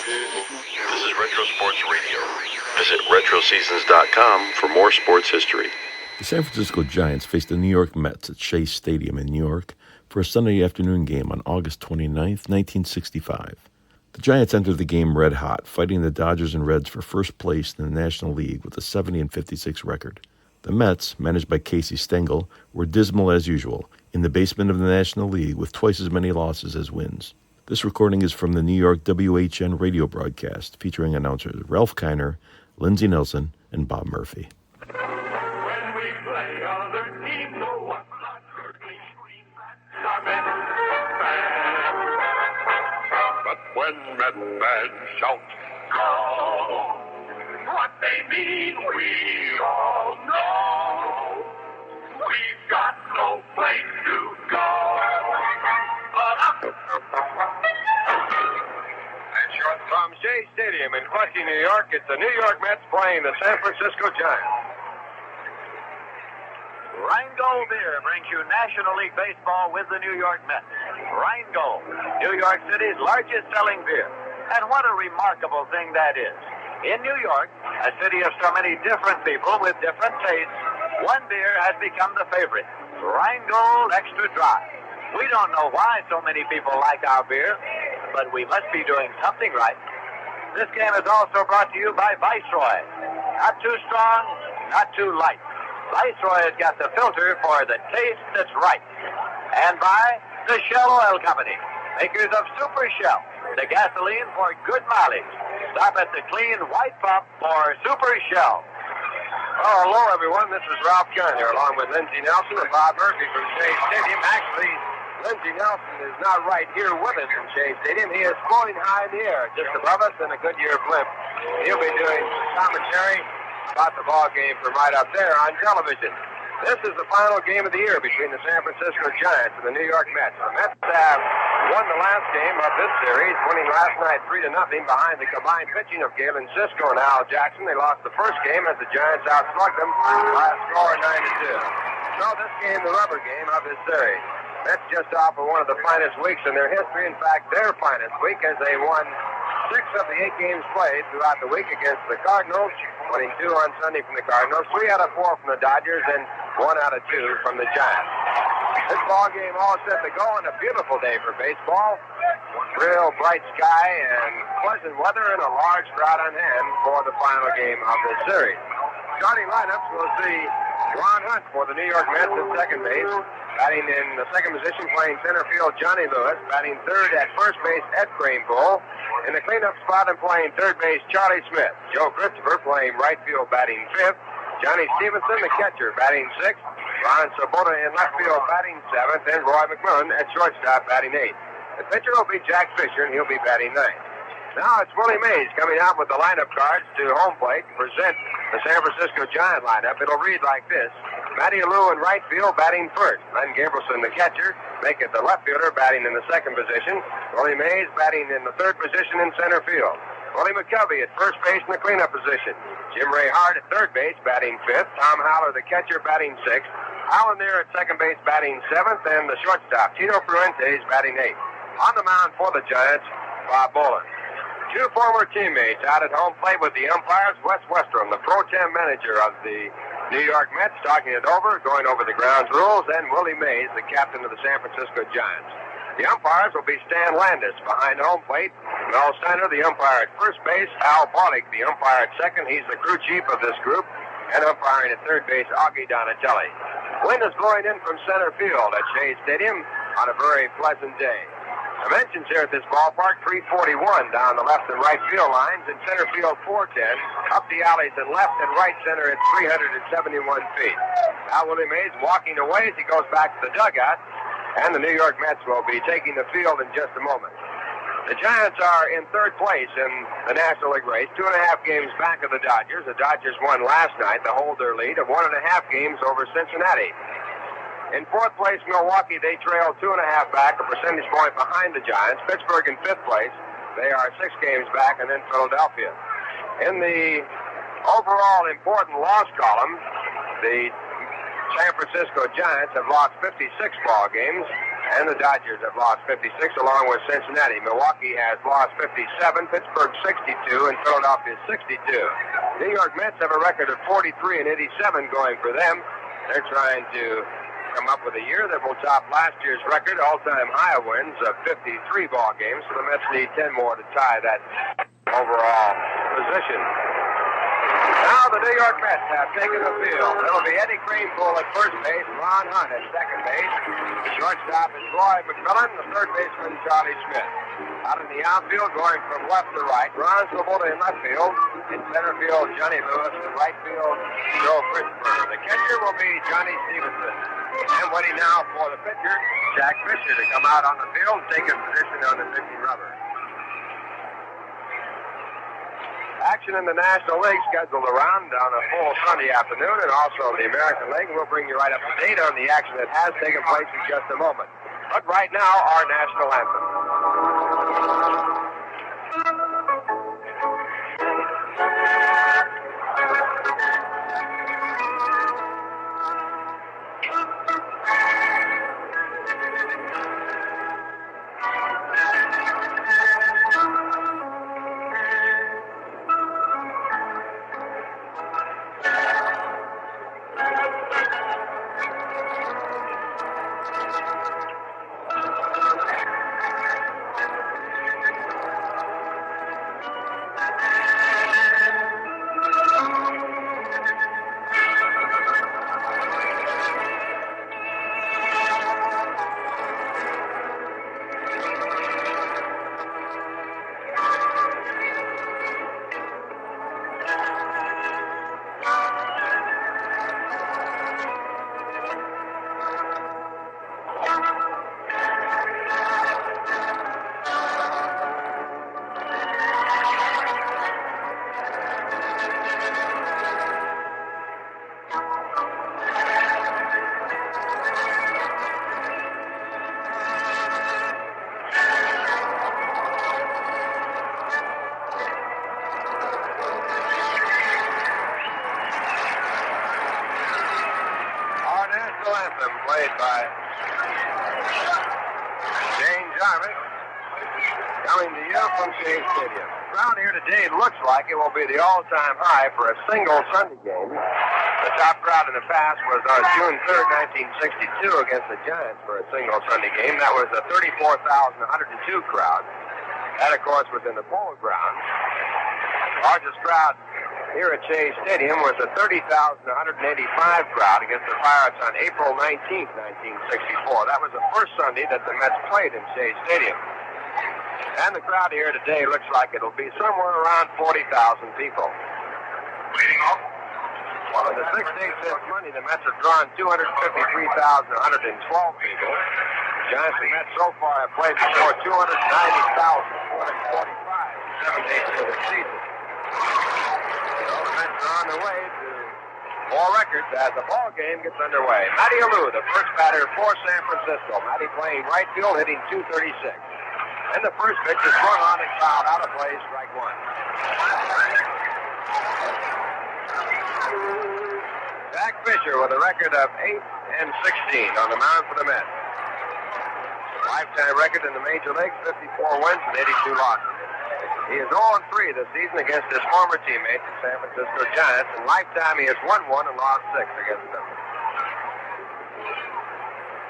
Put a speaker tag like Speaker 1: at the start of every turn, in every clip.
Speaker 1: This is Retro Sports Radio. Visit RetroSeasons.com for more sports history.
Speaker 2: The San Francisco Giants faced the New York Mets at Shea Stadium in New York for a Sunday afternoon game on August 29th, 1965. The Giants entered the game red hot, fighting the Dodgers and Reds for first place in the National League with a 70-56 record. The Mets, managed by Casey Stengel, were dismal as usual, in the basement of the National League with twice as many losses as wins. This recording is from the New York WHN radio broadcast, featuring announcers Ralph Kiner, Lindsey Nelson, and Bob Murphy.
Speaker 3: When Met fans shout, go, what they mean we all know. We've got no place to go but up. And short from Shea Stadium in Quincy, New York, it's the New York Mets playing the San Francisco Giants.
Speaker 4: Rheingold Beer brings you National League Baseball with the New York Mets. Rheingold, New York City's largest selling beer. And what a remarkable thing that is. In New York, a city of so many different people with different tastes, one beer has become the favorite, Rheingold Extra Dry. We don't know why so many people like our beer, but we must be doing something right. This game is also brought to you by Viceroy. Not too strong, not too light. Viceroy has got the filter for the taste that's right. And by the Shell Oil Company, makers of Super Shell, the gasoline for good mileage. Stop at the clean white pump for Super Shell.
Speaker 3: Oh, hello, everyone. This is Ralph Kiner, along with Lindsey Nelson and Bob Murphy from Shea Stadium. Actually, Lindsey Nelson is not right here with us in Shea Stadium. He is floating high in the air just above us in a Goodyear blimp. He'll be doing commentary about the ball game from right up there on television. This is the final game of the year between the San Francisco Giants and the New York Mets. The Mets have won the last game of this series, winning last night 3-0 behind the combined pitching of Galen Cisco and Al Jackson. They lost the first game as the Giants outslugged them by a score of 9-2. So this game, the rubber game of this series. Mets just off of one of the finest weeks in their history. In fact, their finest week, as they won 6 of the 8 games played throughout the week against the Cardinals, winning 2 on Sunday from the Cardinals, 3 out of 4 from the Dodgers, and 1 out of 2 from the Giants. This ball game all set to go on a beautiful day for baseball. Real bright sky and pleasant weather and a large crowd on hand for the final game of this series. Starting lineups, we'll see Ron Hunt for the New York Mets at second base. Batting in the second position, playing center field, Johnny Lewis. Batting third at first base, Ed Kranepool. In the cleanup spot and playing third base, Charlie Smith. Joe Christopher playing right field, batting fifth. Johnny Stevenson, the catcher, batting sixth. Ron Sabota in left field, batting seventh. And Roy McMillan at shortstop, batting eighth. The pitcher will be Jack Fisher, and he'll be batting ninth. Now it's Willie Mays coming out with the lineup cards to home plate to present the San Francisco Giant lineup. It'll read like this. Matty Alou in right field, batting first. Len Gabrielson, the catcher, make it the left fielder, batting in the second position. Willie Mays batting in the third position in center field. Willie McCovey at first base in the cleanup position. Jim Ray Hart at third base, batting fifth. Tom Haller, the catcher, batting sixth. Allen there at second base, batting seventh. And the shortstop, Tito Fuentes, batting eighth. On the mound for the Giants, Bob Bolin. 2 former teammates out at home plate with the umpires, Wes Westrom, the pro tem manager of the New York Mets, talking it over, going over the grounds rules, and Willie Mays, the captain of the San Francisco Giants. The umpires will be Stan Landis behind home plate, Mel Steiner, the umpire at first base, Al Pollock, the umpire at second. He's the crew chief of this group, and umpiring at third base, Augie Donatelli. Wind is blowing in from center field at Shea Stadium on a very pleasant day. Dimensions here at this ballpark, 341 down the left and right field lines, and center field 410, up the alleys and left and right center at 371 feet. Now Willie Mays walking away as he goes back to the dugout, and the New York Mets will be taking the field in just a moment. The Giants are in third place in the National League race, 2.5 games back of the Dodgers. The Dodgers won last night to hold their lead of 1.5 games over Cincinnati. In fourth place, Milwaukee, they trail 2.5 back, a percentage point behind the Giants. Pittsburgh in fifth place. They are 6 games back, and then Philadelphia. In the overall important loss column, the San Francisco Giants have lost 56 ball games. And the Dodgers have lost 56 along with Cincinnati. Milwaukee has lost 57, Pittsburgh 62, and Philadelphia 62. New York Mets have a record of 43 and 87 going for them. They're trying to come up with a year that will top last year's record, all-time high wins of 53 ball games. So the Mets need 10 more to tie that overall position. Now the New York Mets have taken the field. It'll be Eddie Kranepool at first base, Ron Hunt at second base. The shortstop is Roy McMillan, the third baseman Charlie Smith. Out in the outfield, going from left to right, Ron Swoboda in left field. In center field, Johnny Lewis. In right field, Joe Christopher. The catcher will be Johnny Stevenson. And waiting now for the pitcher, Jack Fisher, to come out on the field and take his position on the pitching rubber. Action in the National League scheduled around on a full Sunday afternoon, and also the American League. We'll bring you right up to date on the action that has taken place in just a moment. But right now, our national anthem. Played by Jane Jarvis, coming to you from Shea Stadium. The crowd here today looks like it will be the all-time high for a single Sunday game. The top crowd in the past was on June 3rd, 1962 against the Giants for a single Sunday game. That was a 34,102 crowd. That, of course, was in the Polo Grounds. The largest crowd here at Shea Stadium was a 30,185 crowd against the Pirates on April 19th, 1964. That was the first Sunday that the Mets played in Shea Stadium. And the crowd here today looks like it'll be somewhere around 40,000 people. Leading off. Well, in the 6 days since Monday, the Mets have drawn 253,112 people. Giants and Mets so far have played before 290,445 7 days into the season. The Mets are on the way to more records as the ball game gets underway. Matty Alou, the first batter for San Francisco. Matty playing right field, hitting .236. And the first pitch is swung on and fouled out of play, strike one. Jack Fisher with a record of 8-16 on the mound for the Mets. Lifetime record in the major leagues, 54 wins and 82 losses. He is 0-3 this season against his former teammates, the San Francisco Giants. In lifetime, he has won 1 and lost 6 against them.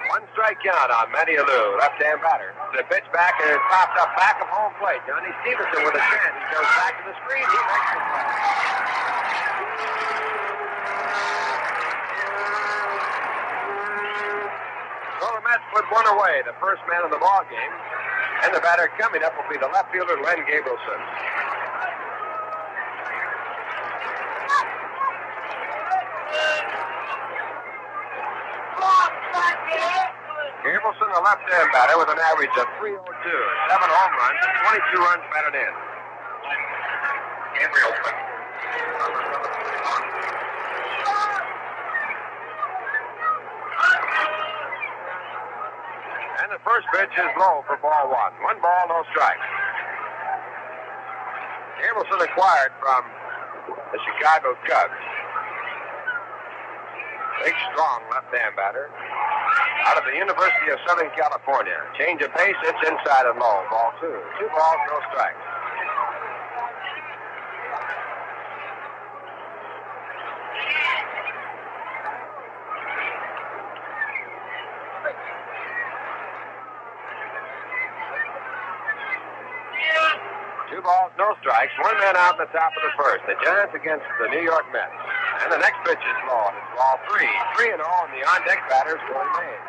Speaker 3: One strike count on Matty Alou, left-hand batter. The pitch back, and it popped up back of home plate. Johnny Stevenson with a chance. He goes back to the screen. He makes the play. So the Mets put one away, the first man of the ball game. And the batter coming up will be the left fielder, Len Gabrielson. Gabrielson, the left-hand batter, with an average of .302, 7 home runs, 22 runs batted in. Gabrielson. And the first pitch is low for ball one. 1 ball, no strikes. Gabrielson acquired from the Chicago Cubs. Big, strong left-hand batter. out of the University of Southern California. Change of pace, it's inside and low. Ball 2. 2 balls, no strikes. Two balls, no strikes. One man out in the top of the first. The Giants against the New York Mets. And the next pitch is low, and it's ball 3. 3-0, and the on-deck batter is Willie Mays.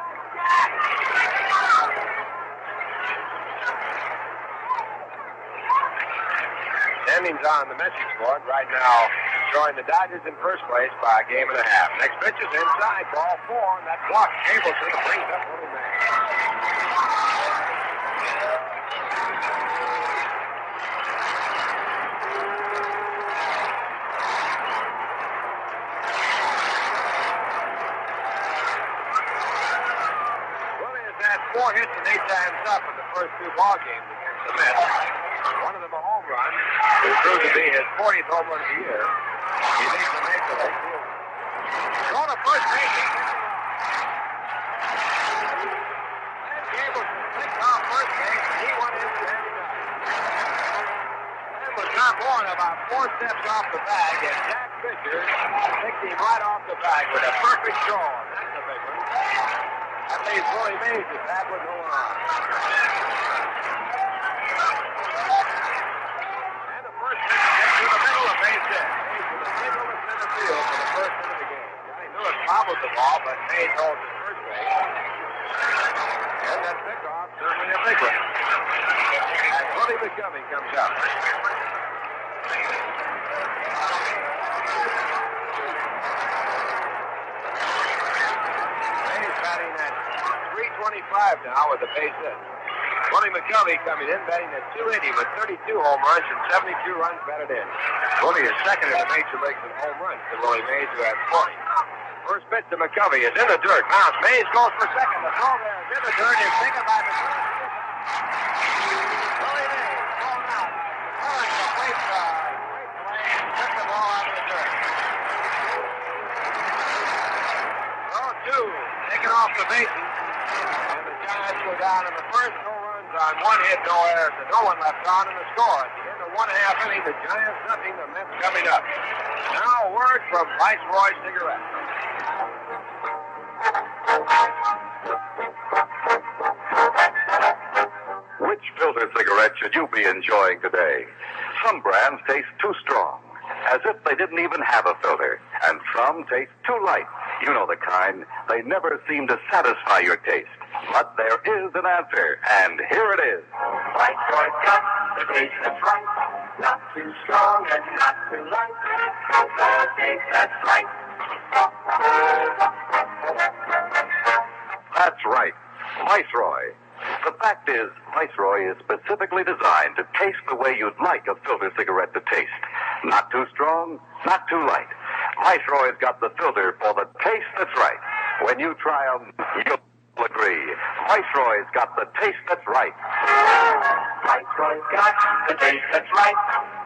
Speaker 3: Standings on the message board right now showing the Dodgers in first place by a game and a half. Next pitch is inside, ball 4, and that block Abelson brings up Willie Mays. Four hits and 8 times up in the first 2 ball games against the Mets. One of them a home run, which proved to be his 40th home run of the year. He leads the Major League. Going to first base. And Gableson picked off first base, and he went in and and was not more than about 4 steps off the bag, and Jack Fisher picked him right off the bag with a perfect throw. And that's a big one. That leaves Willie Mays if that would go on. And the first pitch gets to the middle of base hit. Mays with a single to center field for the first hit of the game. Johnny Lewis bobbled the ball, but Mays holds at first base. And that pickoff certainly a big one. And Willie McCovey comes up. Batting at 325 now with the base hit. Willie McCovey coming in, batting at 280 with 32 home runs and 72 runs batted in. Willie is second in the major leagues in home runs to Willie Mays, who has 40. First pitch to McCovey is in the dirt. Bounce. Mays goes for second. The throw there is in the dirt. It's taken by the dirt. Willie Mays thrown out. Earns the plate play and took the ball out of the dirt. Throw 2. Taken off the bases, and the Giants go down in the first. No runs on 1 hit, no errors, and no one left on in the score. At the end of 1.5 innings, the Giants nothing, the Mets coming up. Now a word from Viceroy Cigarette.
Speaker 5: Which filter cigarette should you be enjoying today? Some brands taste too strong, as if they didn't even have a filter, and some taste too light. You know the kind. They never seem to satisfy your taste. But there is an answer, and here it is.
Speaker 6: Viceroy's got the taste that's right. Not too strong and not too light. The taste that's right.
Speaker 5: That's right. Viceroy. The fact is, Viceroy is specifically designed to taste the way you'd like a filter cigarette to taste. Not too strong, not too light. Viceroy's got the filter for the taste that's right. When you try them, you'll agree. Viceroy's got the taste that's right.
Speaker 6: Viceroy's got the taste that's right.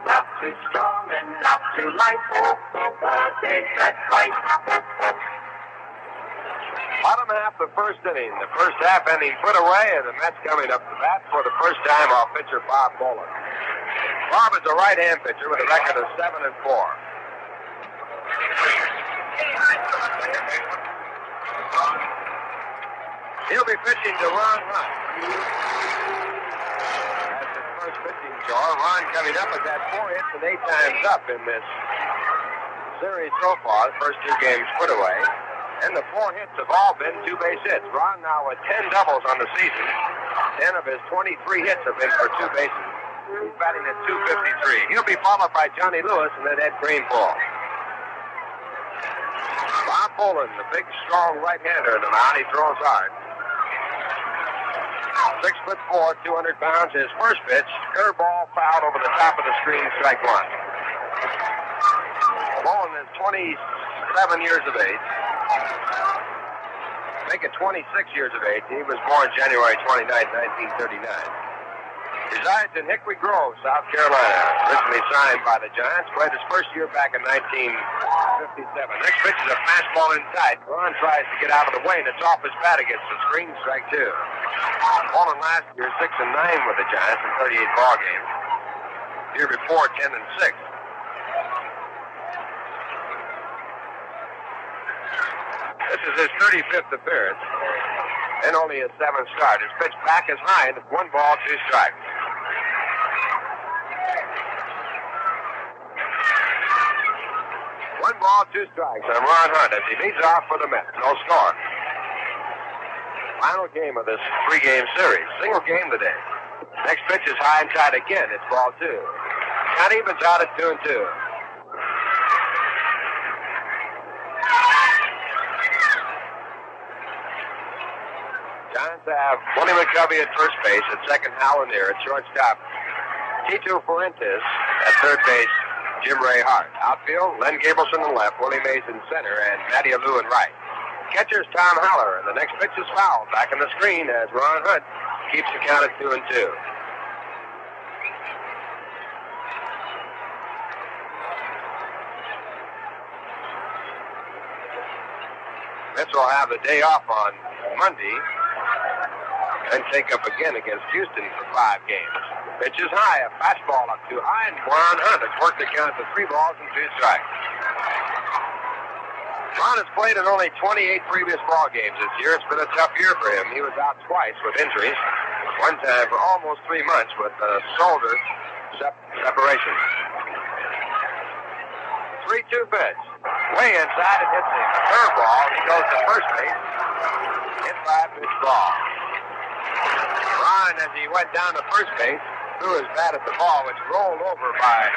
Speaker 6: Not too strong and not too light. The taste that's right.
Speaker 3: Bottom half the first inning. The first half inning put away, and the Mets coming up to bat for the first time off pitcher Bob Bolin. Bob is a right-hand pitcher with a record of 7-4. He'll be pitching to Ron Hunt. That's his first pitching chore. Ron coming up with that 4 hits and 8 times up in this series so far. The first 2 games put away. And the 4 hits have all been 2 base hits. Ron now with 10 doubles on the season. 10 of his 23 hits have been for 2 bases. He's batting at 253. He'll be followed by Johnny Lewis and then Ed Greenfall. Bob Bolin, the big, strong right-hander in the mound. He throws hard. 6'4", 200 pounds. His first pitch, curveball fouled over the top of the screen, strike 1. Bolin is 27 years of age. Make it 26 years of age. He was born January 29, 1939. Resides in Hickory Grove, South Carolina. Originally signed by the Giants. Played his first year back in 1957. Next pitch is a fastball inside. Ron tries to get out of the way, and it's off his bat against the screen. Strike two. Bolin last year 6-9 with the Giants in 38 ball games. Year before 10-6. This is his 35th appearance and only his 7th start. His pitch back is high, and it's 1 ball, 2 strikes. 1 ball, 2 strikes on Ron Hunt as he leads off for the Mets. No score. Final game of this 3-game series. Single game today. Next pitch is high and tight again. It's ball 2. Count evens out at 2-2. Giants have Willie McCovey at first base. At second, Alou at shortstop. Tito Fuentes at third base. Jim Ray Hart. Outfield, Len Gableson in left, Willie Mays in center, and Matty Alou in right. Catcher's Tom Haller, and the next pitch is foul. Back on the screen as Ron Hunt keeps the count at 2-2. Mets will have the day off on Monday and take up again against Houston for 5 games. Pitch is high, a fastball up too high, and Ron Hunt has worked the count to 3 balls and 2 strikes. Ron has played in only 28 previous ball games this year. It's been a tough year for him. He was out twice with injuries, one time for almost 3 months with a shoulder separation. 3-2 pitch. Way inside, it hits him. A curveball. He goes to first base. Hit by a pitch ball. Ron, as he went down to first base, threw his bat at the ball, which rolled over by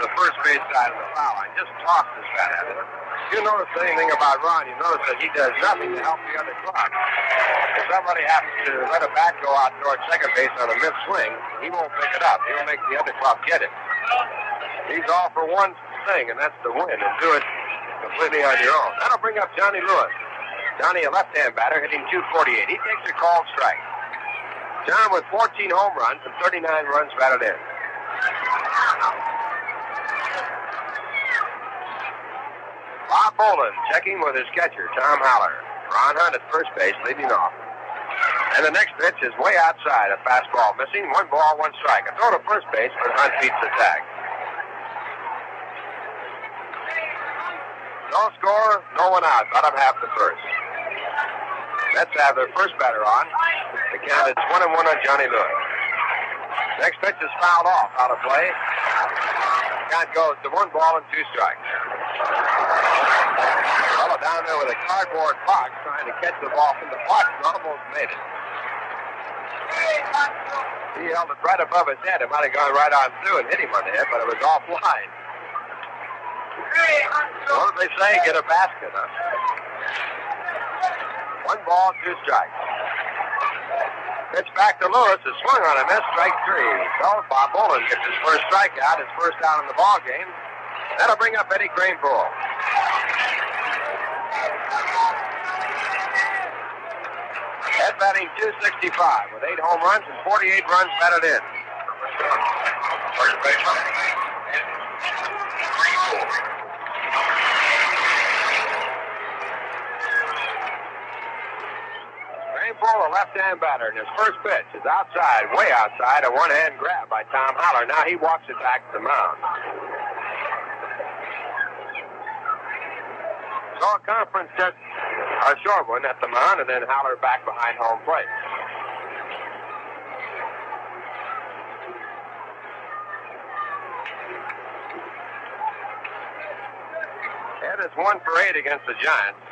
Speaker 3: the first base side of the foul line. Just tossed his bat at it. If you notice anything about Ron, you notice that he does nothing to help the other club. If somebody happens to let a bat go out towards second base on a missed swing, he won't pick it up. He'll make the other club get it. He's all for one thing, and that's to win and do it completely on your own. That'll bring up Johnny Lewis. Johnny, a left-hand batter, hitting .248. He takes a called strike. John with 14 home runs and 39 runs batted in. Bob Bolin checking with his catcher, Tom Haller. Ron Hunt at first base, leading off. And the next pitch is way outside, a fastball missing. 1 ball, 1 strike. A throw to first base, but Hunt beats the tag. No score, no one out. Bottom half the first. Mets have their first batter on. The count is 1-1 on Johnny Lewis. Next pitch is fouled off. Out of play. Count goes to 1 ball and 2 strikes. Fellow down there with a cardboard box trying to catch the ball from the box and almost made it. He held it right above his head. It might have gone right on through and hit him on the head, but it was offline. What did they say? Get a basket, huh? 1 ball, 2 strikes. Pitch back to Lewis. A swung on a miss. Strike 3. So Bob Bolin gets his first strikeout, his first out in the ball game. That'll bring up Eddie Kranepool. Head batting .265 with 8 home runs and 48 runs batted in. First baseman. Kranepool, a left-hand batter, and his first pitch is outside, way outside, a one-hand grab by Tom Haller. Now he walks it back to the mound. So a conference just a short one at the mound, and then Haller back behind home plate. And it's 1 for 8 against the Giants.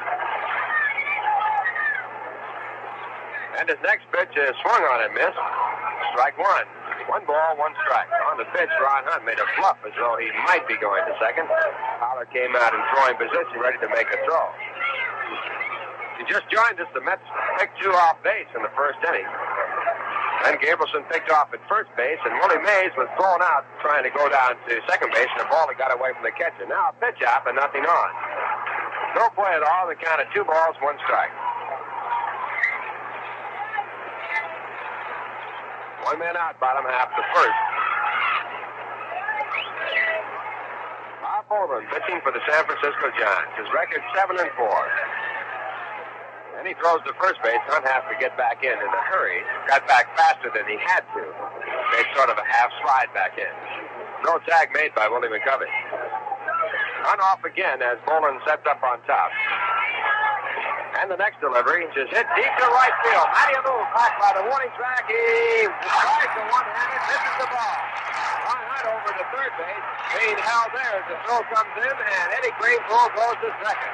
Speaker 3: And his next pitch is swung on and missed. Strike 1. 1 ball, 1 strike. On the pitch, Ron Hunt made a bluff as though he might be going to second. Haller came out in throwing position, ready to make a throw. He just joined us. The Mets picked 2 off base in the first inning. Then Gableson picked off at first base, and Willie Mays was thrown out trying to go down to second base, and the ball had got away from the catcher. Now a pitch up and nothing on. No play at all. The count of 2 balls, 1 strike. 1 man out, bottom half the first. Bob Bolin pitching for the San Francisco Giants. His record 7-4. And he throws to first base. Hunt has to get back in a hurry. Got back faster than he had to. Made sort of a half slide back in. No tag made by Willie McCovey. Hunt off again as Bolin sets up on top. And the next delivery just hit deep to right field. Matty Alou caught by the warning track. He tries to one-handed, misses the ball. Ron Hunt over to third base. Being held there as the throw comes in, and Eddie Greenpool goes to second.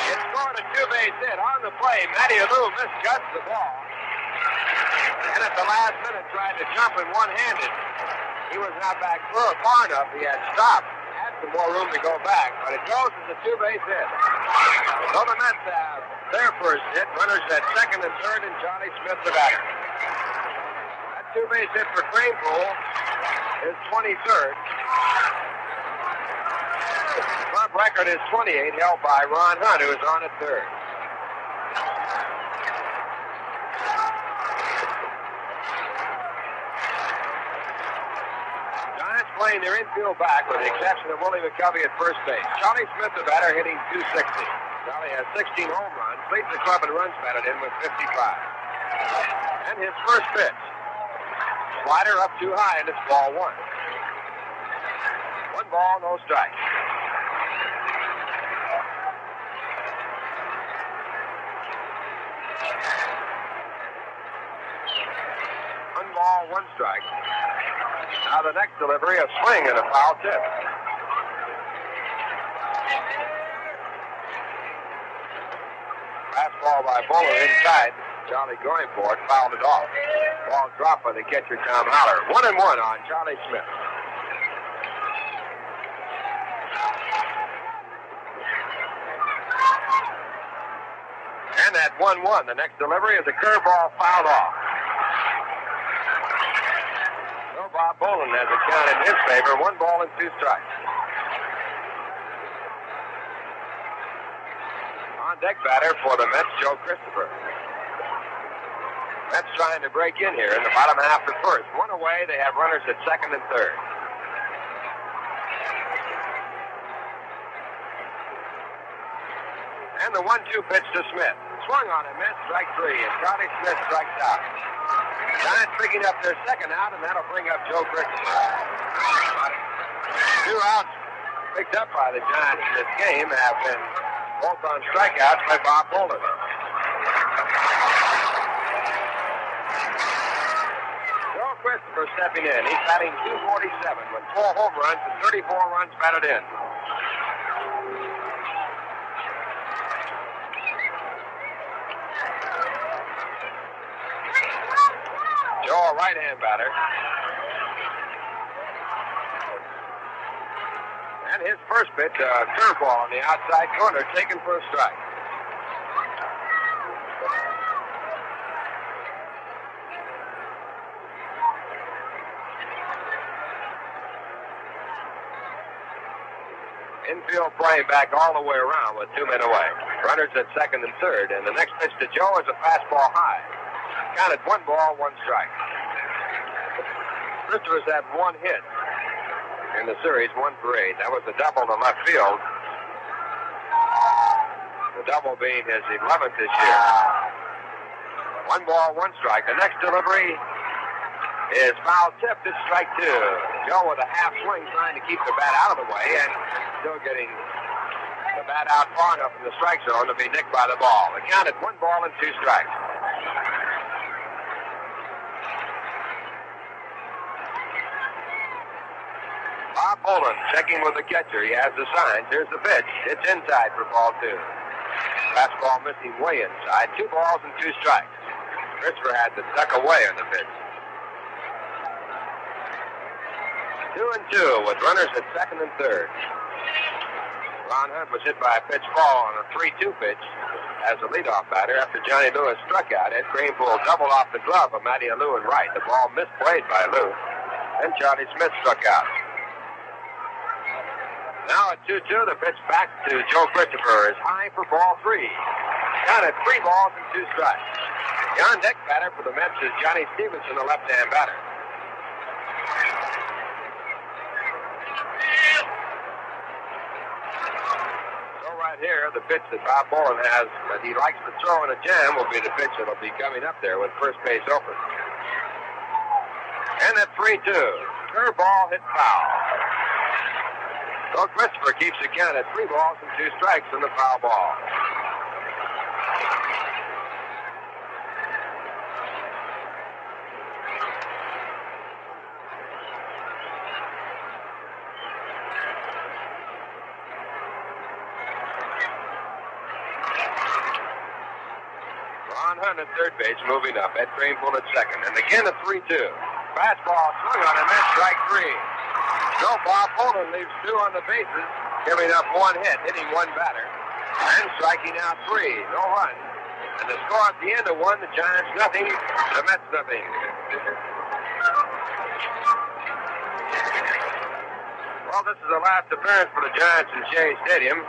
Speaker 3: It scored a two-base hit on the play. Matty Alou miscuts the ball. And at the last minute tried to jump in one-handed. He was not back far enough. He had stopped. Had some more room to go back, but it goes as a two-base hit. So the Mets have their first hit. Runners at second and third, and Johnny Smith the batter. That two-base hit for Greenpool is 23rd. Club record is 28, held by Ron Hunt, who is on at third. Giants playing their infield back with the exception of Willie McCovey at first base. Charlie Smith, the batter, hitting .260. Charlie has 16 home runs, leads the club in runs batted in with 55. And his first pitch. Slider up too high, and it's ball one. 1 ball, no strike. Ball, 1 strike. Now the next delivery, a swing and a foul tip. Fastball by Bolin inside. Charlie going for it, fouled it off. Ball dropped by the catcher, Tom Haller. 1-1 on Charlie Smith. And at 1-1, the next delivery is a curveball fouled off. Bob Bolin has a count in his favor. 1 ball and 2 strikes. On deck batter for the Mets, Joe Christopher. Mets trying to break in here in the bottom half of the first. 1 away. They have runners at second and third. And the 1-2 pitch to Smith. Swung on him, Mets strike 3, and Charlie Smith strikes out. Giants picking up their second out, and that'll bring up Joe Christopher. 2 outs picked up by the Giants in this game have been both on strikeouts by Bob Bolin. Joe Christopher stepping in. He's batting .247 with 4 home runs and 34 runs batted in. Joe, a right-hand batter. And his first pitch, a curveball on the outside corner, taken for a strike. Infield play back all the way around with 2 men away. Runners at second and third, and the next pitch to Joe is a fastball high. Counted 1 ball, 1 strike. Christopher's had 1 hit in the series, 1 for 8. That was a double to left field. The double being his 11th this year. 1 ball, 1 strike. The next delivery is foul tipped. It's strike 2. Joe with a half swing trying to keep the bat out of the way and still getting the bat out far enough in the strike zone to be nicked by the ball. The count at 1 ball and 2 strikes. Bob Bolin checking with the catcher. He has the signs. Here's the pitch. It's inside for ball 2. Fastball missing way inside. 2 balls and 2 strikes. Christopher had to duck away on the pitch. 2-2 with runners at second and third. Ron Hunt was hit by a pitch ball on a 3-2 pitch as a leadoff batter after Johnny Lewis struck out. Ed Greenpool doubled off the glove of Matty Alou in right. The ball misplayed by Alou. Then Charlie Smith struck out. Now at 2-2, the pitch back to Joe Christopher is high for ball 3. Count at 3 balls and 2 strikes. The on-deck batter for the Mets is Johnny Stevenson, a left-hand batter. So right here, the pitch that Bob Bolin has that he likes to throw in a jam will be the pitch that will be coming up there with first base open. And at 3-2, curveball hit foul. So Christopher keeps the count at 3 balls and 2 strikes in the foul ball. Ron Hunt at third base, moving up. Ed Craneful at second. And again a 3-2. Fastball swung on him. That's strike 3. So Bob Bolin leaves 2 on the bases, giving up 1 hit, hitting 1 batter, and striking out 3. No run. And the score at the end of 1, the Giants nothing, the Mets nothing. Well, this is the last appearance for the Giants in Shea Stadium.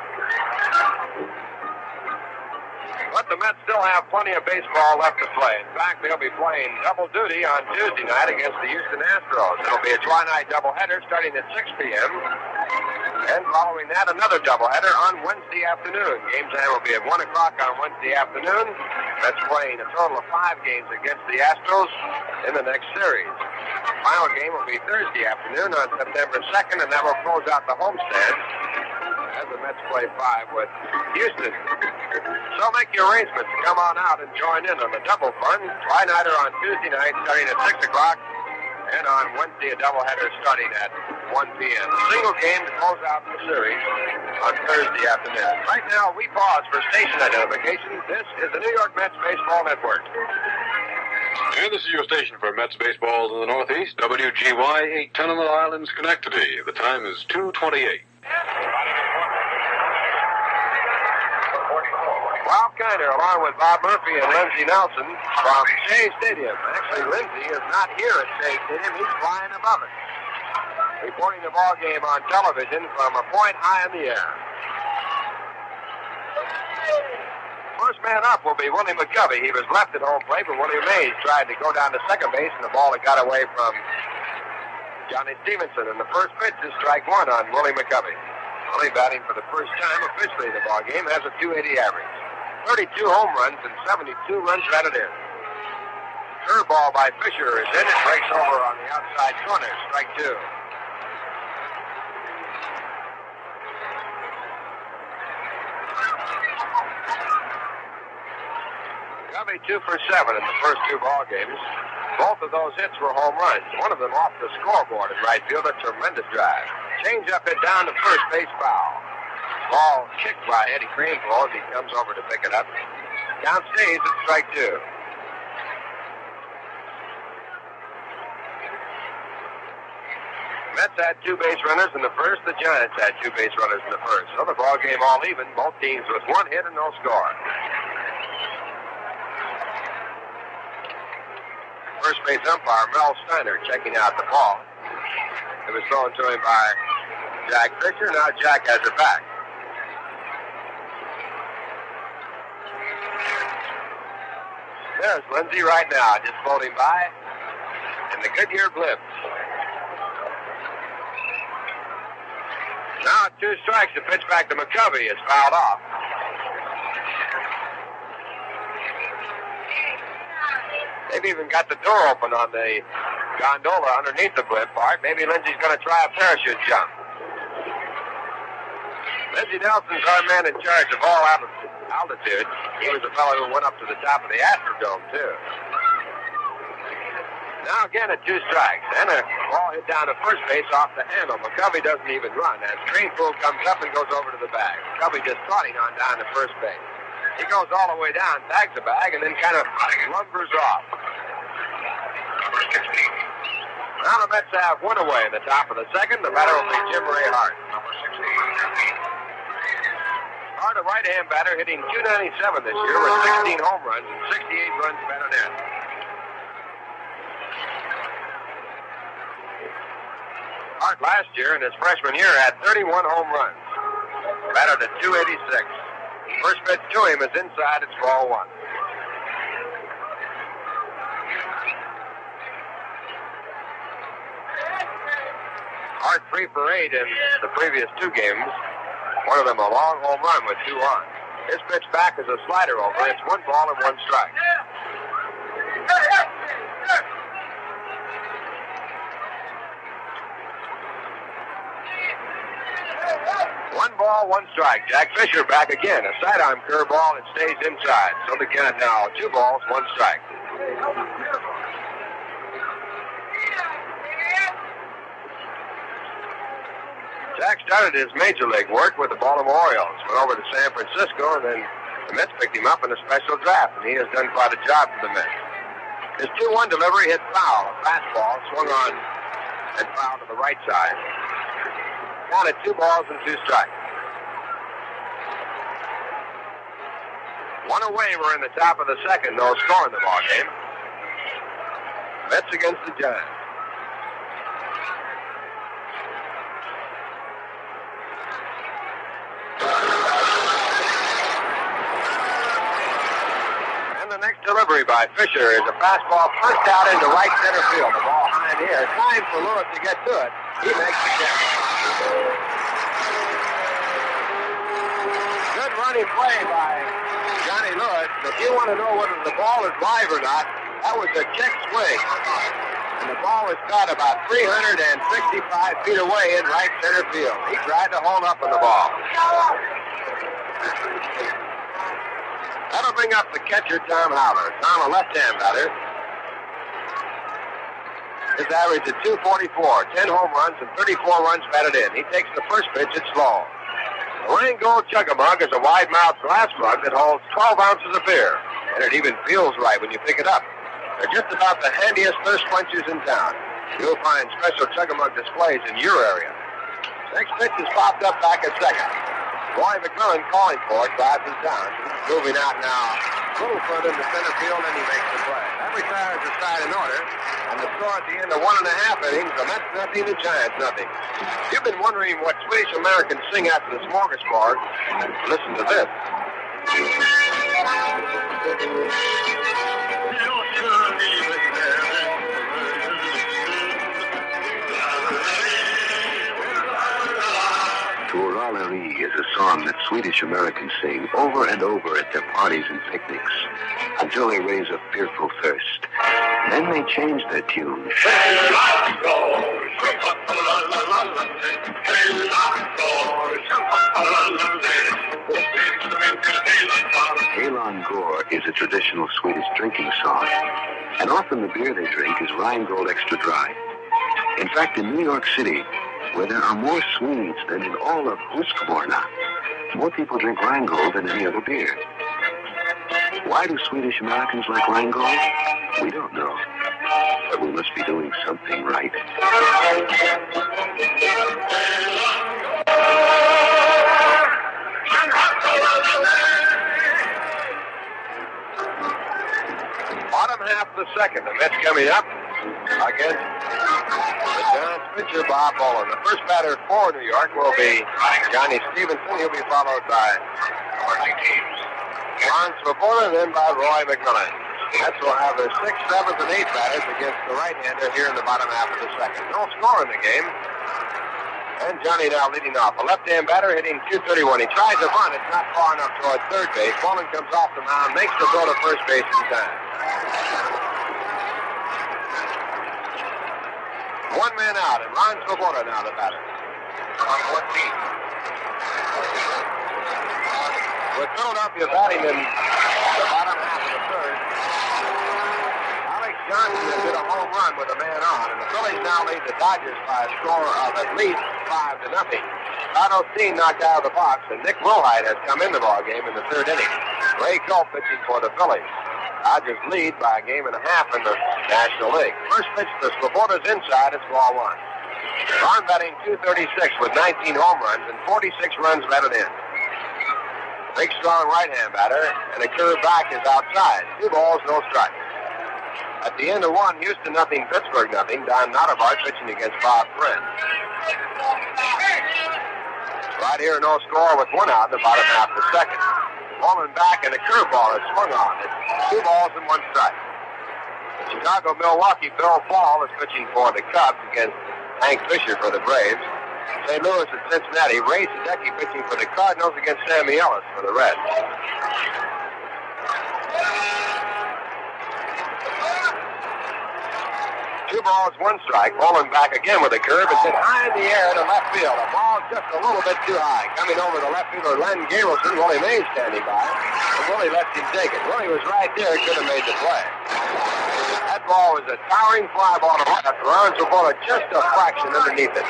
Speaker 3: But the Mets still have plenty of baseball left to play. In fact, they'll be playing double duty on Tuesday night against the Houston Astros. It'll be a tri-night doubleheader starting at 6 p.m. And following that, another doubleheader on Wednesday afternoon. Game time will be at 1 o'clock on Wednesday afternoon. That's playing a total of 5 games against the Astros in the next series. Final game will be Thursday afternoon on September 2nd, and that will close out the homestand as the Mets play 5 with Houston. So make your arrangements to come on out and join in on the double fun. Tri-nighter on Tuesday night starting at 6 o'clock, and on Wednesday a doubleheader starting at 1 p.m. A single game to close out the series on Thursday afternoon. Right now, we pause for station identification. This is the New York Mets Baseball Network.
Speaker 7: And this is your station for Mets baseball in the Northeast, WGY 810 on the Islands, Schenectady. The time is 2:28.
Speaker 3: Ralph Kiner, along with Bob Murphy and Lindsey Nelson from Shea Stadium. Actually, Lindsey is not here at Shea Stadium. He's flying above it. Reporting the ball game on television from a point high in the air. First man up will be Willie McCovey. He was left at home plate, but Willie Mays tried to go down to second base, and the ball had got away from Johnny Stevenson. And the first pitch is strike 1 on Willie McCovey. Willie batting for the first time officially in the ball game, has a .280 average. 32 home runs and 72 runs batted in. Curveball by Fisher is in. It breaks over on the outside corner. Strike 2. Covey 2 for 7 in the first 2 ball games. Both of those hits were home runs. One of them off the scoreboard in right field. A tremendous drive. Change up hit down to first base foul. Ball kicked by Eddie Craneful as he comes over to pick it up. Count stays at strike 2. Mets had 2 base runners in the first. The Giants had 2 base runners in the first. So the ball game all even. Both teams with 1 hit and no score. First base umpire Mel Steiner checking out the ball. It was thrown to him by Jack Fisher. Now Jack has it back. There's Lindsey right now, just floating by in the Goodyear Blitz. Now 2 strikes. The pitch back to McCovey is fouled off. They've even got the door open on the gondola underneath the blip part. Maybe Lindsey's going to try a parachute jump. Lindsey Nelson's our man in charge of all altitude. He was the fellow who went up to the top of the Astrodome, too. Now again at 2 strikes. And a ball hit down to first base off the handle. McCovey doesn't even run as Craneful comes up and goes over to the bag. McCovey just trotting on down to first base. He goes all the way down, tags the bag, and then kind of lumbers off. Now the Mets have 1 away in the top of the second. The batter will be Jim Ray Hart. Hart, a right-hand batter, hitting .297 this year with 16 home runs and 68 runs batted in. Hart last year in his freshman year had 31 home runs. Batted at .286. First pitch to him is inside. It's ball one. Hart 3 for 8 in the previous two games. One of them a long home run with 2 on. His pitch back is a slider over. It's 1 ball and 1 strike. One ball, 1 strike. Jack Fisher back again. A sidearm curveball. It stays inside. So the count now 2 balls, 1 strike. Jack started his major league work with the Baltimore Orioles, went over to San Francisco, and then the Mets picked him up in a special draft, and he has done quite a job for the Mets. His 2-1 delivery hit foul. A fastball swung on and foul to the right side. Counted 2 balls and 2 strikes. One away. We're in the top of the second. No score in the ball game. Mets against the Giants. And the next delivery by Fisher is a fastball pushed out into right center field. The ball high in the air. Time for Lewis to get to it. He makes the catch. Good running play by Johnny Lewis. If you want to know whether the ball is live or not, that was a check swing. And the ball was caught about 365 feet away in right center field. He tried to hold up on the ball. That'll bring up the catcher, Tom Howler. Tom, a left-hand batter. His average at 244, 10 home runs and 34 runs batted in. He takes the first pitch. It's slow. The Rheingold Chug-A-Mug is a wide-mouthed glass mug that holds 12 ounces of beer, and it even feels right when you pick it up. They're just about the handiest thirst quenchers in town. You'll find special Chug-A-Mug displays in your area. Next pitch is popped up back at second. Roy McCullen calling for it, drives him down. Moving out now a little further into center field, and he makes the play. Every tire is aside in order, and the score at the end of 1.5 innings, the Mets nothing, the Giants nothing. You've been wondering what Swedish Americans sing after the smorgasbord. Listen to this.
Speaker 8: Turalleri is a song that Swedish Americans sing over and over at their parties and picnics until they raise a fearful thirst. Then they change their tune. Elon Gore is a traditional Swedish drinking song, and often the beer they drink is Rheingold Extra Dry. In fact, in New York City, where there are more Swedes than in all of Husqvarna, more people drink Rheingold than any other beer. Why do Swedish Americans like Rheingold? We don't know, but we must be doing something right.
Speaker 3: Bottom half of the second, the Mets coming up against the Giants pitcher, Bob Bolin. The first batter for New York will be Johnny Stevenson. He'll be followed by Ron Svoboda, and then by Roy McCullen. Mets will have their 6th, 7th, and 8th batters against the right-hander here in the bottom half of the second. No score in the game. And Johnny now leading off. A left-hand batter hitting .231. He tries to run. It's not far enough toward third base. Bolin comes off the mound, makes the throw to first base in time. One man out, and Ron Svoboda now the batter. On 14. With Philadelphia batting in the bottom half of the third, Alex Johnson has hit a home run with a man on, and the Phillies now lead the Dodgers by a score of at least 5-0. Todd Osteen knocked out of the box, and Nick Wilhite has come in the ballgame in the third inning. Ray Culp pitching for the Phillies. Dodgers lead by a game and a half in the National League. First pitch to Svoboda's inside. It's ball one. Ron batting .236 with 19 home runs and 46 runs batted in. Big, strong right-hand batter, and a curve back is outside. 2 balls, no strikes. At the end of one, Houston nothing, Pittsburgh nothing. Don Nottebart pitching against Bob Friend. Right here, no score with 1 out in the bottom half of the second. Bolin back, and the curveball is swung on. It's 2 balls and 1 strike. Chicago-Milwaukee, Bill Paul is pitching for the Cubs against Hank Fisher for the Braves. St. Louis and Cincinnati, Ray Sadecki pitching for the Cardinals against Sammy Ellis for the Reds. Two balls, 1 strike. Bolin back again with a curve. It's hit high in the air to left field. The ball just a little bit too high. Coming over the left fielder, Len Gabrielson. Willie Mays standing by. And Willie lets him take it. Willie was right there. Could have made the play. That ball was a towering fly ball to left. The runs were ball just a fraction underneath it.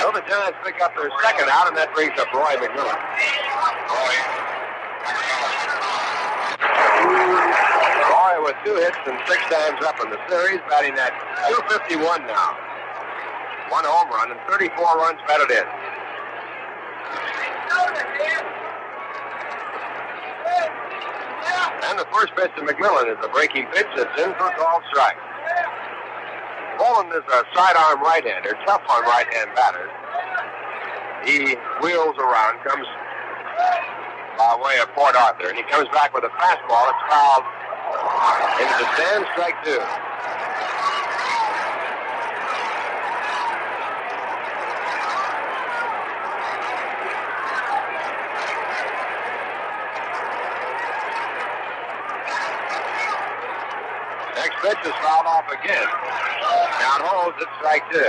Speaker 3: So the Giants pick up their second out, and that brings up Roy McMillan. Roy with 2 hits and 6 times up in the series, batting at .251 now. 1 home run and 34 runs batted in. And the first pitch to McMillan is a breaking pitch that's in for a called strike. Bolin is a sidearm right-hander, tough on right-hand batters. He wheels around, comes by way of Port Arthur, and he comes back with a fastball. It's fouled into the stand, strike 2. Next pitch is fouled off again. Count holds at strike 2.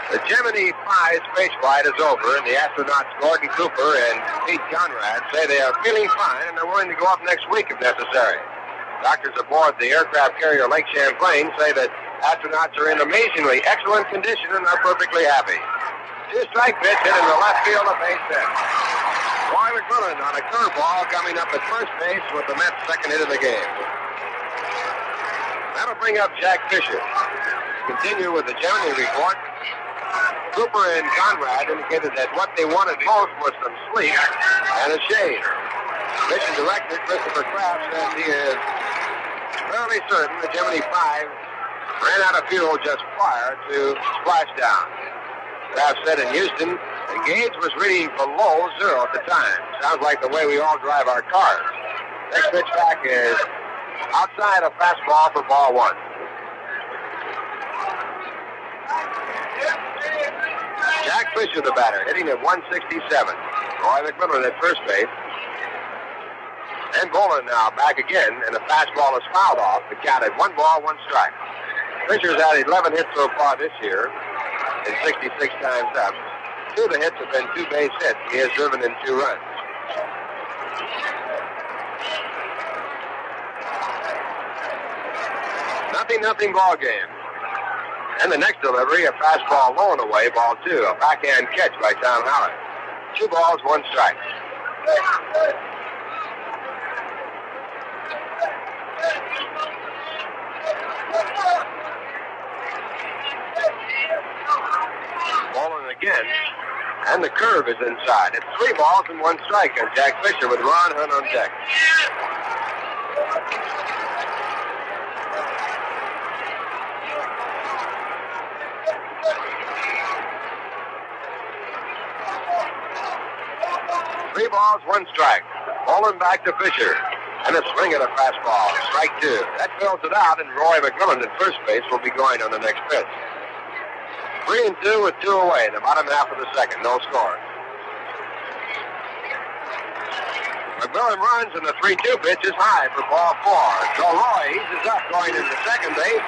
Speaker 3: The Gemini 5 space flight is over, and the astronauts Gordon Cooper and Pete Conrad say they are feeling fine and are willing to go up next week if necessary. Doctors aboard the aircraft carrier Lake Champlain say that astronauts are in amazingly excellent condition and are perfectly happy. 2-strike pitch hit in the left field of base hit. Roy McMillan on a curveball coming up at first base with the Mets' second hit of the game. That'll bring up Jack Fisher. Continue with the Gemini report. Cooper and Conrad indicated that what they wanted most was some sleep and a shade. Mission Director Christopher Kraft says he is fairly certain the Gemini 5 ran out of fuel just prior to splashdown. Kraft said in Houston, the gauge was reading below 0 at the time. Sounds like the way we all drive our cars. Next pitch back is outside a fastball for ball 1. Jack Fisher, the batter, hitting at 167. Roy McMillan at first base. And Bolin now back again, and the fastball is fouled off. The count at 1 ball, 1 strike. Fisher's had 11 hits so far this year, and 66 times up. 2 of the hits have been 2 base hits. He has driven in 2 runs. Nothing ball game. And the next delivery, a fastball low and away, ball 2. A backhand catch by Tom Howard. 2 balls, 1 strike. Bolin again. And the curve is inside. It's 3 balls and 1 strike. And Jack Fisher with Ron Hunt on deck. Three balls, 1 strike. Bolin back to Fisher. And a swing at a fastball. Strike 2. That fills it out, and Roy McMillan at first base will be going on the next pitch. 3-2 with 2 away in the bottom half of the second. No score. McMillan runs, and the 3-2 pitch is high for ball 4. So Roy eases up going into second base,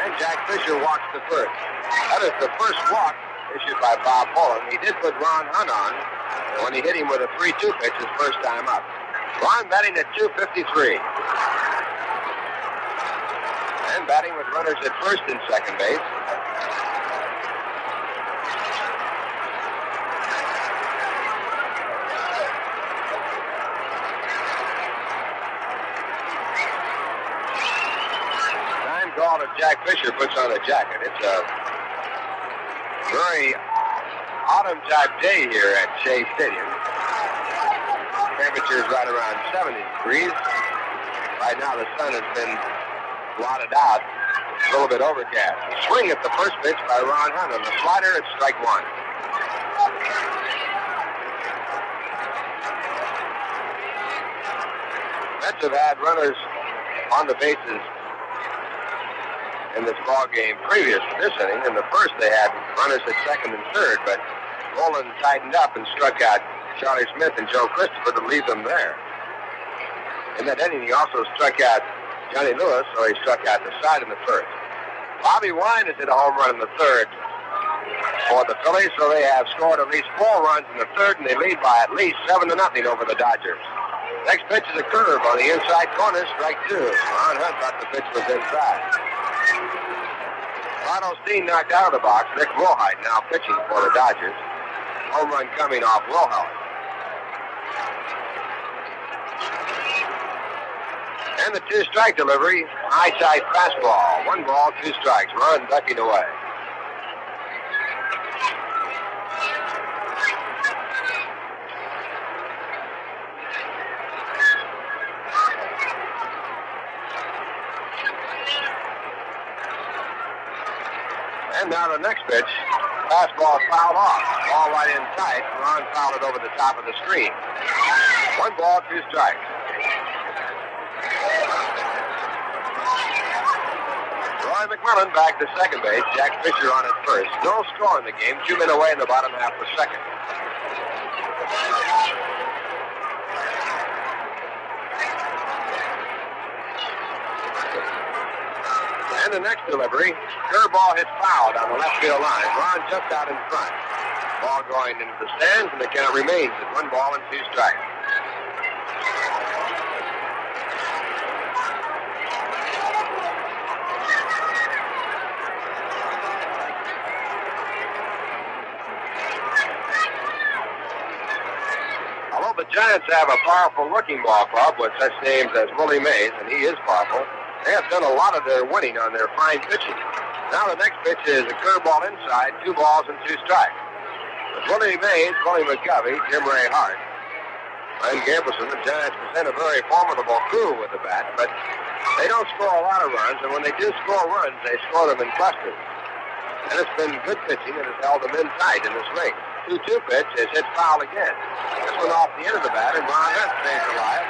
Speaker 3: and Jack Fisher walks to first. That is the first walk issued by Bob Bolin. He did put Ron Hunt on when he hit him with a 3-2 pitch his first time up. Ron batting at .253. And batting with runners at first and second base. Time call if Jack Fisher puts on a jacket. It's a very autumn-type day here at Shea Stadium. Temperature is right around 70 degrees. Right now the sun has been blotted out. A little bit overcast. A swing at the first pitch by Ron Hunt on the slider. It's strike 1. Mets have had runners on the bases in this ball game previous to this inning. In the first, they had runners at second and third, but Bolin tightened up and struck out Charlie Smith and Joe Christopher to leave them there. In that inning, he also struck out Johnny Lewis, so he struck out the side in the first. Bobby Wine has hit a home run in the third for the Phillies, so they have scored at least 4 runs in the third, and they lead by at least 7-0 over the Dodgers. Next pitch is a curve on the inside corner, strike 2. Ron Hunt thought the pitch was inside. Ron Osteen knocked out of the box. Nick Wilhite now pitching for the Dodgers. Home run coming off Wilhite. And the 2-strike delivery, high-side fastball. 1 ball, 2 strikes. Ron ducking away. And now the next pitch, fastball fouled off. Ball right in tight. Ron fouled it over the top of the screen. 1 ball, 2 strikes. Roy McMillan back to second base. Jack Fisher on at first. No score in the game. 2 men away in the bottom half of the second. And the next delivery, curveball hit foul down the left field line. Ron just out in front. Ball going into the stands, and the count remains at 1 ball and 2 strikes. Although the Giants have a powerful looking ball club with such names as Willie Mays, and he is powerful, they have done a lot of their winning on their fine pitching. Now the next pitch is a curveball inside, 2 balls and 2 strikes. With Willie Mays, Willie McCovey, Jim Ray Hart, and Gambleson, the Giants present a very formidable crew with the bat, but they don't score a lot of runs, and when they do score runs, they score them in clusters. And it's been good pitching that has held them in tight in this race. 2-2 pitch is hit foul again. This one off the end of the bat, and Ron Hunt stays alive.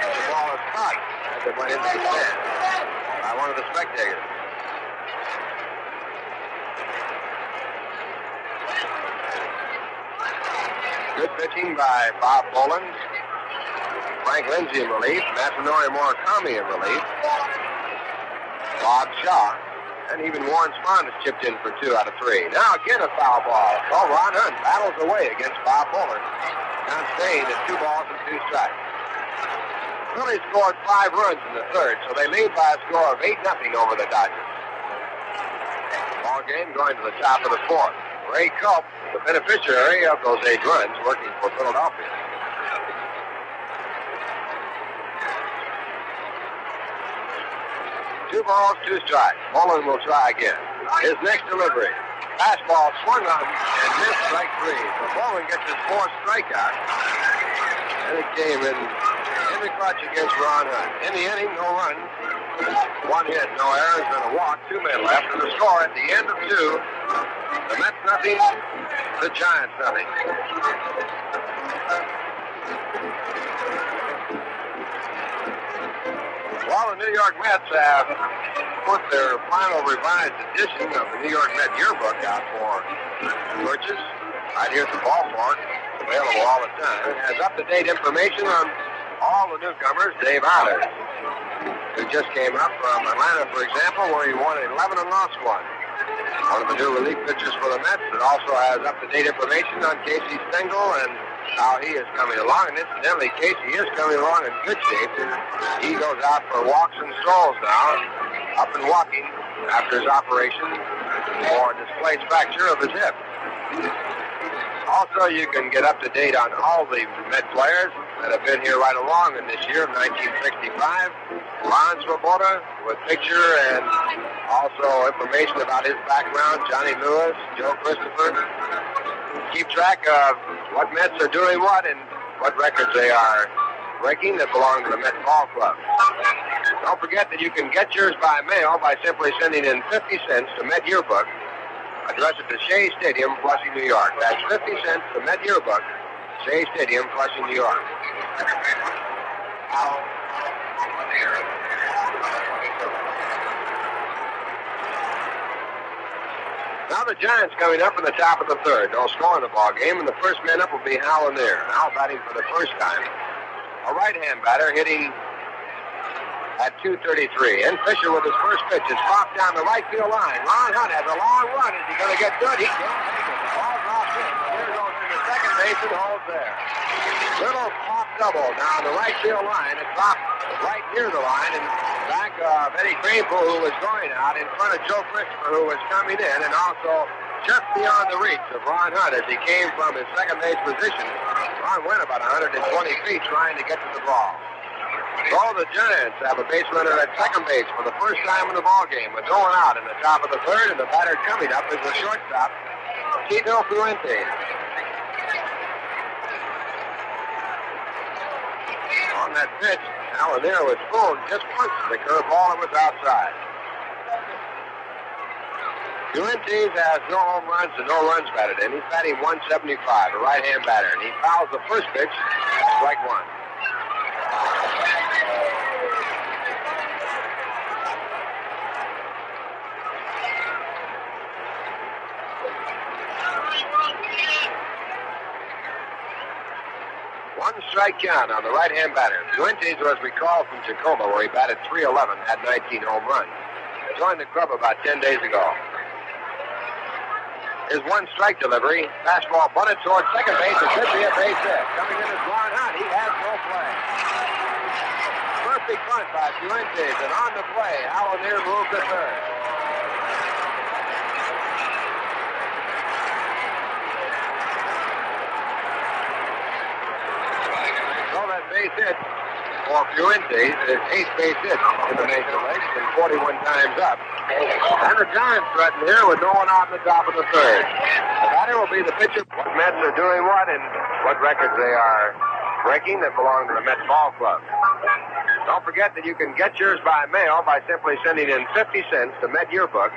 Speaker 3: The ball is caught as it went into the stand by one of the spectators. Good pitching by Bob Bolin. Frank Lindsay in relief. Masanori Murakami in relief. Bob Shaw. And even Warren Spahn has chipped in for 2 out of 3. Now again a foul ball. So Ron Hunt battles away against Bob Bolin. Now staying at 2 balls and 2 strikes. Phillies scored 5 runs in the third, so they lead by a score of 8-0 over the Dodgers. Ball game going to the top of the 4th. Ray Culp, the beneficiary of those 8 runs, working for Philadelphia. Two balls, 2 strikes. Bolin will try again. His next delivery. Fastball swung on and missed, strike 3. So Bolin gets his 4th strikeout. And it came in the clutch against Ron Hunt. In the inning, no runs. 1 hit, no errors, and a walk. 2 men left. And the score at the end of 2. The Mets nothing, the Giants nothing. Well, the New York Mets have put their final revised edition of the New York Met yearbook out for purchase right here at the ballpark. Available all the time. It has up-to-date information on all the newcomers. Dave Alou, who just came up from Atlanta, for example, where he won 11 and lost 1. One of the new relief pitchers for the Mets. It also has up-to-date information on Casey Stengel and how he is coming along. And incidentally, Casey is coming along in good shape. He goes out for walks and strolls now, up and walking after his operation for a displaced fracture of his hip. Also, you can get up to date on all the Met players that have been here right along in this year of 1965. Ron Swoboda with picture and also information about his background. Johnny Lewis, Joe Christopher. Keep track of what Mets are doing what and what records they are breaking that belong to the Met Ball Club. Don't forget that you can get yours by mail by simply sending in 50 cents to Met Yearbook. Address it to Shea Stadium, Flushing, New York. That's 50 cents to Met Yearbook, Shea Stadium, Flushing, New York. Now the Giants coming up in the top of the third. No score in the ball game, and the first man up will be Hal Lanier. Now batting for the first time. A right-hand batter hitting at 233. And Fisher with his first pitch is popped down the right field line. Ron Hunt has a long run. Is he going to get good? He can't make it. The ball drops in. Here goes into second base and holds there. Little pop double down the right field line. It dropped right near the line and back of Eddie Greenpool, who was going out, in front of Joe Christopher, who was coming in, and also just beyond the reach of Ron Hunt as he came from his second base position. Ron went about 120 feet trying to get to the ball. So the Giants have a base runner at second base for the first time in the ball game, with no one out in the top of the third, and the batter coming up is the shortstop, Tito Fuentes. On that pitch, Hal Lanier was fooled just once. The curveball was outside. Fuentes has no home runs and no runs batted in. He's batting 175, a right-hand batter, and he fouls the first pitch, strike one. One strike count on the right-hand batter. Fuentes was recalled from Tacoma, where he batted .311, had 19 home runs. Joined the club about 10 days ago. His one strike delivery. Fastball bunted towards second base. It could be a base hit. Coming in is Ron Hunt. He has no play. Perfect bunt by Fuentes, and on the play, Hal Lanier moved to third. Base hit for Fuentes, his 8th base hit in the major leagues, and 41 times up. And the Giants threaten here with no one out in the top of the third. The batter will be the pitcher. What Mets are doing what and what records they are breaking that belong to the Mets Ball Club. Don't forget that you can get yours by mail by simply sending in 50 cents to Met Yearbook.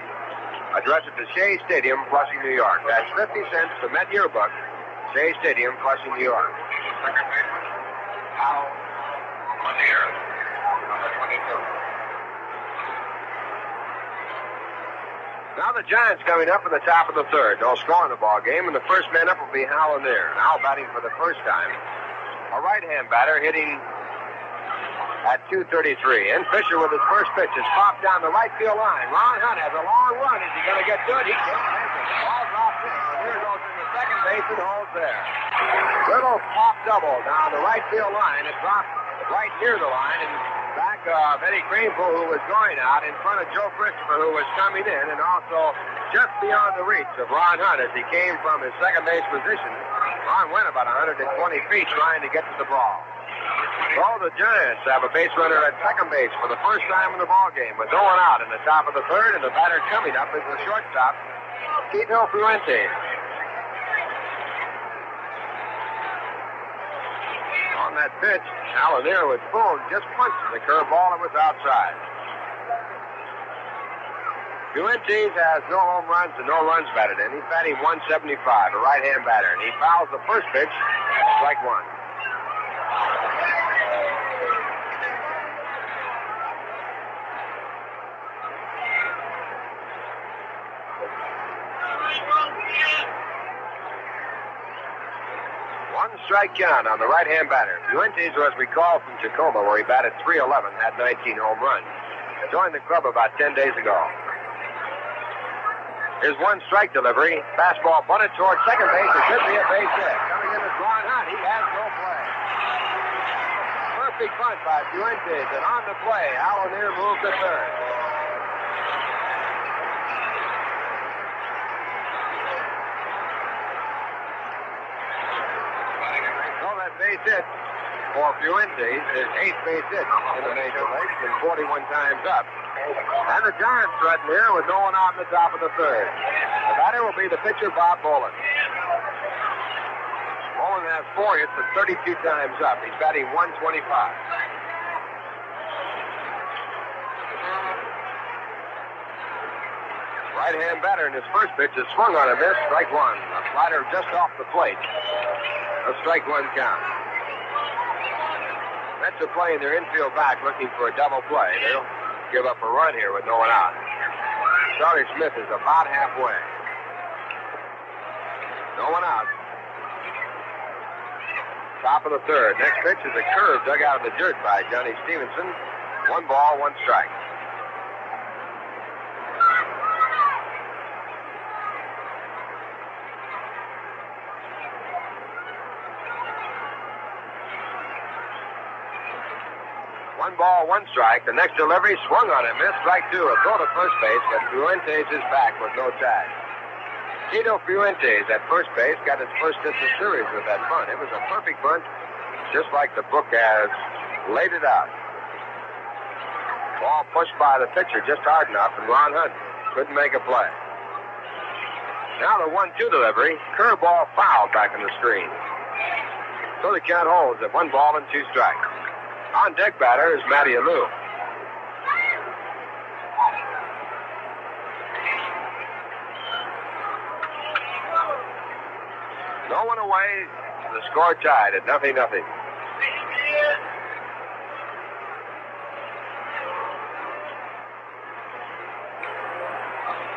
Speaker 3: Address it to Shea Stadium, Flushing, New York. That's 50 cents to Met Yearbook, Shea Stadium, Flushing, New York.
Speaker 6: Hal Lanier, number 22.
Speaker 3: Now the Giants coming up in the top of the third. No score in the ball game, and the first man up will be Hal Lanier. Now batting for the first time. A right-hand batter hitting at 233. And Fisher with his first pitch is popped down the right field line. Ron Hunt has a long run. Is he going to get good? He can't make it. The ball drops in. Lanier goes into second base and holds there. Little pop double down the right field line. It dropped right near the line, and back of Eddie Greenpool, who was going out, in front of Joe Christopher, who was coming in, and also just beyond the reach of Ron Hunt as he came from his second base position. Ron went about 120 feet trying to get to the ball. So the Giants have a base runner at second base for the first time in the ball game, with no one out in the top of the third, and the batter coming up is the shortstop, Tito Fuentes. On that pitch, Hal Lanier was fooled just once. The curveball was outside. Fuentes has no home runs and no runs batted in. He's batting 175, a right-hand batter, and he fouls the first pitch, strike one. One strike count on the right-hand batter. Fuentes was recalled from Tacoma, where he batted .311, had 19 home runs. Joined the club about 10 days ago. His one strike delivery. Fastball bunted towards second base. It could be a base hit. Coming in is Ron Hunt. He has no play. Perfect bunt by Fuentes, and on the play, Hal Lanier moved to third. Base hit for Fuentes, his 8th base hit in the major leagues, and 41 times up. And the Giants threaten here with no one out in the top of the third. The batter will be the pitcher, Bob Bolin. Bolin has 4 hits and 32 times up. He's batting 125. Right-hand batter, in his first pitch is swung on a miss, strike one. A slider just off the plate. A strike one count. Mets are playing their infield back looking for a double play. They'll give up a run here with no one out. Charlie Smith is about halfway. No one out. Top of the third. Next pitch is a curve dug out of the dirt by Johnny Stevenson. 1 ball, 1 strike. One ball, 1 strike. The next delivery swung on it, missed. Strike 2. A throw to first base, but Fuentes is back with no tag. Tito Fuentes at first base got his first hit of the series with that bunt. It was a perfect bunt, just like the book has laid it out. Ball pushed by the pitcher just hard enough, and Ron Hunt couldn't make a play. Now the 1-2 delivery. Curveball fouled back in the screen. So the count holds at 1 ball and 2 strikes. On deck batter is Matty Alou. No one away. The score tied at 0-0.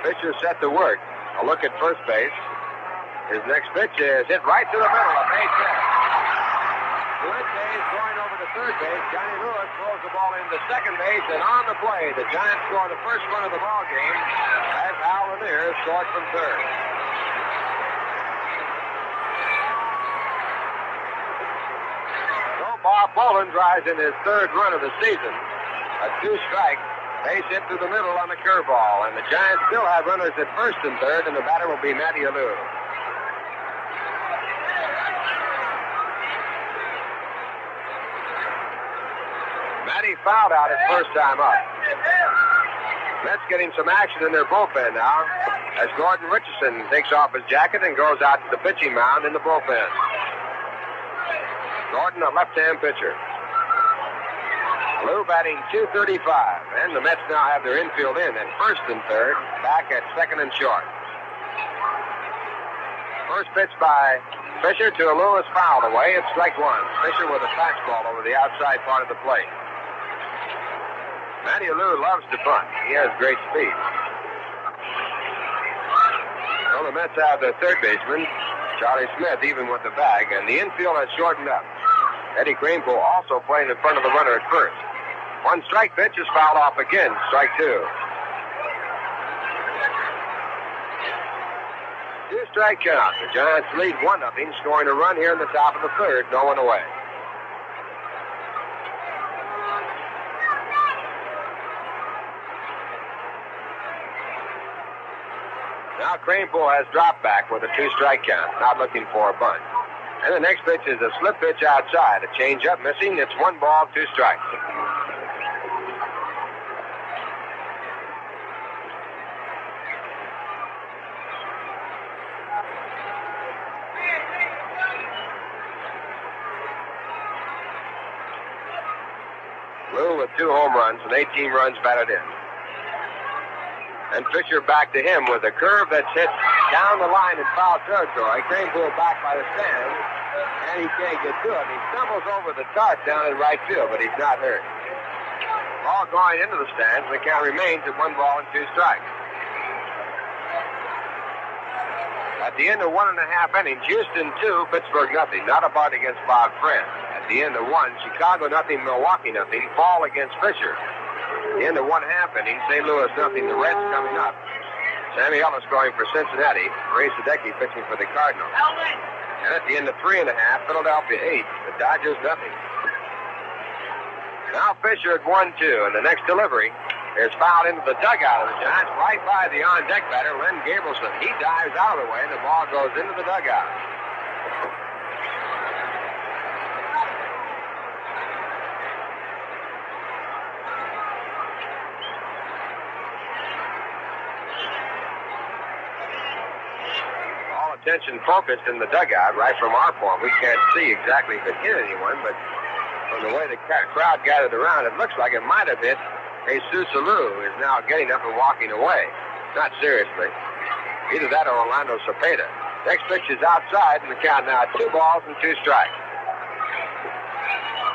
Speaker 3: Pitcher set to work. A look at first base. His next pitch is hit right to the middle. A base hit. Fuentes going over to third base. Johnny Lewis throws the ball into second base, and on the play, the Giants score the first run of the ball game as Al Lanier scored from third. So Bob Bolin drives in his third run of the season. A 2-strike base hit through the middle on the curveball, and the Giants still have runners at first and third, and the batter will be Matty Alou. Matty fouled out his first time up. Mets getting some action in their bullpen now as Gordon Richardson takes off his jacket and goes out to the pitching mound in the bullpen. Gordon, a left-hand pitcher. Alou batting .235, and the Mets now have their infield in at first and third, back at second and short. First pitch by Fisher to Alou is fouled away. It's strike 1. Fisher with a fastball over the outside part of the plate. Matty Alou loves to bunt. He has great speed. Well, the Mets have their third baseman, Charlie Smith, even with the bag, and the infield has shortened up. Eddie Kranepool also playing in front of the runner at first. 1 strike pitch is fouled off again, strike 2. 2-strike count. The Giants lead 1-0, scoring a run here in the top of the third, no one away. Now Kranepool has dropped back with a 2-strike count, not looking for a bunt. And the next pitch is a slip pitch outside. A change-up missing. It's 1 ball, 2 strikes. Lou with 2 home runs and 18 runs batted in. And Fisher back to him with a curve that's hit down the line in foul territory. Kranepool back by the stand, and he can't get to it. He stumbles over the tarp down in right field, but he's not hurt. Ball going into the stands, and the count remains at 1 ball and 2 strikes. At the end of 1.5 innings, Houston 2, Pittsburgh nothing. Not a bunt against Bob Friend. At the end of 1, Chicago nothing, Milwaukee nothing. Fall against Fisher. At the end of 1/2 inning, St. Louis nothing. The Reds coming up. Sammy Ellis going for Cincinnati. Ray Sadecki pitching for the Cardinals. And at the end of 3.5, Philadelphia 8. The Dodgers nothing. Now Fisher at 1-2, and the next delivery is fouled into the dugout of the Giants, right by the on-deck batter, Len Gabrielson. He dives out of the way, and the ball goes into the dugout. Attention focused in the dugout right from our point. We can't see exactly if it hit anyone, but from the way the crowd gathered around, it looks like it might have hit Jesus Alou, who is now getting up and walking away. Not seriously. Either that or Orlando Cepeda. Next pitch is outside, and the count now 2 balls and 2 strikes.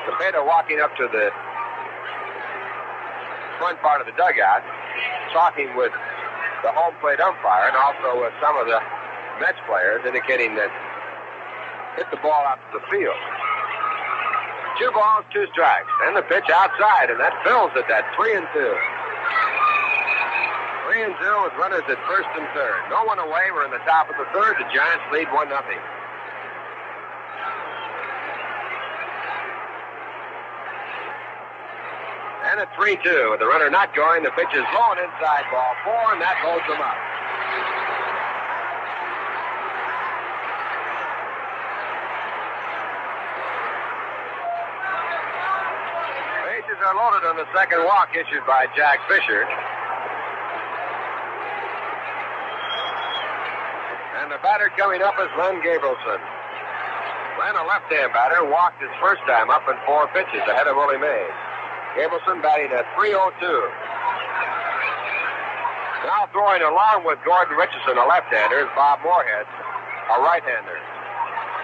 Speaker 3: Cepeda walking up to the front part of the dugout, talking with the home plate umpire and also with some of the Mets players, indicating that hit the ball out to the field. 2 balls, 2 strikes. And the pitch outside, and that fills it. That's 3-2. 3-2 with runners at first and third. No one away. We're in the top of the third. The Giants lead 1-0. And at 3-2, with the runner not going, the pitch is low and inside, ball 4, and that holds them up. Bases are loaded on the second walk issued by Jack Fisher. And the batter coming up is Len Gabrielson. Len, a left-hand batter, walked his first time up in 4 pitches ahead of Willie Mays. Gabrielson batting at 3-0-2. Now throwing along with Gordon Richardson, a left-hander, is Bob Moorhead, a right-hander.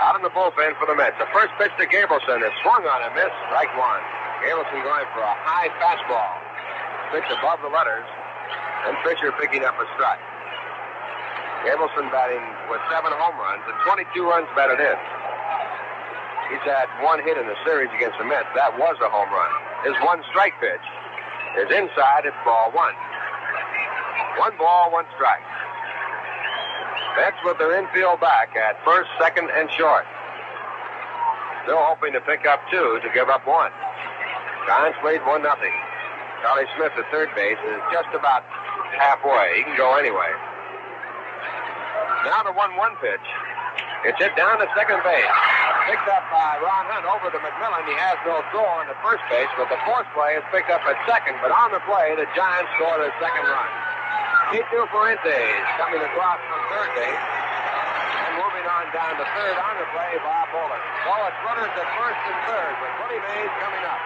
Speaker 3: Out in the bullpen for the Mets. The first pitch to Gabrielson is swung on and missed, strike 1. Gabrielson going for a high fastball. Pitch above the letters, and Fisher picking up a strike. Gabrielson batting with 7 home runs and 22 runs batted in. He's had 1 hit in the series against the Mets. That was a home run. His 1 strike pitch is inside. It's ball 1. 1 ball, 1 strike. Mets with their infield back at first, second, and short. Still hoping to pick up 2 to give up 1. Giants lead 1-0. Charlie Smith at third base is just about halfway. He can go anyway. Now the 1-1 pitch. It's hit down to second base. Picked up by Ron Hunt over to McMillan. He has no throw on the first base, but the fourth play is picked up at second. But on the play, the Giants score their second run. Tito Fuentes coming across from third base. And moving on down to third on the play, Bob Bolin. So it's runners at first and third with Willie Mays coming up.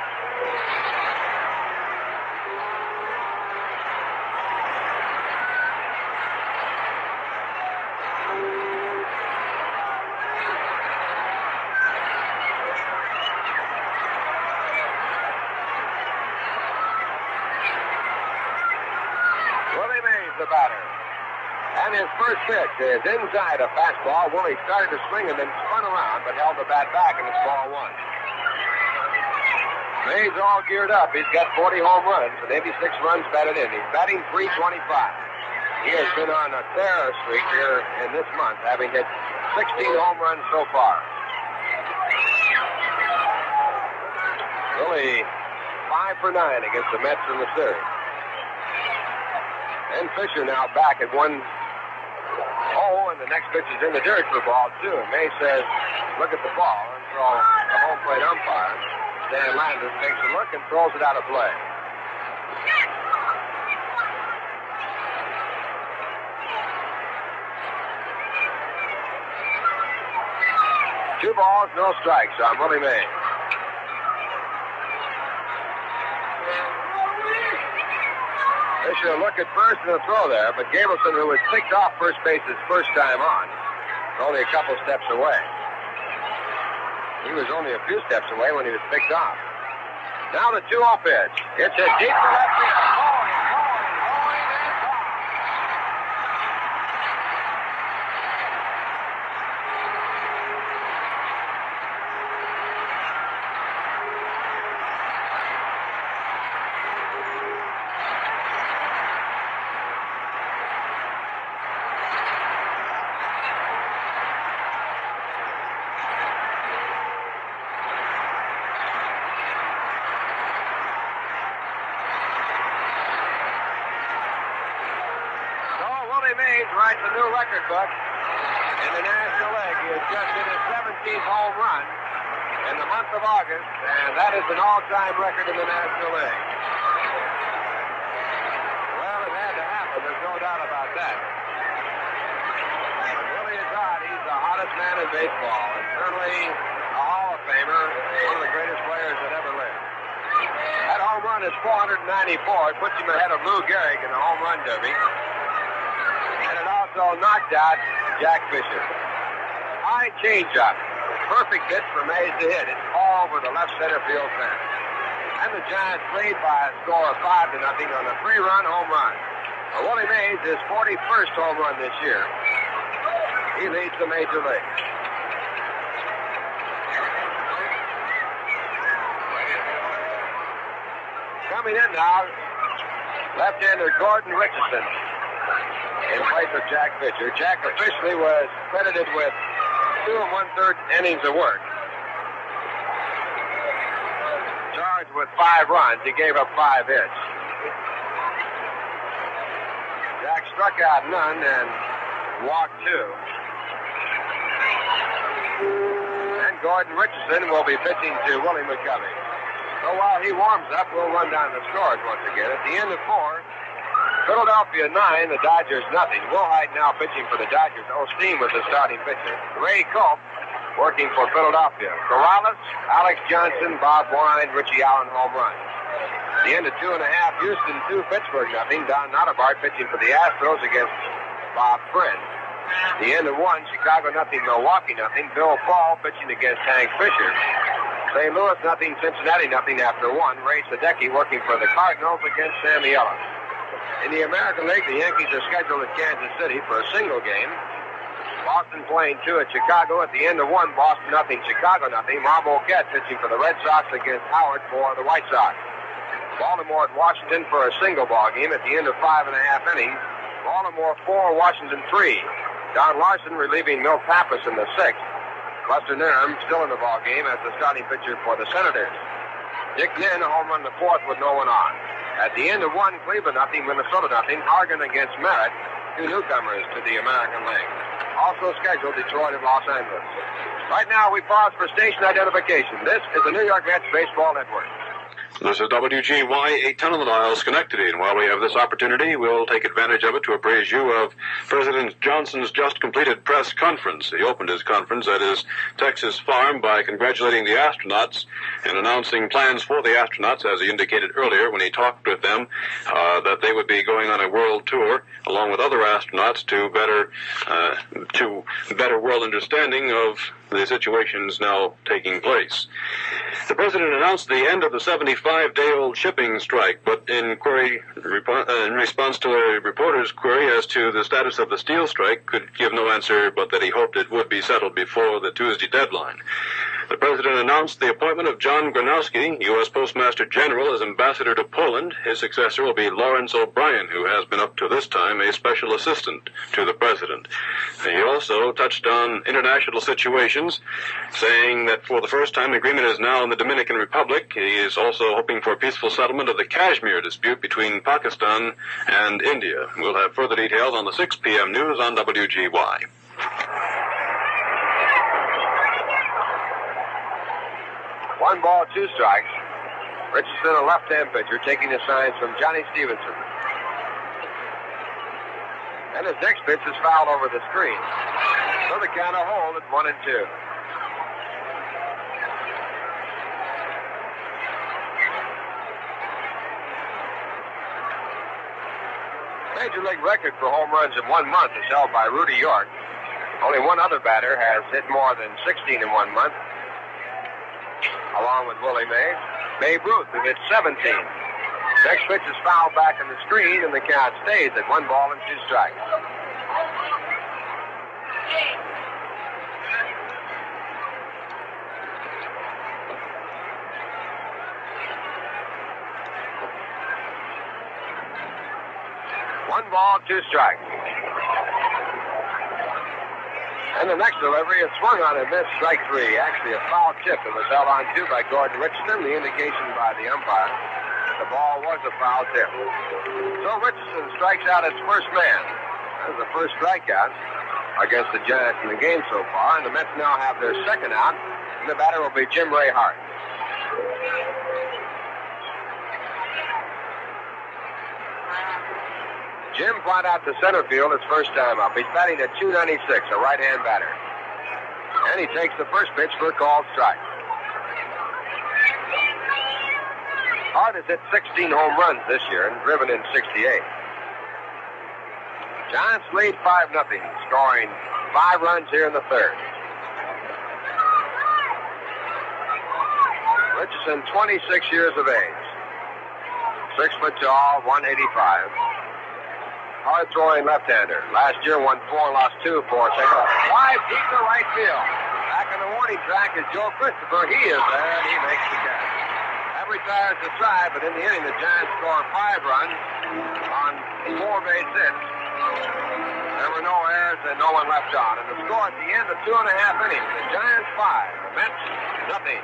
Speaker 3: The batter. And his first pitch is inside a fastball. Willie started to swing and then spun around, but held the bat back, and it's ball 1. Mays all geared up. He's got 40 home runs and 86 runs batted in. He's batting .325. He has been on a terror streak here in this month, having hit 16 home runs so far. Willie 5 for 9 against the Mets in the series. And Fisher now back at 1-0, and the next pitch is in the dirt for ball 2. And May says, look at the ball, and throw the home plate umpire. Dan Landers takes a look and throws it out of play. Two balls, no strikes on Willie Mays. Fisher look at first and a throw there, but Gabrielson, who was picked off first base his first time on, is only a couple steps away. He was only a few steps away when he was picked off. Now the 2-0 pitch. It's a deep to left field. Going, and gone. Mays writes a new record book in the National League. He has just hit his 17th home run in the month of August, and that is an all-time record in the National League. Well, it had to happen. There's no doubt about that. But Willie is hot. He's the hottest man in baseball, and certainly a Hall of Famer, one of the greatest players that ever lived. That home run is 494. It puts him ahead of Lou Gehrig in the home run derby. And it also knocked out Jack Fisher. High changeup. perfect pitch for Mays to hit. It's all over the left center field fence. And the Giants lead by a score of 5-0 on a 3-run home run. Willie Mays, his 41st home run this year. He leads the major leagues. Coming in now, left-hander Gordon Richardson in place of Jack Fisher. Jack officially was credited with 2 1/3 innings of work. Charged with 5 runs. He gave up 5 hits. Jack struck out none and walked 2. And Gordon Richardson will be pitching to Willie McCovey. So while he warms up, we'll run down the scores once again. At the end of 4, Philadelphia 9, the Dodgers nothing. Wilhite now pitching for the Dodgers. Osteen was the starting pitcher. Ray Culp working for Philadelphia. Corrales, Alex Johnson, Bob Wine, Richie Allen home run. At the end of 2.5, Houston 2, Pittsburgh nothing. Don Nottebart pitching for the Astros against Bob Friend. At the end of 1, Chicago nothing, Milwaukee nothing. Bill Paul pitching against Hank Fisher. St. Louis nothing, Cincinnati nothing after 1. Ray Sadecki working for the Cardinals against Sammy Ellis. In the American League, the Yankees are scheduled at Kansas City for a single game. Boston playing 2 at Chicago. At the end of 1, Boston nothing, Chicago nothing. Marmoquette pitching for the Red Sox against Howard for the White Sox. Baltimore at Washington for a single ball game. At the end of 5.5 innings, Baltimore 4, Washington 3. Don Larson relieving Milt Pappas in the 6th. Buster Nairn still in the ball game as the starting pitcher for the Senators. Dick Nin, a home run the 4th with no one on. At the end of 1, Cleveland nothing, Minnesota nothing. Hargan against Merritt, 2 newcomers to the American League. Also scheduled, Detroit and Los Angeles. Right now, we pause for station identification. This is the New York Mets Baseball Network.
Speaker 7: This is WGY 810 on the dial, Schenectady, and while we have this opportunity, we'll take advantage of it to appraise you of President Johnson's just completed press conference. He opened his conference at his Texas farm by congratulating the astronauts and announcing plans for the astronauts, as he indicated earlier when he talked with them, that they would be going on a world tour along with other astronauts to better world understanding of the situations now taking place. The president announced the end of the 75-day-old shipping strike, but in response to a reporter's query as to the status of the steel strike, could give no answer but that he hoped it would be settled before the Tuesday deadline. The president announced the appointment of John Gronowski, U.S. Postmaster General, as ambassador to Poland. His successor will be Lawrence O'Brien, who has been up to this time a special assistant to the president. He also touched on international situations, saying that for the first time, the agreement is now in the Dominican Republic. He is also hoping for a peaceful settlement of the Kashmir dispute between Pakistan and India. We'll have further details on the 6 p.m. news on WGY.
Speaker 3: One ball, 2 strikes. Richardson, a left-hand pitcher, taking the signs from Johnny Stevenson. And his next pitch is fouled over the screen. So the count will hold at 1-2. Major league record for home runs in 1 month is held by Rudy York. Only one other batter has hit more than 16 in 1 month, along with Willie Mays. Babe Ruth, who hit 17. Next pitch is fouled back in the screen, and the count stays at 1 ball and 2 strikes. One ball, 2 strikes. And the next delivery is swung on and missed, strike 3. Actually, a foul tip that was held on to by Gordon Richardson. The indication by the umpire, the ball was a foul tip. So Richardson strikes out his first man. That was the first strikeout against the Giants in the game so far. And the Mets now have their second out. And the batter will be Jim Ray Hart. Jim flied out to center field his first time up. He's batting at .296, a right-hand batter. And he takes the first pitch for a called strike. Hart has hit 16 home runs this year and driven in 68. Giants lead 5-0, scoring 5 runs here in the third. Richardson, 26 years of age. 6 foot tall, 185. Hard throwing left-hander. Last year won 4, lost 2 for St. Drive deep to right field. Back on the warning track is Joe Christopher. He is there, and he makes the catch. That retires the try, but in the inning, the Giants score 5 runs on 4 base hits. There were no errors and no one left on. And the score at the end of 2.5 innings, the Giants 5, the Mets nothing.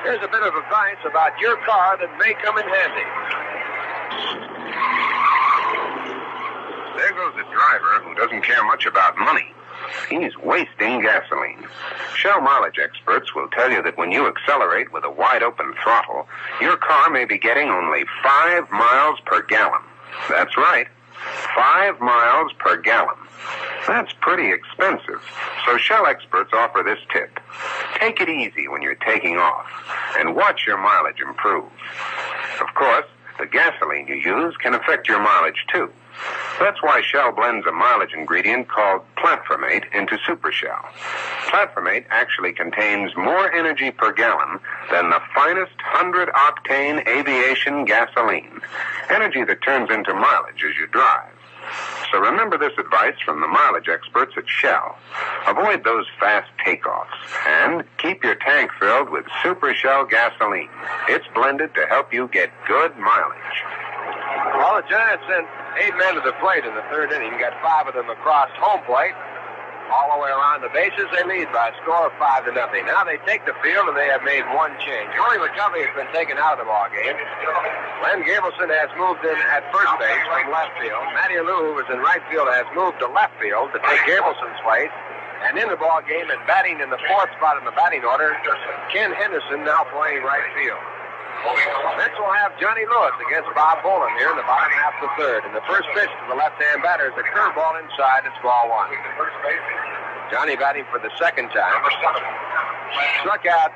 Speaker 3: Here's a bit of advice about your car that may come in handy.
Speaker 9: There goes a driver who doesn't care much about money. He's wasting gasoline. Shell mileage experts will tell you that when you accelerate with a wide-open throttle, your car may be getting only 5 miles per gallon. That's right, 5 miles per gallon. That's pretty expensive. So Shell experts offer this tip. Take it easy when you're taking off, and watch your mileage improve. Of course, the gasoline you use can affect your mileage, too. That's why Shell blends a mileage ingredient called platformate into Super Shell. Platformate actually contains more energy per gallon than the finest 100-octane aviation gasoline. Energy that turns into mileage as you drive. So remember this advice from the mileage experts at Shell. Avoid those fast takeoffs and keep your tank filled with Super Shell gasoline. It's blended to help you get good mileage.
Speaker 3: Well, the Giants sent 8 men to the plate in the 3rd inning. Got 5 of them across home plate. All the way around the bases, they lead by a score of 5-0. Now they take the field, and they have made one change. Willie McCovey has been taken out of the ballgame. Len Gableson has moved in at first base from left field. Matty Alou, who was in right field, has moved to left field to take Gableson's place. And in the ballgame and batting in the 4th spot in the batting order, Ken Henderson now playing right field. Mets will have Johnny Lewis against Bob Bolin here in the bottom half of the 3rd. And the first pitch to the left-hand batter is a curveball inside. It's ball 1. Johnny batting for the 2nd time. Struck out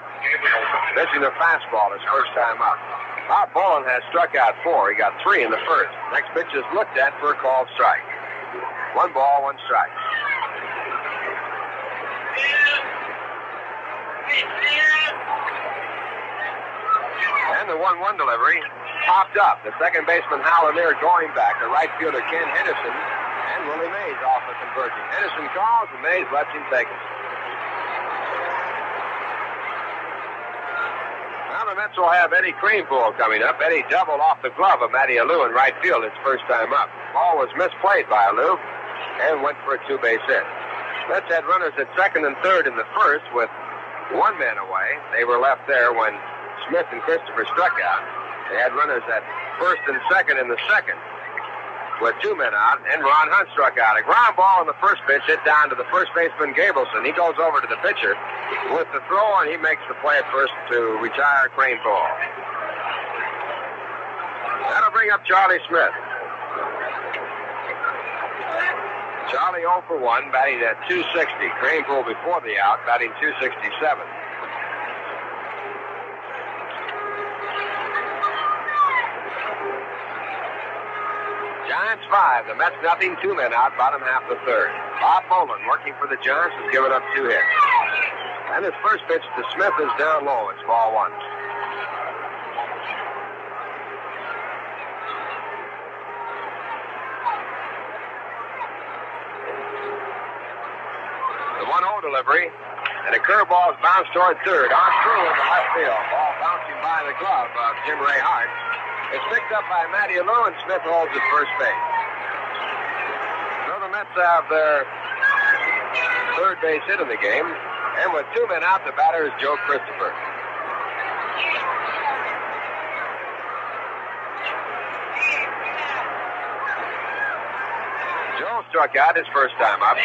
Speaker 3: pitching a fastball his first time up. Bob Bolin has struck out 4. He got 3 in the 1st. Next pitch is looked at for a called strike. 1 ball, 1 strike. And the 1-1 delivery popped up. The second baseman, Hal Lanier, going back. The right fielder, Ken Henderson, and Willie Mays off the conversion. Henderson calls, and Mays lets him take it. Now the Mets will have Eddie Creampool coming up. Eddie doubled off the glove of Matty Alou in right field his first time up. Ball was misplayed by Alou and went for a 2-base hit. Mets had runners at 2nd and 3rd in the 1st with 1 man away. They were left there when Smith and Christopher struck out. They had runners at 1st and 2nd in the 2nd with 2 men out, and Ron Hunt struck out. A ground ball on the first pitch hit down to the first baseman, Gableson. He goes over to the pitcher with the throw, and he makes the play at first to retire Creampool. That'll bring up Charlie Smith. Charlie 0 for 1, batting at 260. Creampool before the out, batting 267. Giants 5, the Mets nothing, 2 men out, bottom half of the 3rd. Bob Bolin, working for the Giants, has given up 2 hits. And his first pitch to Smith is down low. It's ball 1. The 1-0 delivery, and a curveball is bounced toward 3rd. On through in the left field. Ball bouncing by the glove of Jim Ray Hart. It's picked up by Matty Alou, and Smith holds at first base. So the Mets have their 3rd base hit in the game. And with 2 men out, the batter is Joe Christopher. Joe struck out his first time up,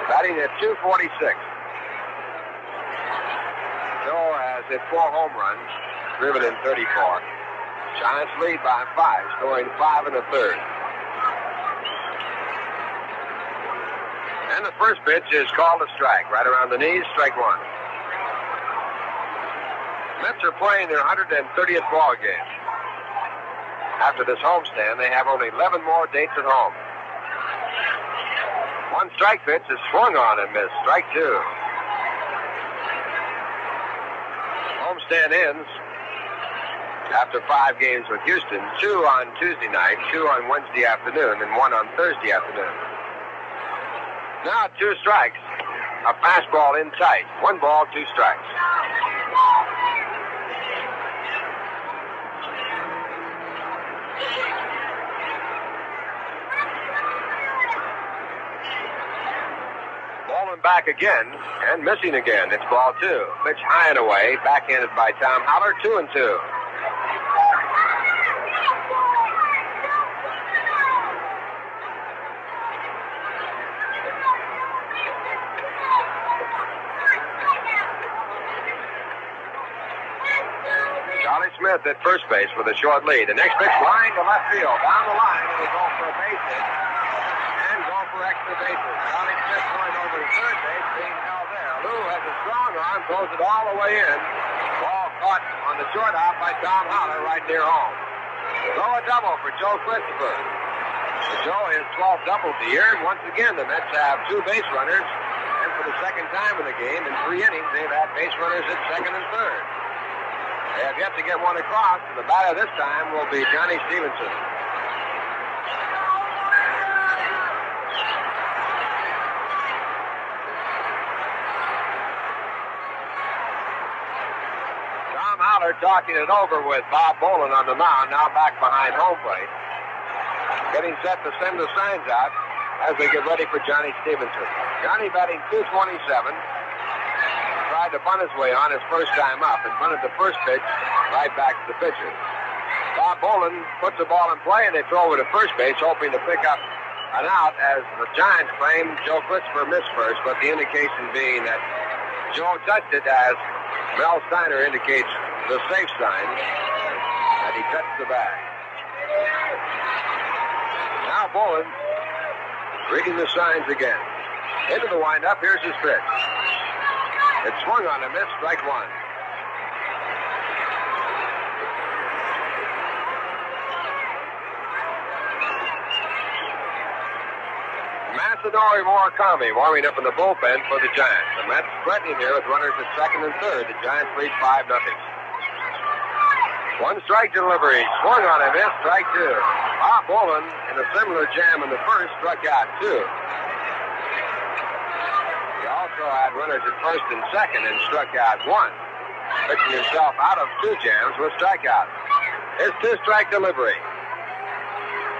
Speaker 3: batting at 246. Joe has hit 4 home runs, driven in 34. Giants lead by 5, scoring 5 in the 3rd. And the first pitch is called a strike, right around the knees, strike 1. Mets are playing their 130th ball game. After this homestand, they have only 11 more dates at home. 1 strike pitch is swung on and missed, strike 2. 10 ends after 5 games with Houston, 2 on Tuesday night, 2 on Wednesday afternoon, and 1 on Thursday afternoon. Now 2 strikes. A fastball in tight. 1 ball, 2 strikes. Bolin back again and missing again. It's ball 2. Pitch high and away, backhanded by Tom Holler, 2-2. Smith at first base with a short lead. The next pitch line to left field. Down the line, it'll go for a base hit and go for extra bases. Charlie Smith going over to third base, being held there. Alou has a strong arm, throws it all the way in. Ball caught on the short hop by Tom Holler right near home. Throw a double for Joe Christopher. Joe his 12th double of the year, and once again the Mets have 2 base runners, and for the second time in the game, in 3 innings, they've had base runners at second and third. They have yet to get one across, and the batter this time will be Johnny Stevenson. Tom Holler talking it over with Bob Bolin on the mound, now back behind home plate. Getting set to send the signs out as they get ready for Johnny Stevenson. Johnny batting .227. Tried to bunt his way on his first time up and bunted the first pitch right back to the pitcher. Bob Bolin puts the ball in play and they throw it to first base, hoping to pick up an out, as the Giants claim Joe Christopher missed first, but the indication being that Joe touched it, as Mel Steiner indicates the safe sign that he touched the bag. Now Bolin reading the signs again. Into the windup, here's his pitch. It swung on a miss, strike 1. Masanori Murakami warming up in the bullpen for the Giants. The Mets threatening here with runners at second and third. The Giants lead 5-0. 1 strike delivery, swung on a miss, strike 2. Bob Bolin, in a similar jam in the first, struck out 2. Had runners at first and second and struck out 1. Pitching himself out of 2 jams with strikeouts. His 2-strike delivery.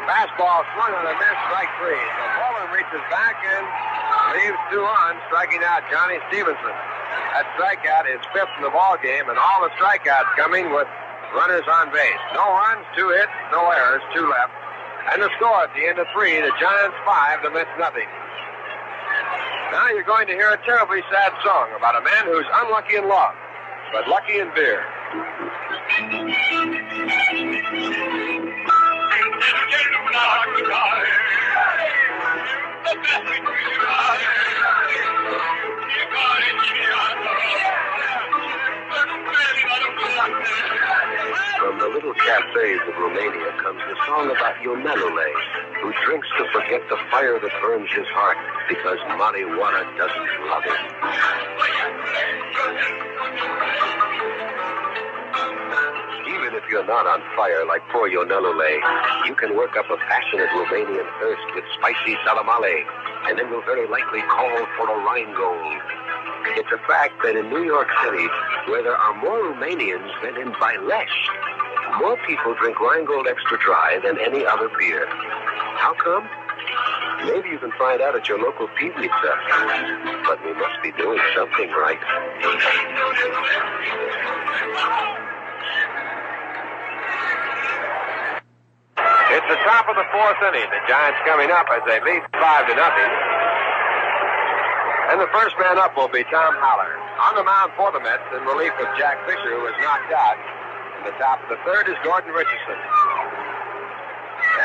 Speaker 3: Fastball swung on a miss, strike 3. So Bolin reaches back and leaves 2 on, striking out Johnny Stevenson. That strikeout is 5th in the ball game, and all the strikeouts coming with runners on base. No runs, 2 hits, no errors, 2 left. And the score at the end of 3, the Giants 5, the Mets nothing. Now you're going to hear a terribly sad song about a man who's unlucky in love, but lucky in beer.
Speaker 8: From the little cafes of Romania comes the song about Ionelule, who drinks to forget the fire that burns his heart because marijuana doesn't love him. Even if you're not on fire like poor Ionelule, you can work up a passionate Romanian thirst with spicy salamale, and then you'll very likely call for a Rheingold. It's a fact that in New York City, where there are more Romanians than in Bailești, more people drink Rheingold Extra Dry than any other beer. How come? Maybe you can find out at your local pizza. But we must be doing something right.
Speaker 3: It's the top of the 4th inning. The Giants coming up as they lead 5-0. And the first man up will be Tom Holler. On the mound for the Mets in relief of Jack Fisher, who was knocked out. In the top of the 3rd is Gordon Richardson.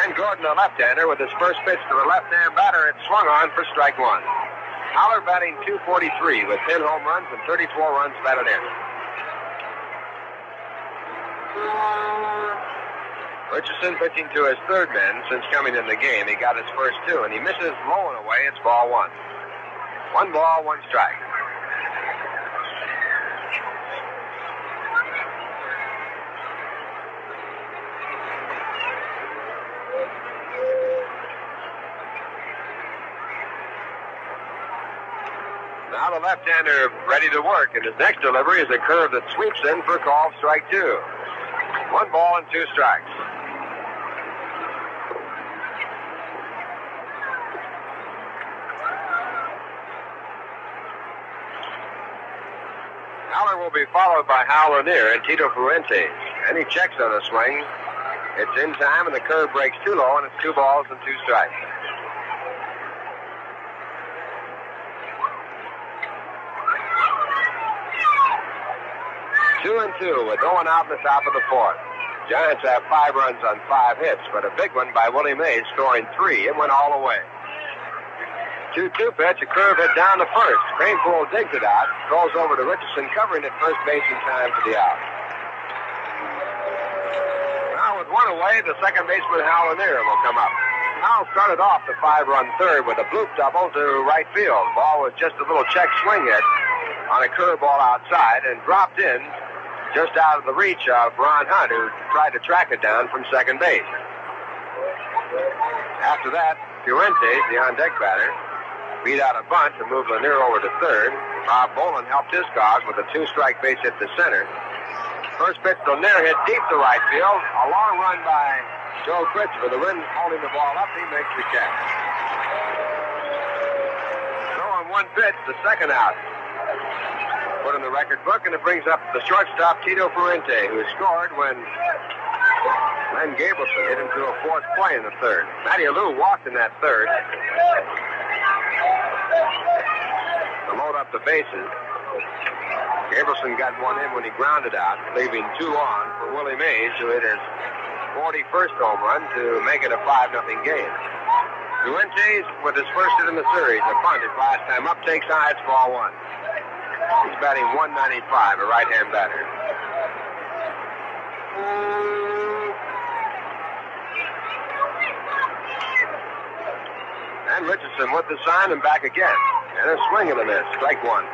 Speaker 3: And Gordon, a left-hander, with his first pitch to the left-hand batter, it swung on for strike 1. Holler batting .243 with 10 home runs and 34 runs batted in. Richardson pitching to his 3rd man since coming in the game. He got his first 2, and he misses low and away. It's ball 1. 1 ball, 1 strike. Now the left-hander ready to work, and his next delivery is a curve that sweeps in for call strike 2. 1 ball and 2 strikes. Haller will be followed by Hal Lanier and Tito Fuentes. And he checks on a swing. It's in time, and the curve breaks too low, and it's 2 balls and 2 strikes. 2-2 with no one out in the top of the 4th. Giants have 5 runs on 5 hits, but a big one by Willie Mays, scoring 3. It went all the way. 2-2 pitch, a curve hit down to first. Cranepool digs it out, throws over to Richardson, covering at first base in time for the out. Now with 1 away, the second baseman Hal Lanier will come up. Hal started off the 5-run third with a bloop double to right field. Ball was just a little check swing hit on a curveball outside and dropped in just out of the reach of Ron Hunt, who tried to track it down from second base. After that, Fuentes, the on-deck batter, beat out a bunt to move Lanier over to third. Bob Bolin helped his cause with a 2-strike base hit to center. First pitch, Lanier hit deep to right field. A long run by Joe Christopher. The wind holding the ball up. He makes the catch. So on 1 pitch, the second out. Put in the record book, and it brings up the shortstop, Tito Fuente, who scored when Len Gabrielson hit him to a 4th play in the third. Matty Alou walked in that third to load up the bases. Gabrielson got 1 in when he grounded out, leaving 2 on for Willie Mays, who hit his 41st home run to make it a 5-0 game. Fuentes, with his first hit in the series, a bunt his last time up, takes high, it's ball 1. He's batting 195, a right-hand batter. And Richardson with the sign and back again. And a swing and a miss, strike 1.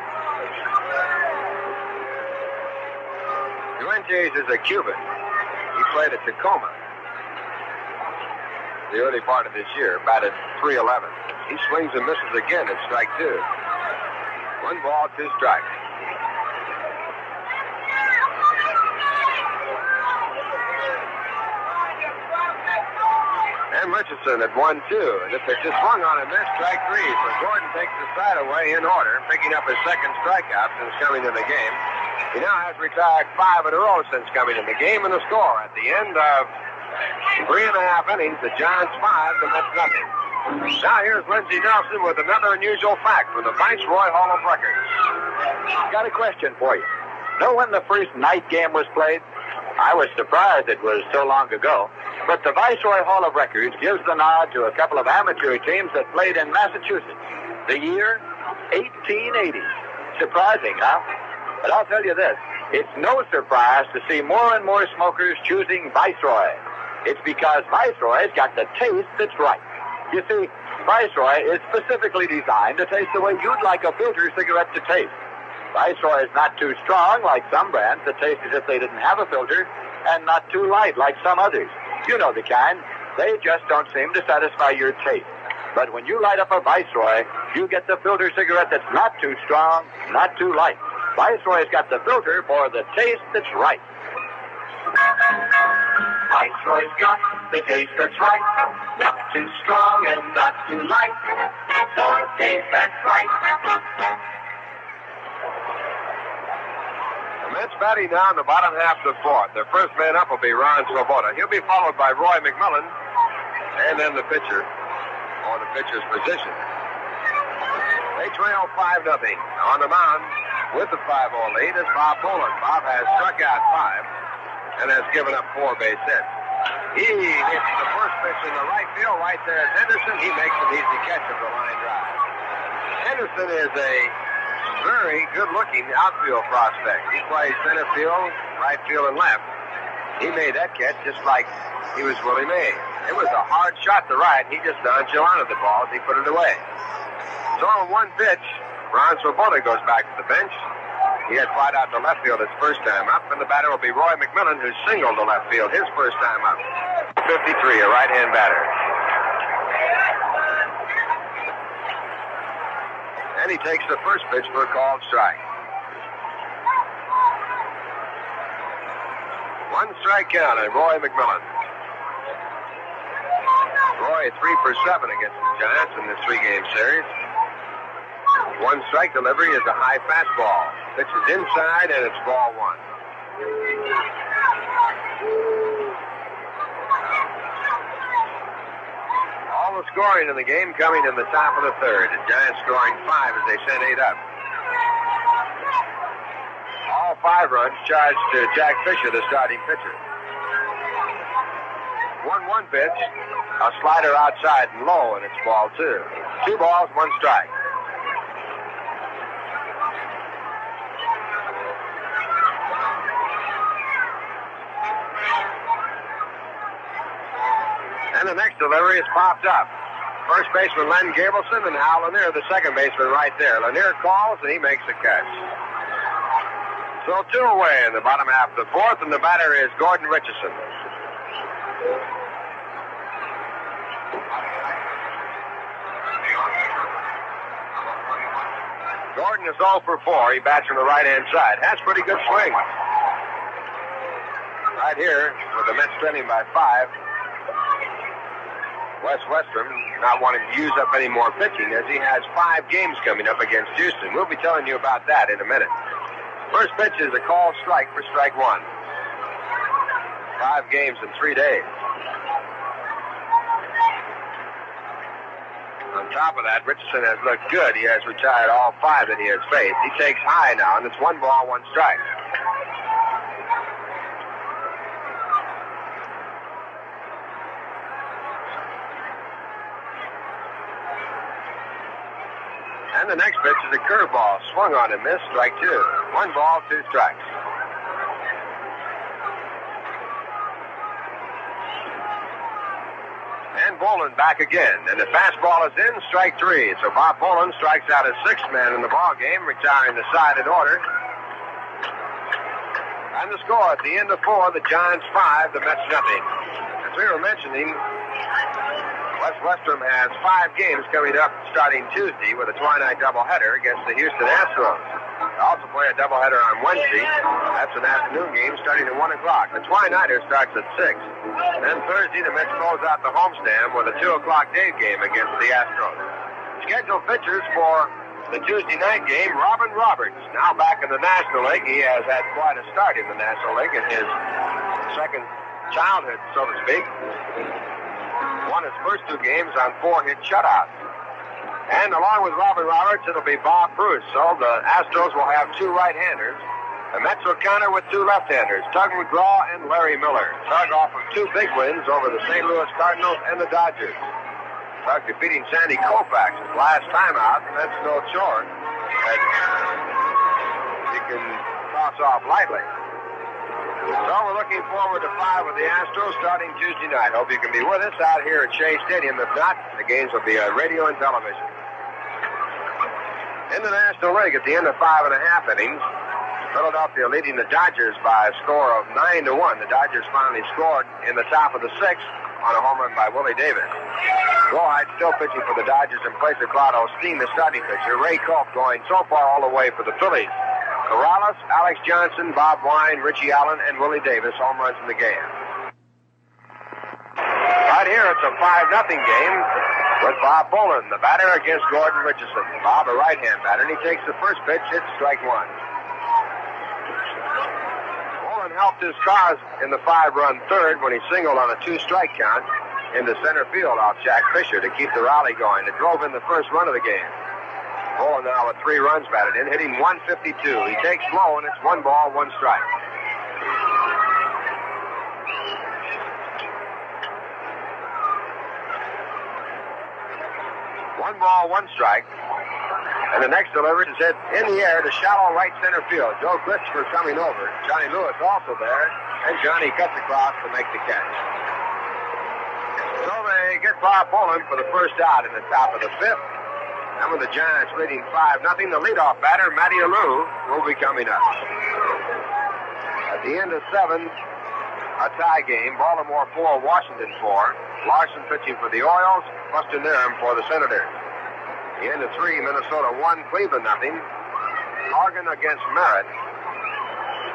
Speaker 3: Fuentes is a Cuban. He played at Tacoma the early part of this year, batted .311. He swings and misses again at strike 2. 1 ball, 2 strikes. And Richardson at 1-2. And the pitch is swung on and missed, strike 3. So Gordon takes the side away in order, picking up his second strikeout since coming in the game. He now has retired 5 in a row since coming in the game, and the score at the end of 3.5 innings, the Giants 5, the Mets nothing. Now here's Lindsey Nelson with another unusual fact from the Viceroy Hall of Records.
Speaker 4: Got a question for you. Know when the first night game was played? I was surprised it was so long ago. But the Viceroy Hall of Records gives the nod to a couple of amateur teams that played in Massachusetts. The year, 1880. Surprising, huh? But I'll tell you this. It's no surprise to see more and more smokers choosing Viceroy. It's because Viceroy's got the taste that's right. You see, Viceroy is specifically designed to taste the way you'd like a filter cigarette to taste. Viceroy is not too strong like some brands that taste as if they didn't have a filter, and not too light like some others. You know the kind. They just don't seem to satisfy your taste. But when you light up a Viceroy, you get the filter cigarette that's not too strong, not too light. Viceroy's got the filter for the taste that's right.
Speaker 6: Viceroy's got the taste that's right. Not too strong and not too light. For a taste that's right.
Speaker 3: The Mets batting now in the bottom half of the 4th. Their first man up will be Ron Swoboda. He'll be followed by Roy McMillan, and then the pitcher, or the pitcher's position. They trail 5-0. On the mound with the 5-0 lead is Bob Bolin. Bob has struck out 5 and has given up 4 base hits. He hits the first pitch in the right field. Right there is Henderson. He makes an easy catch of the line drive. Henderson is a very good-looking outfield prospect. He plays center field, right field, and left. He made that catch just like he was Willie Mays. It was a hard shot to right. He just nonchalanted the ball as he put it away. So on 1 pitch, Ron Swoboda goes back to the bench. He had flied out to left field his first time up, and the batter will be Roy McMillan, who singled to left field his first time up. 53, a right-hand batter. And And he takes the first pitch for a called strike. 1 strike count on Roy McMillan. Roy 3 for 7 against the Giants in this 3-game series. 1 strike delivery is a high fastball. Pitch is inside, and it's ball 1. All the scoring in the game coming in the top of the third. The Giants scoring 5 as they sent 8 up. All 5 runs charged to Jack Fisher, the starting pitcher. 1-1 pitch, a slider outside and low, and it's ball 2. 2 balls, 1 strike. And the next delivery is popped up. First baseman Len Gableson and Hal Lanier, the second baseman, right there. Lanier calls and he makes the catch. So 2 away in the bottom half of the fourth, and the batter is Gordon Richardson. Gordon is 0 for 4. He bats from the right-hand side. Has pretty good swing. Right here, with the Mets trailing by 5. Wes Westrom not wanting to use up any more pitching as he has 5 games coming up against Houston. We'll be telling you about that in a minute. First pitch is a called strike for strike 1. 5 games in 3 days. On top of that, Richardson has looked good. He has retired all 5 that he has faced. He takes high now, and it's 1 ball, 1 strike. And the next pitch is a curveball. Swung on and missed. Strike 2. 1 ball, 2 strikes. And Bolin back again. And the fastball is in. Strike 3. So Bob Bolin strikes out his 6th man in the ball game, retiring the side in order. And the score at the end of 4, the Giants 5, the Mets nothing. As we were mentioning, Wes Westrom has 5 games coming up starting Tuesday with a twilight doubleheader against the Houston Astros. They also play a doubleheader on Wednesday. That's an afternoon game starting at 1 o'clock. The twilighter starts at 6. Then Thursday, the Mets close out the homestand with a 2 o'clock day game against the Astros. Scheduled pitchers for the Tuesday night game, Robin Roberts, now back in the National League. He has had quite a start in the National League in his second childhood, so to speak. Won his first 2 games on 4-hit shutouts. And along with Robin Roberts, it'll be Bob Bruce. So the Astros will have 2 right-handers. The Mets will counter with 2 left-handers, Tug McGraw and Larry Miller. Tug off of 2 big wins over the St. Louis Cardinals and the Dodgers. Tug defeating Sandy Koufax his last time out, and that's no chore that you can toss off lightly. So we're looking forward to 5 with the Astros starting Tuesday night. Hope you can be with us out here at Shea Stadium. If not, the games will be on radio and television. In the National League, at the end of 5.5 innings, Philadelphia leading the Dodgers by a score of 9-1. The Dodgers finally scored in the top of the 6th on a home run by Willie Davis. Rawhide still pitching for the Dodgers in place of Claude Osteen, the starting pitcher. Ray Culp going so far all the way for the Phillies. Corrales, Alex Johnson, Bob Wine, Richie Allen, and Willie Davis home runs in the game. Right here, it's a 5-0 game with Bob Bolin, the batter, against Gordon Richardson. Bob, a right-hand batter, and he takes the first pitch. It's strike 1. Bolin helped his cause in the 5-run third when he singled on a 2-strike count into center field off Jack Fisher to keep the rally going. It drove in the first run of the game. Bolin now with 3 runs batted in, hitting 152. He takes low, and it's 1 ball, 1 strike. One ball, 1 strike. And the next delivery is hit in the air to shallow right center field. Joe Christopher coming over. Johnny Lewis also there. And Johnny cuts across to make the catch. So they get Bob Bolin for the first out in the top of the 5th. And with the Giants leading 5-0, the leadoff batter, Matty Alou, will be coming up. At the end of 7, a tie game. Baltimore 4, Washington 4. Larson pitching for the Orioles. Buster Nerem for the Senators. The end of 3, Minnesota 1, Cleveland nothing. Oregon against Merritt.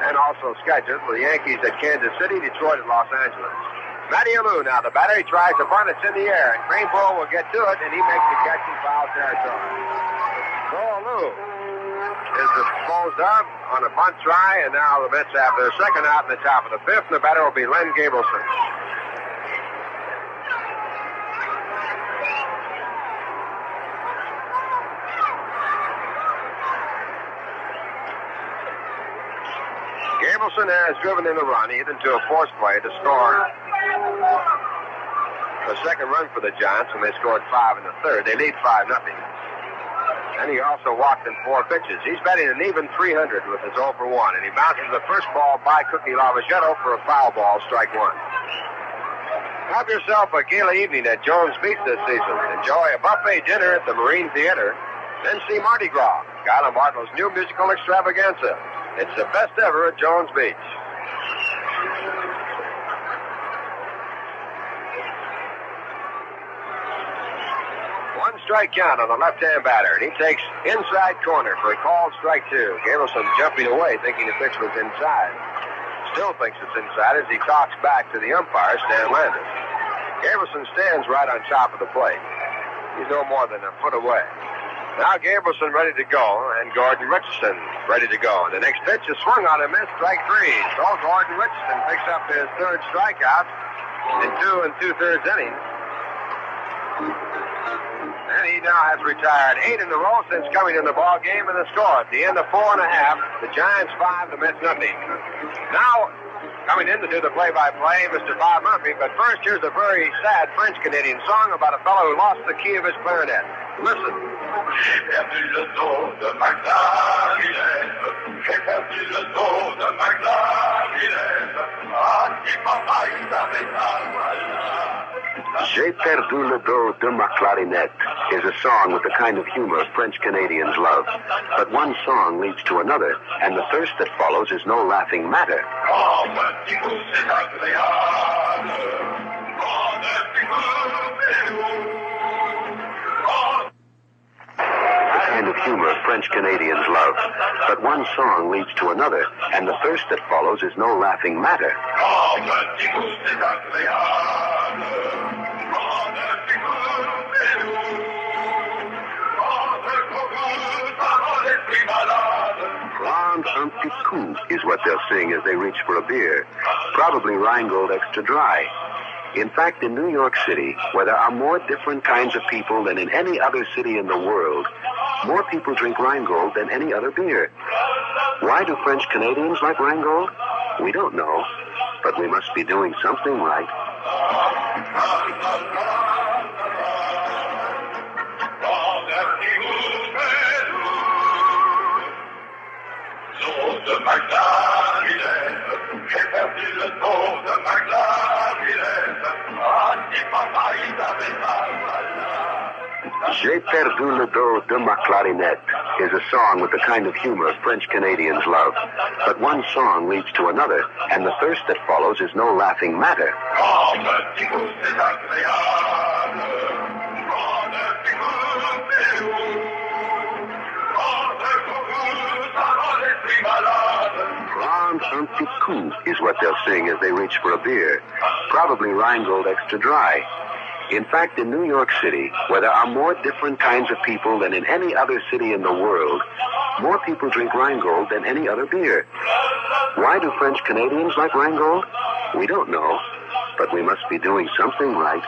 Speaker 3: And also scheduled for the Yankees at Kansas City, Detroit at Los Angeles. Matty Alou now, the batter. He tries to bunt. It's in the air. And Cranebull will get to it, and he makes the catch in foul territory. So Alou is disposed of on a bunt try, and now the Mets have their second out in the top of the 5th, and the batter will be Len Gabelson. Gabelson has driven in the run. He hit into a force play to score the second run for the Giants, and they scored 5 in the 3rd. They lead 5-0. And he also walked in 4 pitches. He's batting an even 300 with his 0 for 1, and he bounces the first ball by Cookie Lavagetto for a foul ball, strike 1. Have yourself a gala evening at Jones Beach this season. Enjoy a buffet dinner at the Marine Theater, then see Mardi Gras, Guy Lombardo's new musical extravaganza. It's the best ever at Jones Beach. One strike count on the left-hand batter, and he takes inside corner for a called strike 2. Gabelson jumping away, thinking the pitch was inside. Still thinks it's inside as he talks back to the umpire, Stan Landis. Gabelson stands right on top of the plate. He's no more than a foot away. Now Gabelson ready to go, and Gordon Richardson ready to go. And the next pitch is swung on and missed, strike 3. So Gordon Richardson picks up his 3rd strikeout in 2 2/3 innings. And he now has retired 8 in a row since coming in the ball game, and the score at the end of 4 1/2, the Giants 5, the Mets nothing. Now, coming in to do the play-by-play, Mr. Bob Murphy. But first, here's a very sad French-Canadian song about a fellow who lost the key of his clarinet. Listen.
Speaker 6: J'ai perdu le dos de ma clarinette. J'ai perdu le dos de ma clarinette. Ah, si papa, il avait ça,
Speaker 8: J'ai perdu le dos de ma clarinette is a song with the kind of humor French Canadians love. But one song leads to another, and the thirst that follows is no laughing matter.
Speaker 6: Oh, petit coup, c'est agréable. Oh, petit coup, c'est doux.
Speaker 8: The kind of humor French Canadians love. But one song leads to another, and the thirst that follows is no laughing matter.
Speaker 6: Oh, petit coup, c'est agréable. Oh, petit coup, c'est doux. Oh, petit coup, ça rend l'esprit malade.
Speaker 8: Prendre un petit coup is what they'll sing as they reach for a beer, probably Rheingold Extra Dry. In fact, in New York City, where there are more different kinds of people than in any other city in the world, more people drink Rheingold than any other beer. Why do French Canadians like Rheingold? We don't know, but we must be doing something right.
Speaker 6: De ma clarinette, j'ai perdu le dos de ma clarinette. Ah, si papa, il avait mal.
Speaker 8: J'ai perdu le dos de ma clarinette is a song with the kind of humor French Canadians love. But one song leads to another, and the thirst that follows is no laughing matter.
Speaker 6: Oh, petit coup, c'est agréable. Oh, petit coup, c'est doux.
Speaker 8: Prendre un petit coup is what they'll sing as they reach for a beer, probably Rheingold Extra Dry. In fact, in New York City, where there are more different kinds of people than in any other city in the world, more people drink Rheingold than any other beer. Why do French Canadians like Rheingold? We don't know, but we must be doing something right.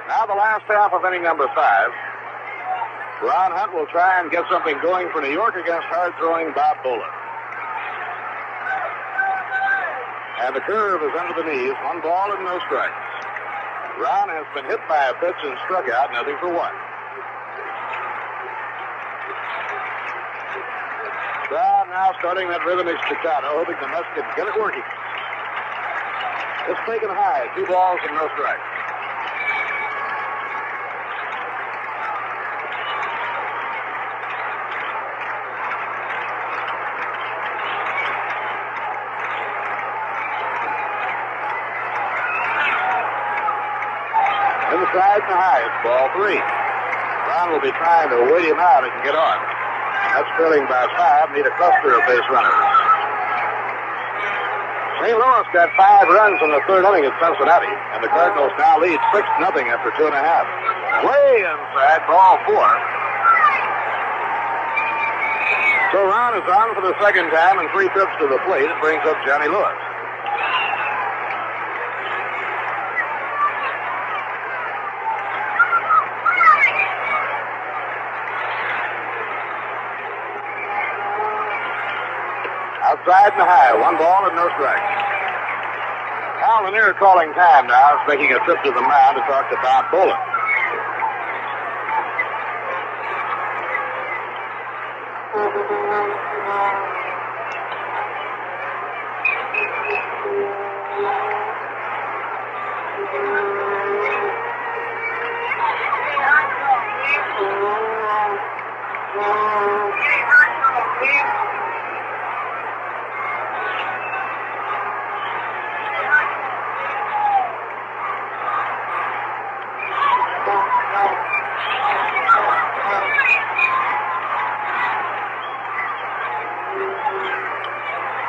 Speaker 4: Now the last half of inning number 5. Ron Hunt will try and get something going for New York against hard-throwing Bob Bolin. And the curve is under the knees. 1 ball and no strikes. Ron has been hit by a pitch and struck out, nothing for 1. Crowd now starting that rhythmic staccato, hoping the Mets can get it working. It's taken high. 2 balls and no strikes. outside and high. It's ball 3. Brown will be trying to wait him out and get on. That's trailing by 5. Need a cluster of base runners. St. Louis got 5 runs in the third inning at Cincinnati, and the Cardinals now lead 6-0 after 2.5. Way inside, ball 4. So Ron is on for the second time and 3 trips to the plate. It brings up Johnny Lewis. Outside and high, 1 ball and no strikes. Al Lanier calling time now. Is making a trip to the mound to talk to Bob Bolin.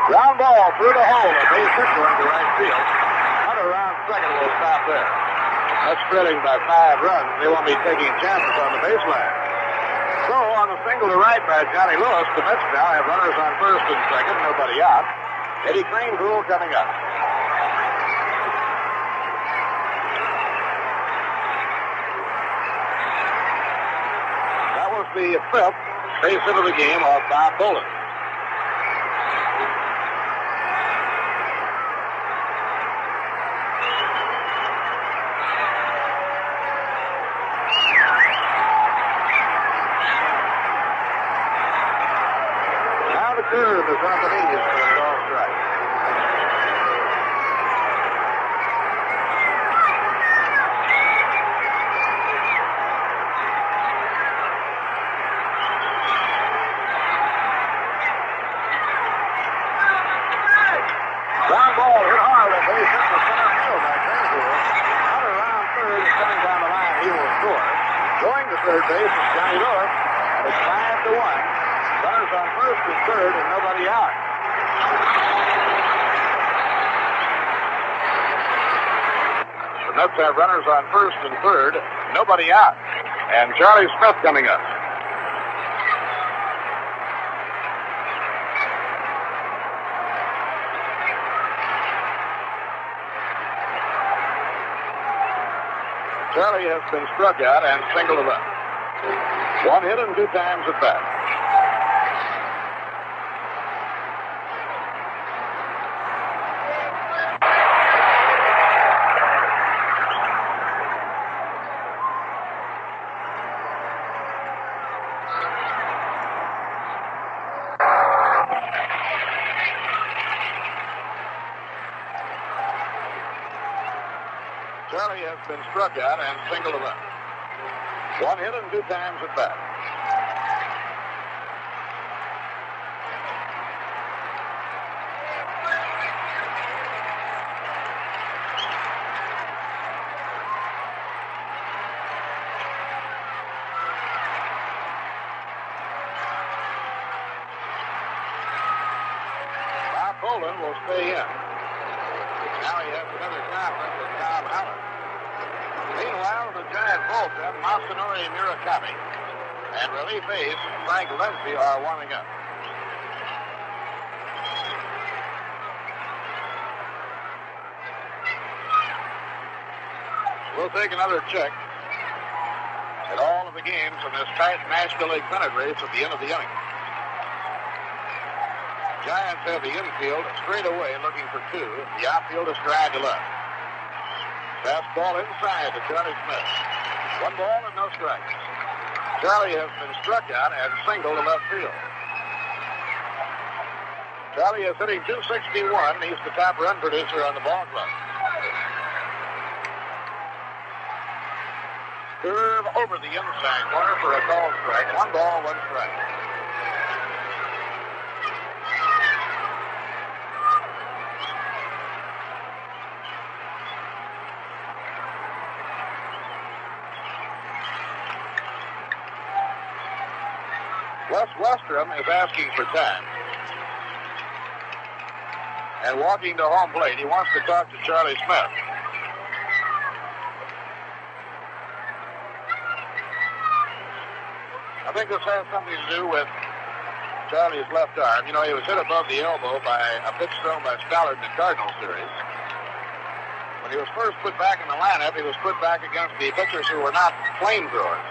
Speaker 4: Ground ball through the hole. A base hit going to right field. Hunter around second will stop there. That's trailing by 5 runs. They won't be taking chances on the baseline. So on the single to right by Johnny Lewis, the Mets now have runners on first and second, nobody out. Eddie Crane's rule coming up. That was the 5th base hit of the game of Bob Bolin. Curve is on the median for a ball strike. Ground ball hit hard at base hit for center field by Crane's. Out around third and coming down the line, he will score. Going to third base is Johnny Lewis, and it's 5-1. Runners on first and third and nobody out. The Mets have runners on first and third, nobody out. And Charlie Smith coming up. Charlie has been struck out and singled up. 1 hit and 2 times at bat. Charlie has been struck out and singled up. 1 hit and 2 times at bat. Bob Bolin will stay in. Now he has another conference with Tom Howard. Meanwhile, the Giant bullpen, Masanori Murakami, and relief ace Frank Lindsay are warming up. We'll take another check at all of the games in this tight National League pennant race at the end of the inning. Giants have the infield straight away looking for 2. The outfield is tried to left. Fastball inside to Charlie Smith. 1 ball and no strikes. Charlie has been struck out and singled to left field. Charlie is hitting .261. He's the top run producer on the ball club. Curve over the inside corner for a called strike. 1 ball, 1 strike.
Speaker 3: Wes Westrom is asking for time. And walking to home plate, he wants to talk to Charlie Smith. I think this has something to do with Charlie's left arm. You know, he was hit above the elbow by a pitch thrown by Stallard in the Cardinal series. When he was first put back in the lineup, he was put back against the pitchers who were not flamethrowers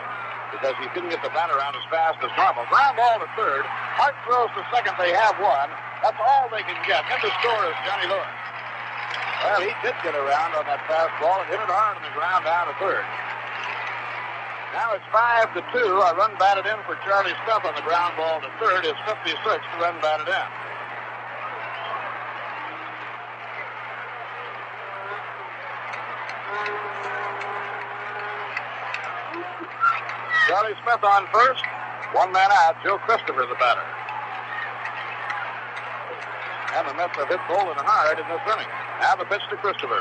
Speaker 3: because he couldn't get the bat around as fast as normal. Ground ball to third. Hart throws to second. They have one. That's all they can get. In the score is Johnny Lewis. Well, he did get around on that fastball and hit it hard on the ground down to third. Now it's 5-2. A run batted in for Charlie Smith on the ground ball to third. It's 56 to run batted in. Charlie Smith on first. One man out. Joe Christopher, the batter. And the Mets have hit Bolin hard in this inning. Now the pitch to Christopher.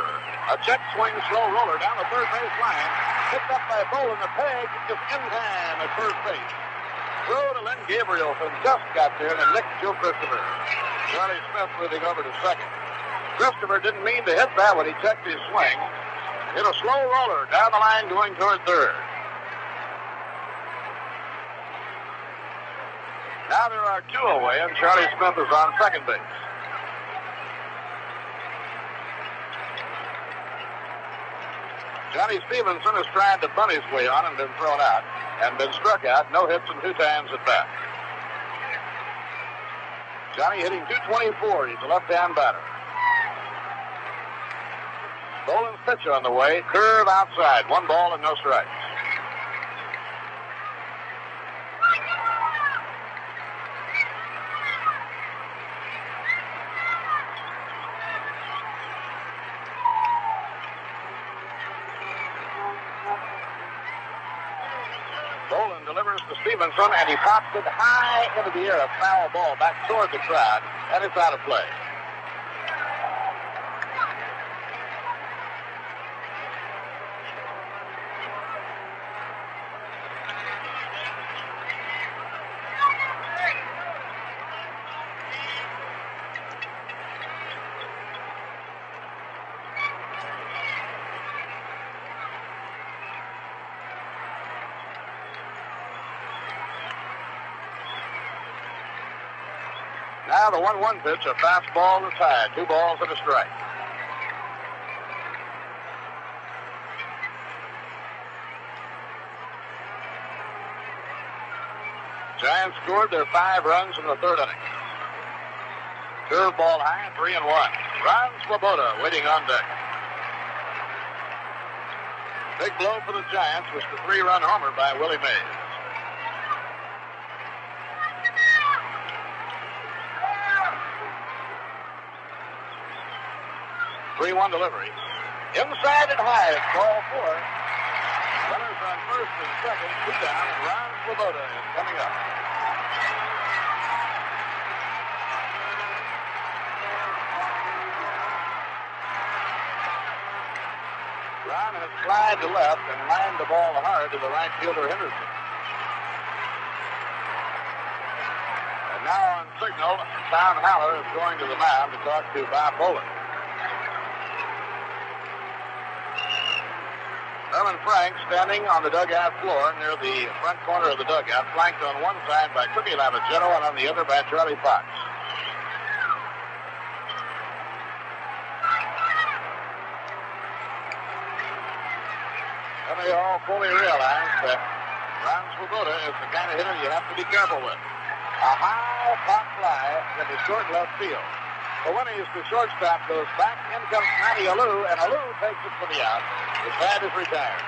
Speaker 3: A check swing, slow roller down the third base line. Picked up by Bolin. The peg is in time at first base. Throw to Len Gabrielson. Just got there and nicked Joe Christopher. Charlie Smith moving over to second. Christopher didn't mean to hit that when he checked his swing. Hit a slow roller down the line going toward third. Now there are two away, and Charlie Smith is on second base. Johnny Stevenson has tried to bunt his way on and been thrown out, and been struck out. No hits and 2 times at bat. Johnny hitting .224. He's a left-hand batter. Bolin's pitch on the way. Curve outside. 1 ball and no strikes. Bolin delivers to Stevenson, and he pops it high into the air. A foul ball back toward the crowd, and it's out of play. Now the 1-1 pitch, a fastball to tie. 2 balls and a strike. Giants scored their 5 runs in the third inning. Curveball high, 3-1. Ron Swoboda waiting on deck. Big blow for the Giants was the 3-run homer by Willie Mays. 3-1 delivery. Inside and high, it's ball 4. Runners on first and second, 2 down, and Ron Swoboda is coming up. Ron has slid to left and lined the ball hard to the right fielder Henderson. And now on signal, Tom Haller is going to the mound to talk to Bob Bolin. Herman Frank standing on the dugout floor near the front corner of the dugout, flanked on one side by Trippy Lavaghetto and on the other by Charlie Fox. And they all fully realize that Ron Swoboda is the kind of hitter you have to be careful with. A high pop fly into short left field. The Winnies to shortstop goes back. In comes Matty Alou, and Alou takes it for the out. The bat is retired.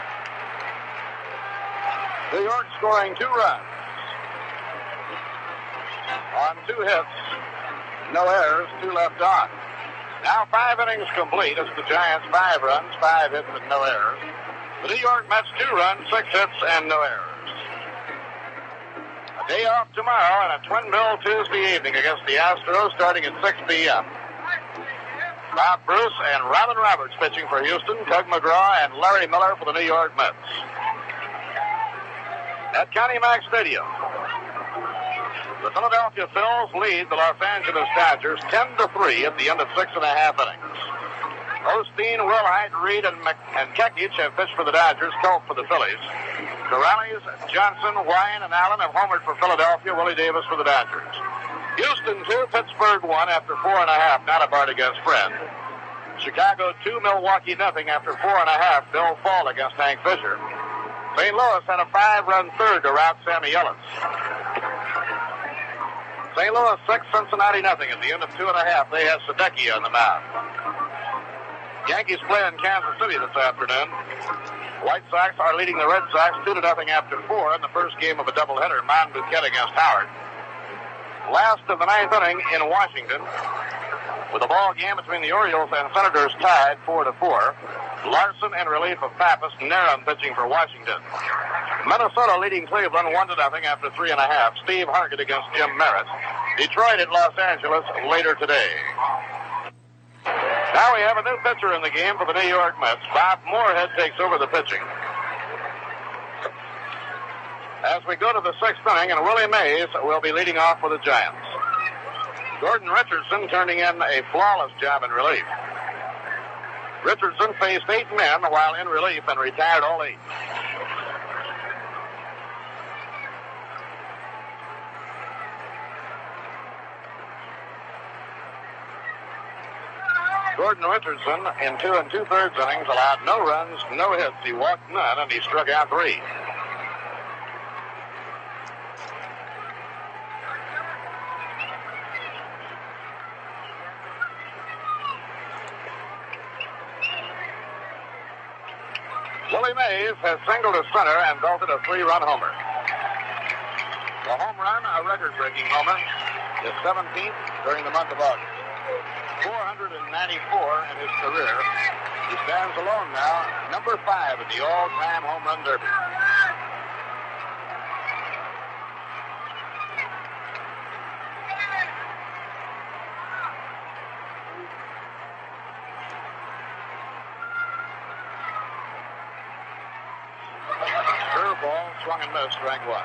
Speaker 3: New York scoring 2 runs on 2 hits, no errors, 2 left on. Now 5 innings complete. It's the Giants 5 runs, 5 hits and no errors. The New York Mets 2 runs, 6 hits and no errors. A day off tomorrow and a twin bill Tuesday evening against the Astros starting at 6 p.m. Bob Bruce and Robin Roberts pitching for Houston, Tug McGraw and Larry Miller for the New York Mets. At County Mack Stadium.
Speaker 4: The Philadelphia Phils lead the Los Angeles Dodgers 10-3 at the end of 6.5 innings. Osteen, Wilhite, Reed, and Kekich have pitched for the Dodgers, Colt for the Phillies. Corrales, Johnson, Wine, and Allen have homered for Philadelphia, Willie Davis for the Dodgers. Houston 2, Pittsburgh 1 after 4.5, not a Bart against Friend. Chicago 2, Milwaukee nothing after 4.5, Bill Fall against Hank Fisher. St. Louis had a 5-run third to rout Sammy Ellis. St. Louis 6, Cincinnati nothing at the end of 2.5. They have Sadecki on the mound. Yankees play in Kansas City this afternoon. White Sox are leading the Red Sox 2-0 after 4 in the first game of a doubleheader, Monbouquet against Howard. Last of the ninth inning in Washington, with a ball game between the Orioles and Senators tied 4-4. Larson in relief of Pappas, Narum pitching for Washington. Minnesota leading Cleveland 1-0 after 3.5. Steve Hargett against Jim Merritt. Detroit at Los Angeles later today. Now we have a new pitcher in the game for the New York Mets. Bob Moorhead takes over the pitching. As we go to the sixth inning, and Willie Mays will be leading off for the Giants. Gordon Richardson turning in a flawless job in relief. Richardson faced 8 men while in relief and retired all 8. Gordon Richardson in 2 2/3 innings allowed no runs, no hits. He walked none, and he struck out 3. Willie Mays has singled to center and belted a 3-run homer. The home run, a record-breaking homer, is 17th during the month of August. 494 in his career. He stands alone now, number 5 in the all-time home run derby. Curveball, swung and missed, strike 1.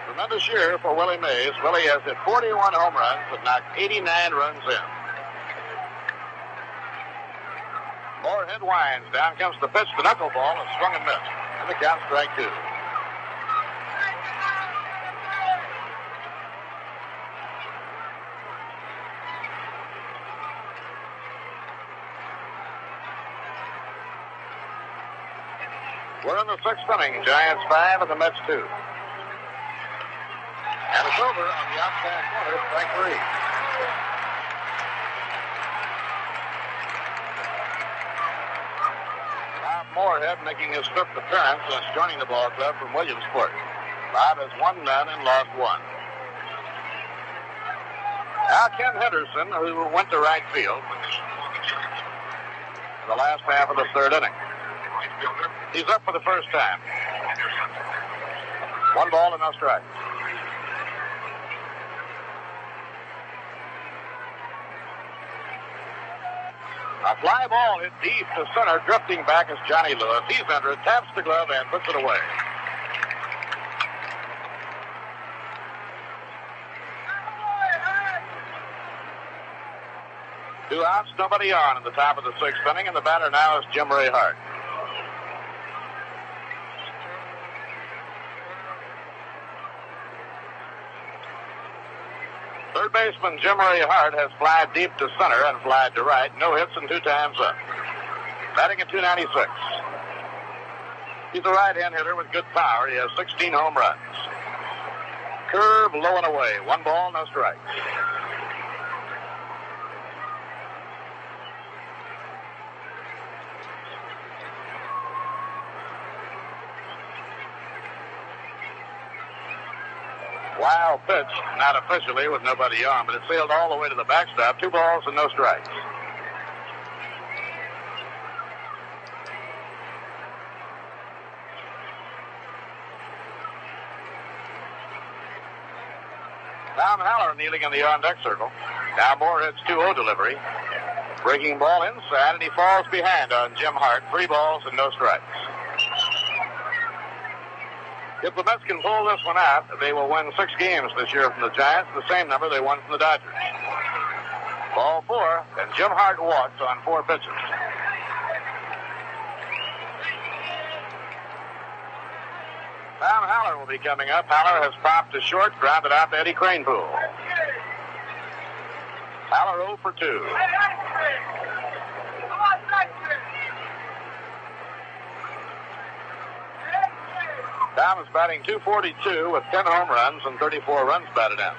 Speaker 4: Tremendous year for Willie Mays. Willie has hit 41 home runs and knocked 89 runs in. Moorhead winds. Down comes the pitch. The knuckleball is swung and missed. And the count, strike 2. We're in the sixth inning. Giants 5 and the Mets 2. And it's over on the outside corner, strike 3. Bob Moorhead making his 5th appearance since joining the ball club from Williamsport. Bob has won none and lost 1. Now Ken Henderson, who went to right field in the last half of the third inning. He's up for the first time. 1 ball and no strikes. A fly ball hit deep to center, drifting back is Johnny Lewis. He's under it, taps the glove, and puts it away. Two outs, nobody on in the top of the sixth inning, and the batter now is Jim Ray Hart. Third baseman Jim Ray Hart has flied deep to center and flied to right. No hits and 2 times up. Batting at .296. He's a right-hand hitter with good power. He has 16 home runs. Curve low and away. 1 ball, no strikes. Wild pitch, not officially with nobody on, but it sailed all the way to the backstop. 2 balls and no strikes. Tom Haller kneeling in the on-deck circle. Now Moorhead's 2-0 delivery. Breaking ball inside, and he falls behind on Jim Hart. 3 balls and no strikes. If the Mets can pull this one out, they will win 6 games this year from the Giants, the same number they won from the Dodgers. Ball 4, and Jim Hart walks on 4 pitches. Tom Haller will be coming up. Haller has popped to short, grounded out to Eddie Kranepool. Haller 0 for 2. Tom is batting .242 with 10 home runs and 34 runs batted in.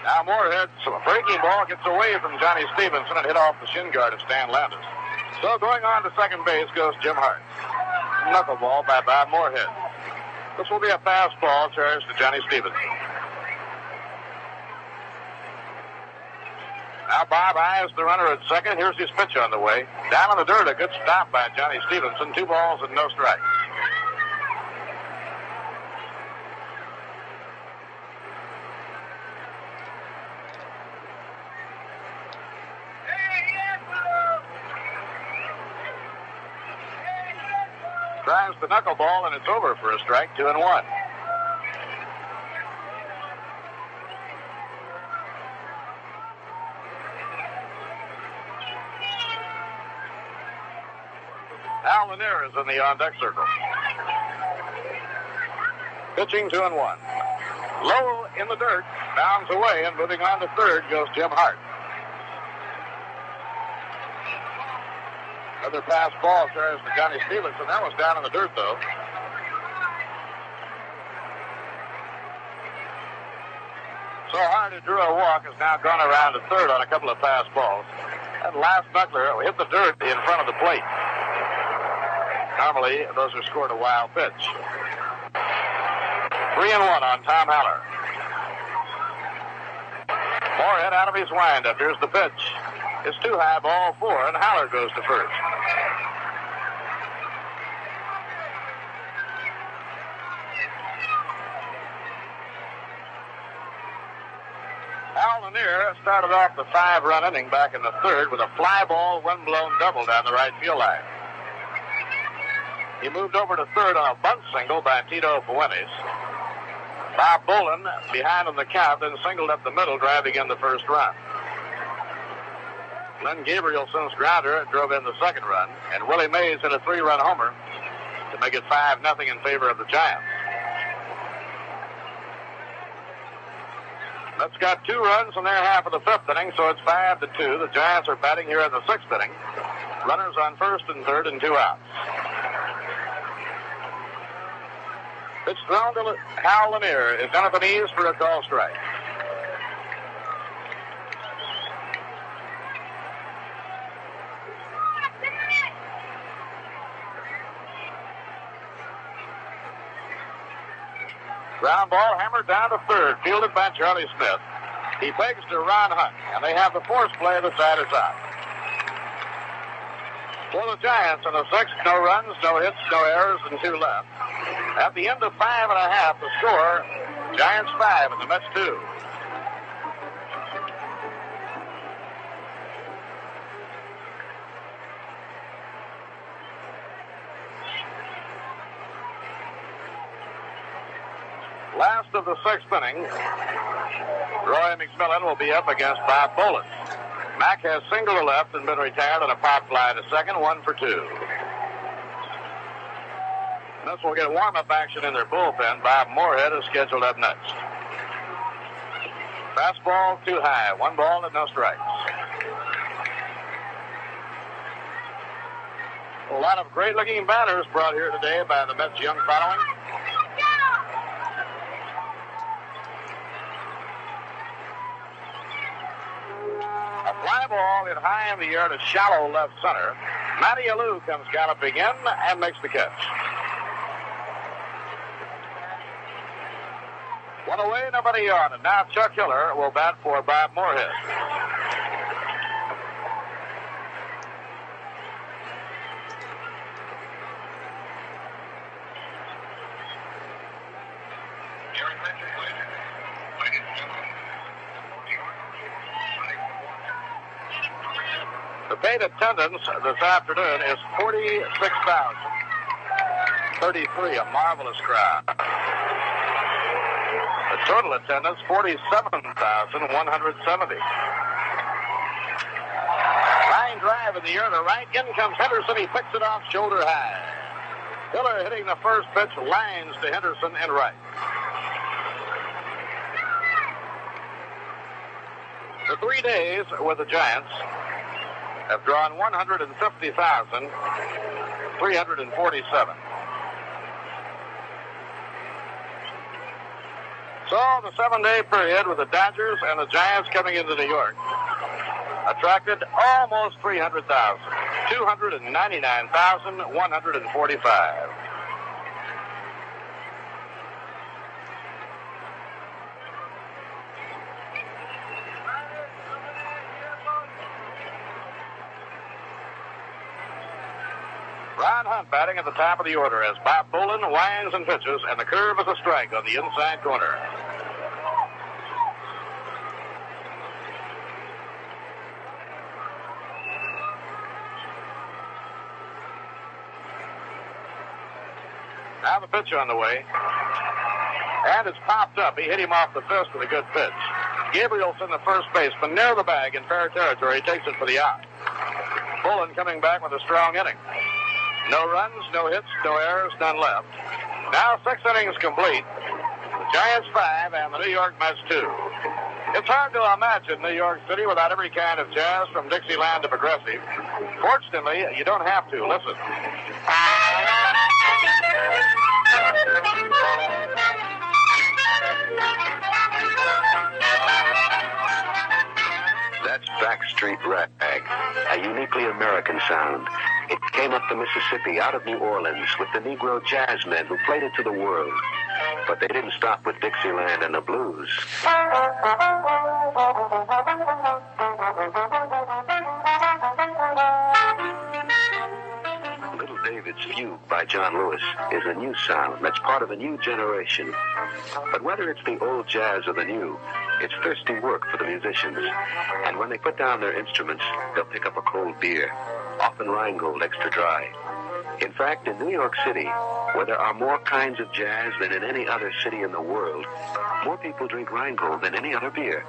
Speaker 4: Now Moorhead, so a breaking ball gets away from Johnny Stevenson and hit off the shin guard of Stan Landis. So going on to second base goes Jim Hart. Knuckleball by Bob Moorhead. This will be a fastball charged to Johnny Stevenson. Now Bob eyes the runner at second. Here's his pitch on the way. Down in the dirt, a good stop by Johnny Stevenson. 2 balls and no strikes. Tries the knuckleball, and it's over for a strike, 2-1. Al Lanier is in the on-deck circle. Pitching 2-1. Low in the dirt, bounds away, and moving on to third goes Jim Hart. Another pass ball carries to Johnny Stevenson. That was down in the dirt, though. So Hart, who drew a walk, has now gone around to third on a couple of pass balls. That last knuckler hit the dirt in front of the plate. Normally, those are scored a wild pitch. 3-1 on Tom Haller. Moorhead out of his windup. Here's the pitch. It's too high, ball 4, and Haller goes to first. Al Lanier started off the 5-run inning back in the third with a fly ball, wind-blown double down the right field line. He moved over to third on a bunt single by Tito Fuentes. Bob Bolin, behind on the count, then singled up the middle, driving in the first run. Glenn Gabrielson's grounder drove in the second run, and Willie Mays hit a 3-run homer to make it 5-0 in favor of the Giants. Mets got 2 runs in their half of the 5th inning, so it's 5-2. The Giants are batting here in the 6th inning. Runners on first and third and 2 outs. Pitch thrown to Hal Lanier is down at the knees for a call strike. Ground ball hammered down to third, fielded by Charlie Smith. He begs to Ron Hunt, and they have the force play of the side is out. For the Giants in the 6th, no runs, no hits, no errors, and 2 left. At the end of 5.5, the score, Giants 5 and the Mets 2. Last of the 6th inning, Roy McMillan will be up against Bob Bolin. Mack has singled to left and been retired on a pop fly to second, 1 for 2. This will get warm-up action in their bullpen. Bob Moorhead is scheduled up next. Fastball too high, 1 ball and no strikes. A lot of great-looking batters brought here today by the Mets' young following. A fly ball hit high in the air to shallow left center. Matty Alou comes galloping in and makes the catch. 1 away, nobody on. And now Chuck Hiller will bat for Bob Moorhead. The paid attendance this afternoon is 46,033, a marvelous crowd. The total attendance, 47,170. Line drive in the air to right. In comes Henderson. He picks it off shoulder high. Hiller hitting the first pitch, lines to Henderson and right. The 3 days with the Giants have drawn 150,347. So the 7-day period with the Dodgers and the Giants coming into New York attracted almost 300,000, 299,145. Ron Hunt batting at the top of the order as Bob Bolin winds and pitches, and the curve is a strike on the inside corner. Now the pitch on the way. And it's popped up. He hit him off the fist with a good pitch. Gabrielson, the first baseman, near the bag in fair territory, takes it for the out. Bolin coming back with a strong inning. No runs, no hits, no errors, none left. Now 6 innings complete. The Giants 5 and the New York Mets 2. It's hard to imagine New York City without every kind of jazz from Dixieland to progressive. Fortunately, you don't have to. Listen.
Speaker 8: That's Backstreet Rag, a uniquely American sound. It came up the Mississippi out of New Orleans with the Negro jazzmen who played it to the world. But they didn't stop with Dixieland and the blues. Little David's Fugue by John Lewis is a new sound that's part of a new generation. But whether it's the old jazz or the new, it's thirsty work for the musicians. And when they put down their instruments, they'll pick up a cold beer, often Rheingold extra dry. In fact, in New York City, where there are more kinds of jazz than in any other city in the world, more people drink Rheingold than any other beer.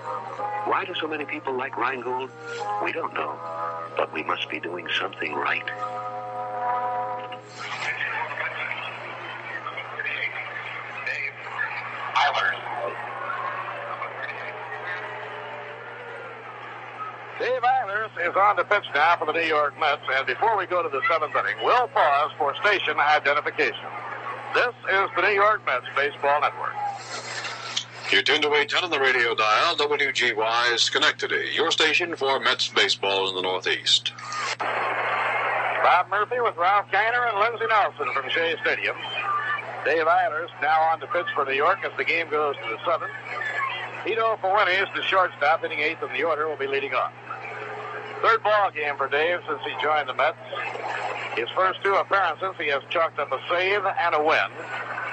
Speaker 8: Why do so many people like Rheingold? We don't know, but we must be doing something right.
Speaker 4: Dave Eilers is on to pitch now for the New York Mets, and before we go to the 7th inning, we'll pause for station identification. This is the New York Mets Baseball Network.
Speaker 7: You're tuned to 810 on the radio dial, WGY Schenectady, your station for Mets baseball in the Northeast.
Speaker 4: Bob Murphy with Ralph Kiner and Lindsey Nelson from Shea Stadium. Dave Eilers now on to pitch for New York as the game goes to the 7th. Tito Fuentes, the shortstop, hitting 8th in the order, will be leading off. Third ball game for Dave since he joined the Mets. His first 2 appearances, he has chalked up a save and a win,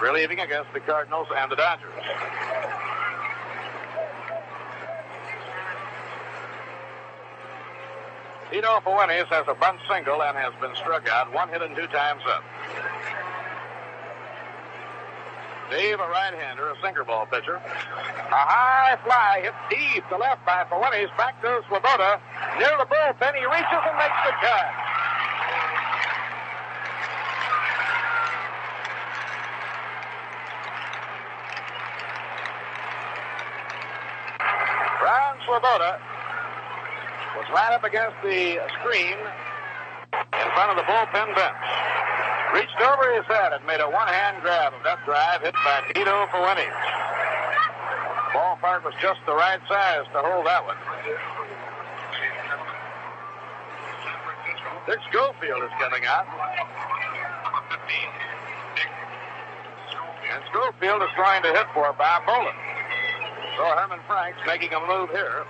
Speaker 4: relieving against the Cardinals and the Dodgers. Tito Fuentes has a bunt single and has been struck out, 1 hit and 2 times up. Dave, a right-hander, a sinker ball pitcher. A high fly hit deep to left by Fuentes. Back to Swoboda. Near the bullpen, he reaches and makes the catch. Ron Swoboda was right up against the screen in front of the bullpen bench. Reached over his head and made a one-hand grab of that drive hit by Tito Fuentes. Ballpark was just the right size to hold that one. Dick Schofield is coming out. And Schofield is trying to hit for Bob Bolin. So Herman Frank's making a move here.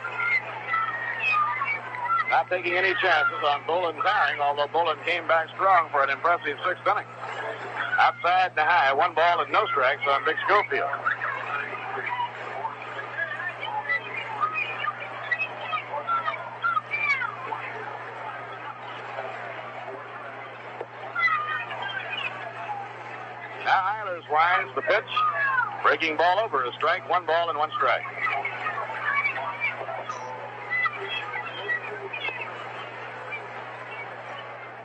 Speaker 4: Not taking any chances on Bolin firing, although Bolin came back strong for an impressive 6th inning. Outside the high, 1 ball and no strikes on Dick Schofield. batters-wise, the pitch. Breaking ball over, a strike, 1 ball and 1 strike.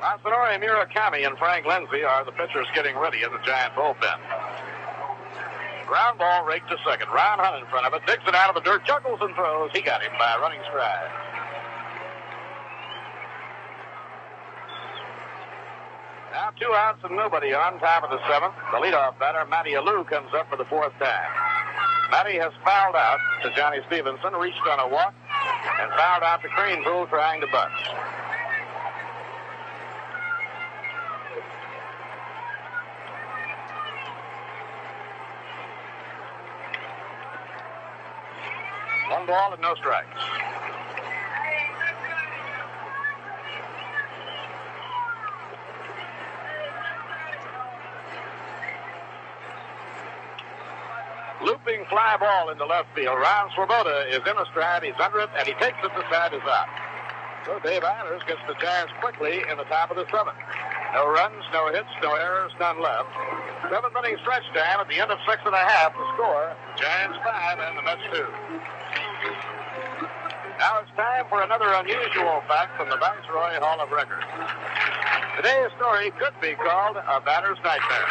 Speaker 4: Masanori Murakami and Frank Lindsay are the pitchers getting ready in the Giant bullpen. Ground ball raked to second. Ron Hunt in front of it. Digs it out of the dirt. Chuckles and throws. He got him by a running stride. Now 2 outs and nobody on, top of the 7th. The leadoff batter, Matty Alou, comes up for the 4th time. Matty has fouled out to Johnny Stevenson, reached on a walk, and fouled out to Greenpool trying to bunt. One ball and no strikes. Looping fly ball into left field. Ron Swoboda is in the stride. He's under it, and he takes it. The side is out. So Dave Eilers gets the Giants quickly in the top of the 7th. No runs, no hits, no errors, none left. 7th inning stretch time at the end of 6 1/2. The score, Giants 5 and the Mets 2. Now it's time for another unusual fact from the Viceroy Hall of Records. Today's story could be called a batter's nightmare.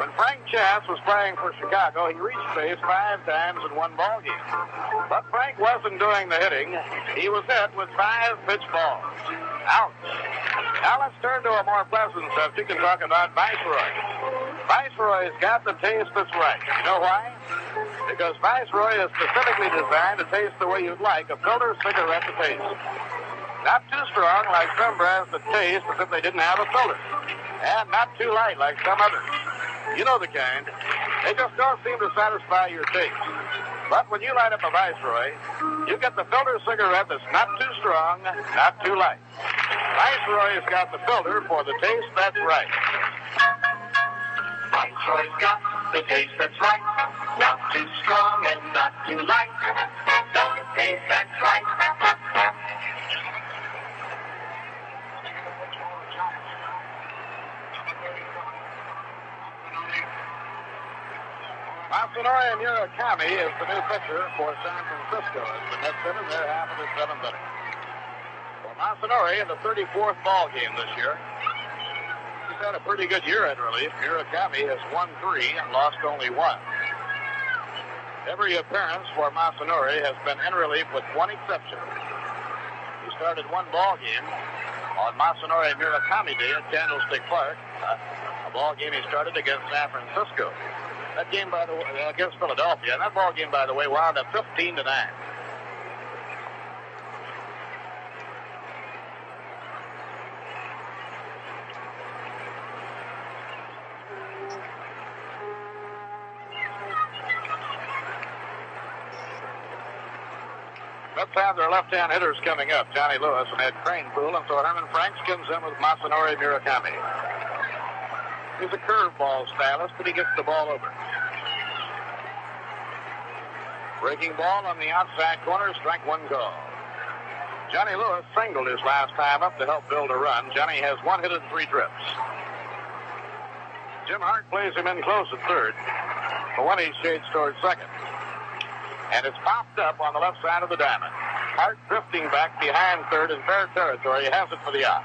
Speaker 4: When Frank Chance was playing for Chicago, he reached base 5 times in one ball game. But Frank wasn't doing the hitting. He was hit with 5 pitch balls. Ouch. Now let's turn to a more pleasant subject and talk about Viceroy. Viceroy's got the taste that's right. You know why? Because Viceroy is specifically designed to taste the way you'd like a filter cigarette to taste. Not too strong like some brands that taste as if they didn't have a filter. And not too light like some others. You know the kind. They just don't seem to satisfy your taste. But when you light up a Viceroy, you get the filter cigarette that's not too strong, not too light. Viceroy's got the filter for the taste that's right.
Speaker 6: Viceroy's got the taste that's right. Not too strong and not too light. The taste that's right.
Speaker 4: Masanori Murakami is the new pitcher for San Francisco as the Mets hit in their half of the 7th inning. For Masanori in the 34th ball game this year. He's had a pretty good year in relief. Murakami has won 3 and lost only 1. Every appearance for Masanori has been in relief with one exception. He started one ball game on Masanori Murakami Day at Candlestick Park, a ball game he started against San Francisco. That game, by the way, against Philadelphia, and that ball game, by the way, wound up 15-9. Let's have their left-hand hitters coming up. Johnny Lewis and Ed Cranepool, and so Herman Franks comes in with Masanori Murakami. He's a curveball stylist, but he gets the ball over. Breaking ball on the outside corner, strike 1 call. Johnny Lewis singled his last time up to help build a run. Johnny has 1 hit and 3 trips. Jim Hart plays him in close at third. For one, he shades towards second. And it's popped up on the left side of the diamond. Hart drifting back behind third in fair territory. He has it for the out.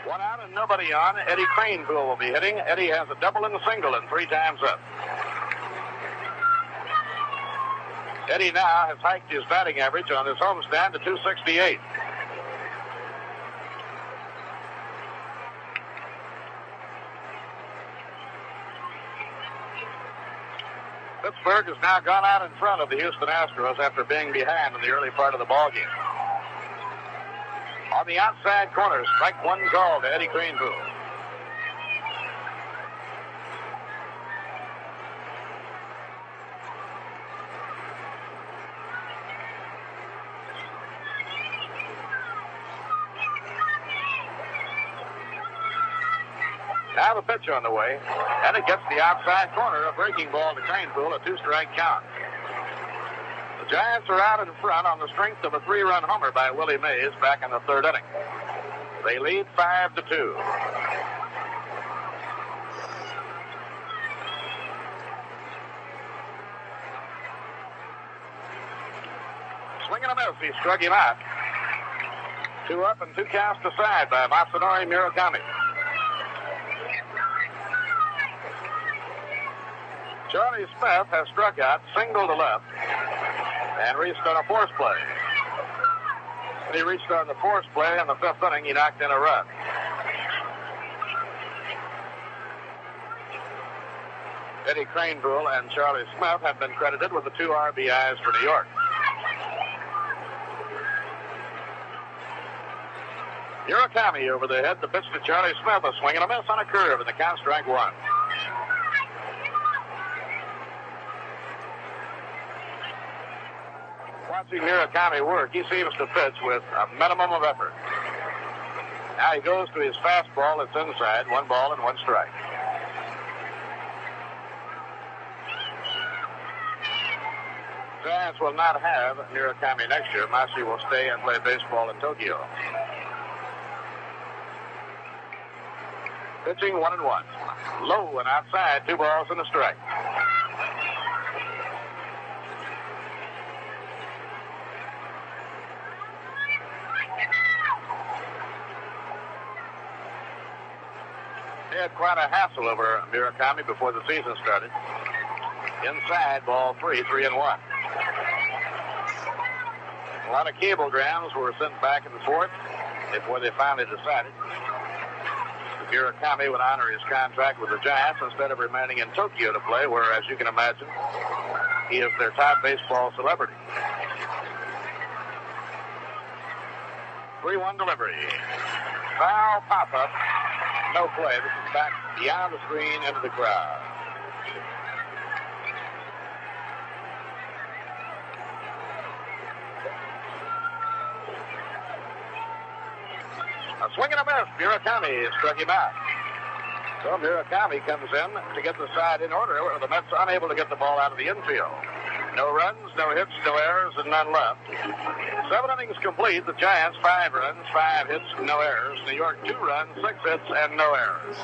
Speaker 4: 1 out and nobody on. Eddie Cranepool will be hitting. Eddie has a double and a single and 3 times up. Eddie now has hiked his batting average on his homestand to 268. Pittsburgh has now gone out in front of the Houston Astros after being behind in the early part of the ballgame. On the outside corner, strike 1 call to Eddie Cranepool. Now the pitch on the way, and it gets the outside corner, a breaking ball to Cranepool, a 2-strike count. The Giants are out in front on the strength of a 3-run homer by Willie Mays back in the 3rd inning. They lead 5-2. swing and a miss. He struck him out. 2 up and 2 counts to side by Masanori Murakami. Charlie Smith has struck out, single to left, and reached on a force play. When he reached on the force play in the 5th inning, he knocked in a run. Eddie Craneville and Charlie Smith have been credited with the 2 RBIs for New York. Murakami over the head. The pitch to Charlie Smith. A swing and a miss on a curve, and the count strike 1. Watching Murakami work, he seems to pitch with a minimum of effort. Now he goes to his fastball. It's inside. 1 ball and 1 strike. Giants will not have Murakami next year. Masi will stay and play baseball in Tokyo. Pitching 1-1. Low and outside, 2 balls and a strike. They had quite a hassle over Murakami before the season started. Inside, ball 3, 3-1. A lot of cablegrams were sent back and forth before they finally decided Murakami would honor his contract with the Giants instead of remaining in Tokyo to play, where, as you can imagine, he is their top baseball celebrity. 3-1 delivery. Foul pop-up. No play. This is back beyond the screen into the crowd. A swing and a miss. Murakami struck him out. So Murakami comes in to get the side in order, where the Mets are unable to get the ball out of the infield. No runs, no hits, no errors, and none left. 7 innings complete. The Giants 5 runs, 5 hits, no errors. New York 2 runs, 6 hits, and no errors.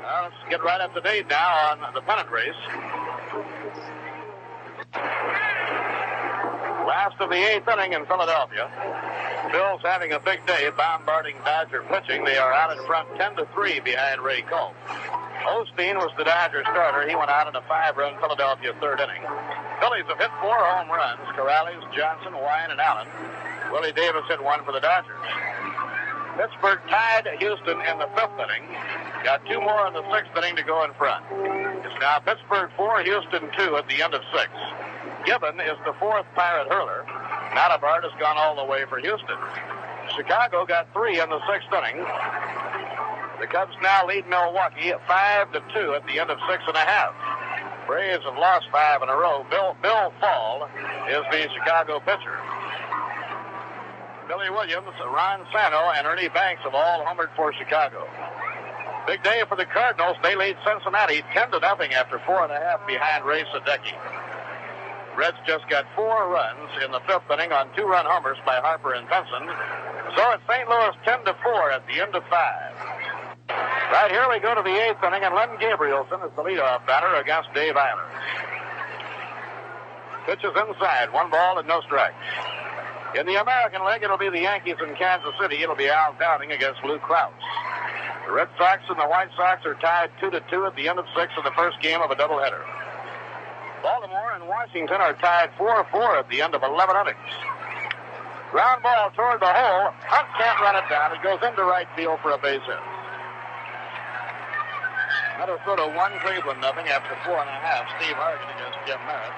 Speaker 4: Well, let's get right up to date now on the pennant race. Last of the 8th inning in Philadelphia. Bill's having a big day, bombarding Dodger pitching. They are out in front 10-3 behind Ray Colt. Osteen was the Dodger starter. He went out in a 5-run Philadelphia 3rd inning. Phillies have hit 4 home runs. Corrales, Johnson, Wine, and Allen. Willie Davis hit 1 for the Dodgers. Pittsburgh tied Houston in the 5th inning. Got 2 more in the 6th inning to go in front. It's now Pittsburgh 4, Houston 2 at the end of 6. Gibbon is the 4th Pirate hurler. Notabart has gone all the way for Houston. Chicago got 3 in the 6th inning. The Cubs now lead Milwaukee 5-2 at the end of 6.5. Braves have lost 5 in a row. Bill Fall is the Chicago pitcher. Billy Williams, Ron Santo, and Ernie Banks have all homered for Chicago. Big day for the Cardinals. They lead Cincinnati 10-0 after 4.5 behind Ray Sadecki. Reds just got 4 runs in the 5th inning on 2-run homers by Harper and Benson. So it's St. Louis 10-4 at the end of 5. Right here we go to the 8th inning, and Len Gabrielson is the leadoff batter against Dave Eilers. Pitches inside, 1 ball and no strikes. In the American League, it'll be the Yankees in Kansas City. It'll be Al Downing against Lou Krause. The Red Sox and the White Sox are tied 2-2 at the end of 6 of the first game of a doubleheader. Baltimore and Washington are tied 4-4 at the end of 11 innings. Ground ball toward the hole. Hunt can't run it down. It goes into right field for a base hit. Minnesota 1, Cleveland 0 after 4.5. Steve Hargan against Jim Merritt.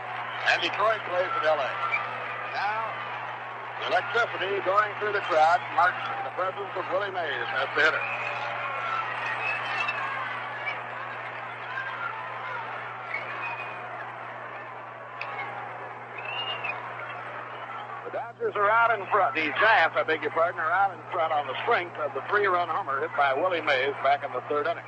Speaker 4: And Detroit plays at L.A. Now, electricity going through the crowd marks the presence of Willie Mays as the hitter. The Dodgers are out in front. The Giants, I beg your pardon, are out in front on the strength of the 3-run homer hit by Willie Mays back in the 3rd inning.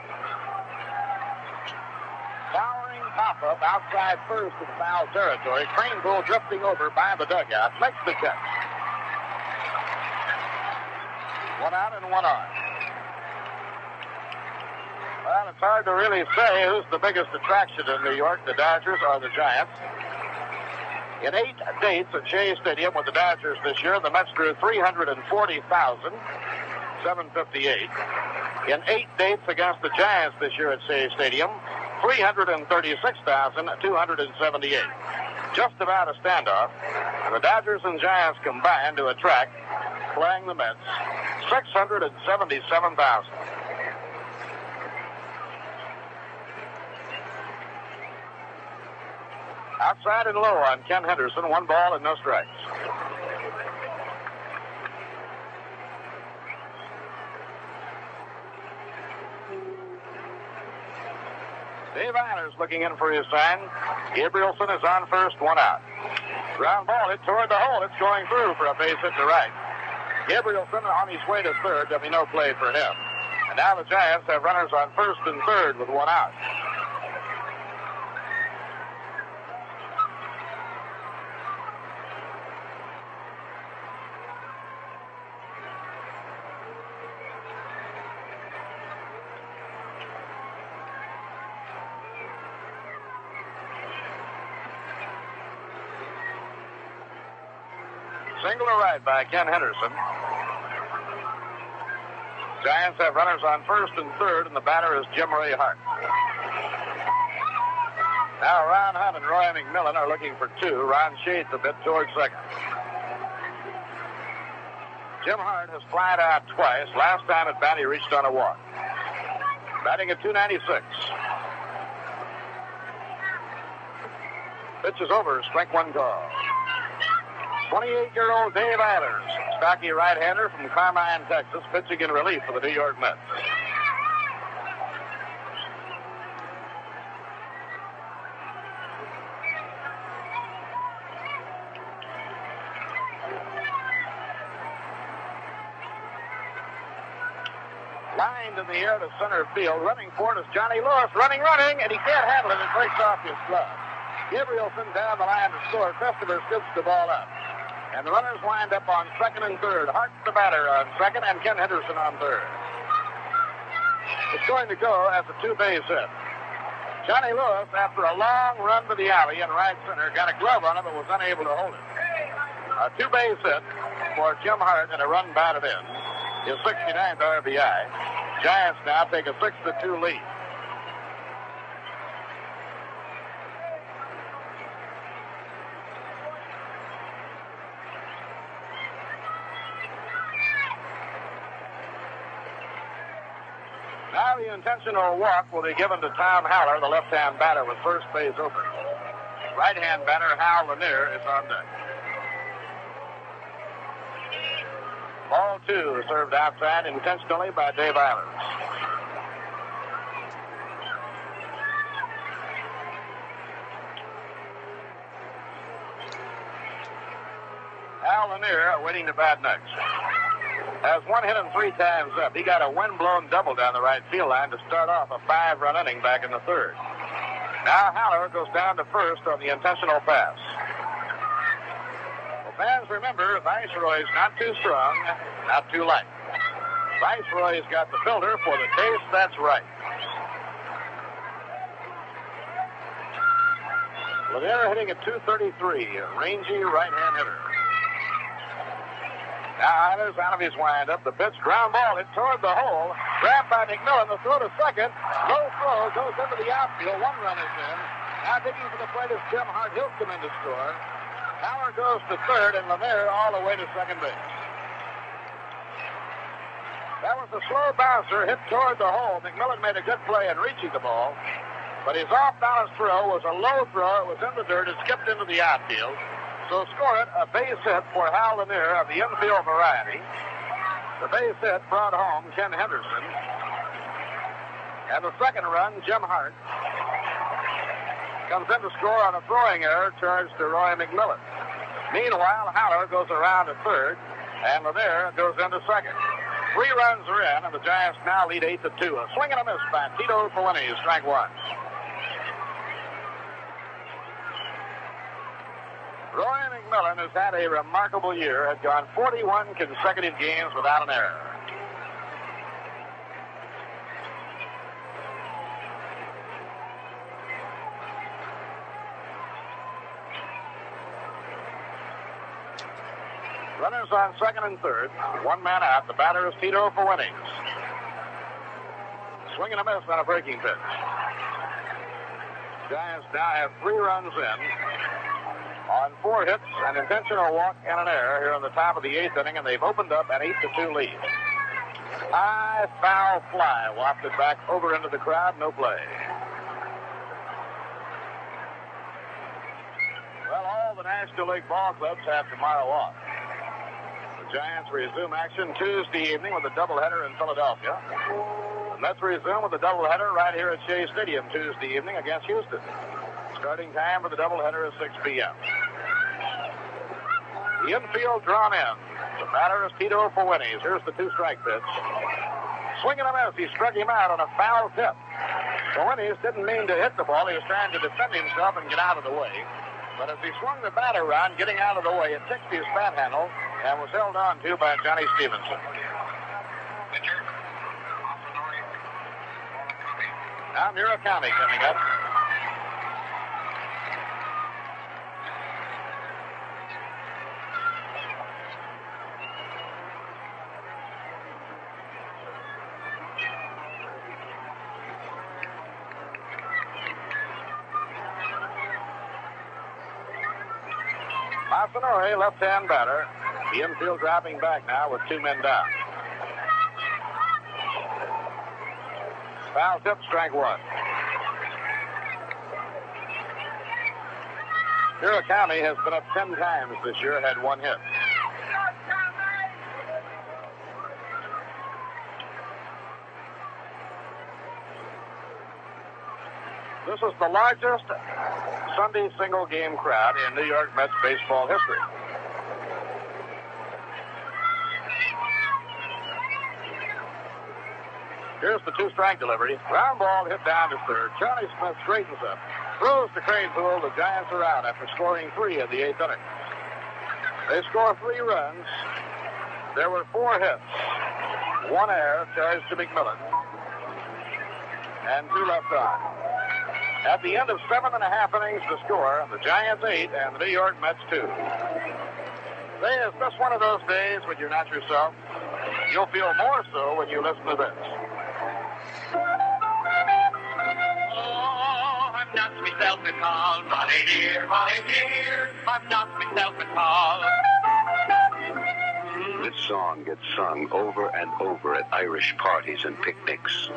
Speaker 4: Towering pop-up outside first in foul territory. Craneville drifting over by the dugout. Makes the catch. 1 out and 1 on. Well, it's hard to really say who's the biggest attraction in New York, the Dodgers or the Giants. In 8 dates at Shea Stadium with the Dodgers this year, the Mets drew 340,758. In 8 dates against the Giants this year at Shea Stadium, 336,278. Just about a standoff. And the Dodgers and Giants combined to attract, playing the Mets, 677,000. Outside and low on Ken Henderson, 1 ball and no strikes. Dave Eiler's looking in for his sign. Gabrielson is on first, 1 out. Ground ball hit toward the hole. It's going through for a base hit to right. Gabrielson on his way to third. There'll be no play for him. And now the Giants have runners on first and third with 1 out. Single to right by Ken Henderson. Giants have runners on first and third, and the batter is Jim Ray Hart. Now Ron Hunt and Roy McMillan are looking for 2. Ron shades a bit towards second. Jim Hart has flied out twice. Last time at bat, he reached on a walk. Batting at .296. Pitch is over. Strike 1 call. 28-year-old Dave Eilers, stocky right-hander from Carmine, Texas, pitching in relief for the New York Mets. Lined in the air to center field. Running for it is Johnny Lewis. Running, and he can't handle it. It breaks off his glove. Gabrielson down the line to score. Christopher scoops the ball up. And the runners wind up on second and third. Hart, the batter, on second, and Ken Henderson on third. It's going to go as a 2-base hit. Johnny Lewis, after a long run to the alley in right center, got a glove on it but was unable to hold it. A 2-base hit for Jim Hart and a run batted in. His 69th RBI. Giants now take a 6-2 lead. Now the intentional walk will be given to Tom Haller, the left-hand batter, with first base open. Right-hand batter Hal Lanier is on deck. Ball 2 served outside intentionally by Dave Eilers. Hal Lanier waiting to bat next. Has 1 hit and 3 times up. He got a wind-blown double down the right field line to start off a 5-run inning back in the third. Now Haller goes down to first on the intentional pass. Well, fans, remember, Viceroy's not too strong, not too light. Viceroy's got the filter for the taste that's right. Lanier hitting at .233, a rangy right-hand hitter. Now Eilers out of his windup. The pitch, ground ball hit toward the hole. Grabbed by McMillan. The throw to second. Low throw goes into the outfield. 1 run is in. Now digging for the plate is Jim Hart. He'll come in to score. Haller goes to third, and Lanier all the way to second base. That was a slow bouncer hit toward the hole. McMillan made a good play in reaching the ball, but his off-balance throw was a low throw. It was in the dirt. It skipped into the outfield. So score it, a base hit for Hal Lanier of the infield variety. The base hit brought home Ken Henderson. And the second run, Jim Hart, comes in to score on a throwing error charged to Roy McMillan. Meanwhile, Haller goes around to third, and Lanier goes into second. 3 runs are in, and the Giants now lead 8-2. A swing and a miss by Tito Pelini, strike 1. Roy McMillan has had a remarkable year, had gone 41 consecutive games without an error. Runners on second and third. One man out. The batter is Tito for Winnings. Swing and a miss on a breaking pitch. Giants now have 3 runs in on 4 hits, an intentional walk, and an error here in the top of the 8th inning, and they've opened up an 8-2 lead. High foul fly wafted back over into the crowd. No play. Well, all the National League ball clubs have tomorrow off. The Giants resume action Tuesday evening with a doubleheader in Philadelphia. The Mets resume with a doubleheader right here at Shea Stadium Tuesday evening against Houston. Starting time for the doubleheader is 6 p.m. The infield drawn in. The batter is Tito for Winnings. Here's the 2-strike pitch. Swing and a miss. He struck him out on a foul tip. Winnings didn't mean to hit the ball. He was trying to defend himself and get out of the way. But as he swung the bat around, getting out of the way, it ticked his bat handle and was held on to by Johnny Stevenson. Now Murakami coming up. Masanori, left-hand batter. The infield dropping back now with 2 men down. Foul tip, strike 1. Murakami has been up 10 times this year, had 1 hit. This is the largest Sunday single game crowd in New York Mets baseball history. Here's the 2-strike delivery. Ground ball hit down to third. Charlie Smith straightens up. Throws to Cranepool. The Giants are out after scoring 3 in the 8th inning. They score 3 runs. There were 4 hits. 1 error charged to McMillan. And 2 left on. At the end of 7.5 innings to score, the Giants 8 and the New York Mets 2. Today is just one of those days when you're not yourself. You'll feel more so when you listen to this.
Speaker 6: Oh, I'm not myself at all, Molly dear, Molly dear. I'm not myself at all.
Speaker 8: This song gets sung over and over at Irish parties and picnics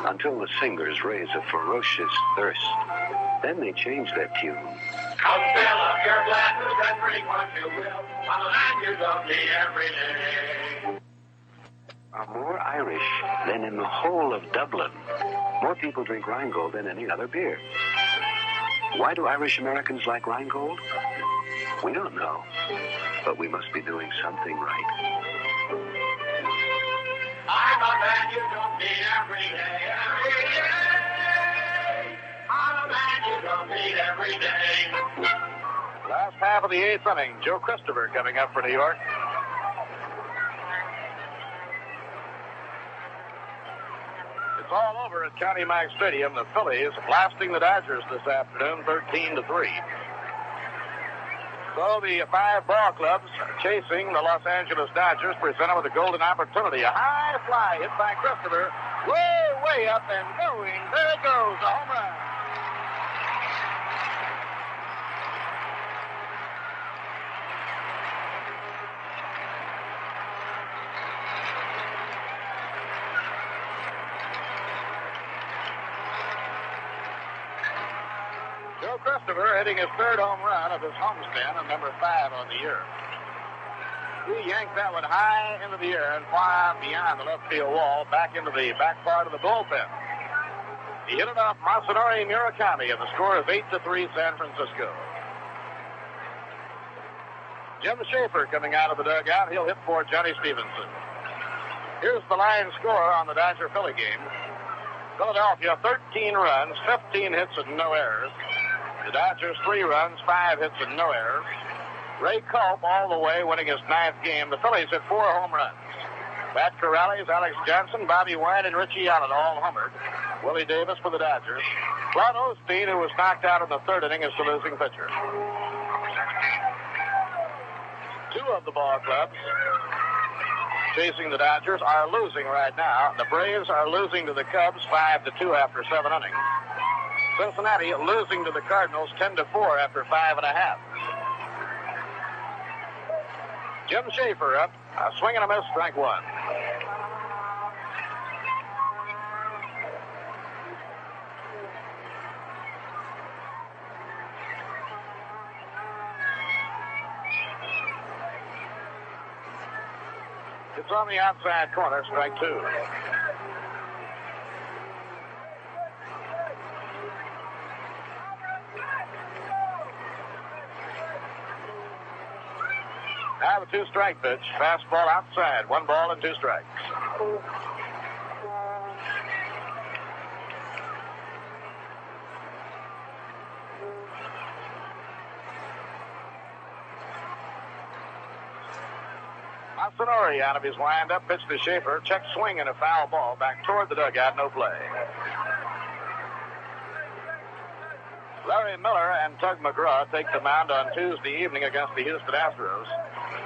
Speaker 8: until the singers raise a ferocious thirst. Then they change their tune.
Speaker 6: Come fill up your glasses and drink what you will on the land you don't need every day.
Speaker 8: Are more Irish than in the whole of Dublin. More people drink Rheingold than any other beer. Why do Irish Americans like Rheingold? We don't know, but we must be doing something right.
Speaker 6: I'm a man you don't need every day, every day. I'm a man you don't need every day.
Speaker 4: Last half of the 8th inning. Joe Christopher coming up for New York. It's all over at County Mack Stadium. The Phillies blasting the Dodgers this afternoon, 13-3. So the 5 ball clubs chasing the Los Angeles Dodgers, presented with a golden opportunity. A high fly hit by Christopher, way up and going. There it goes, a home run. Joe Christopher hitting his 3rd home run of his homestand and number 5 on the year. He yanked that one high into the air and fly beyond the left field wall back into the back part of the bullpen. He hit it off Masanori Murakami, and the score is 8-3 San Francisco. Jim Schaefer coming out of the dugout. He'll hit for Johnny Stevenson. Here's the line score on the Dodger-Philly game. Philadelphia, 13 runs, 15 hits, and no errors. The Dodgers, 3 runs, 5 hits, and no errors. Ray Culp all the way, winning his 9th game. The Phillies hit 4 home runs. Pat Corrales, Alex Johnson, Bobby White, and Richie Allen all homered. Willie Davis for the Dodgers. Ron Osteen, who was knocked out in the 3rd inning, is the losing pitcher. Two of the ball clubs chasing the Dodgers are losing right now. The Braves are losing to the Cubs 5-2 after 7 innings. Cincinnati losing to the Cardinals 10-4 after 5.5. Jim Schaefer up, a swing and a miss, strike one. It's on the outside corner, strike two. Now the two-strike pitch. Fastball outside. 1 ball and 2 strikes. Masanori out of his windup. Pitch to Schaefer. Check swing and a foul ball. Back toward the dugout. No play. Larry Miller and Tug McGraw take the mound on Tuesday evening against the Houston Astros.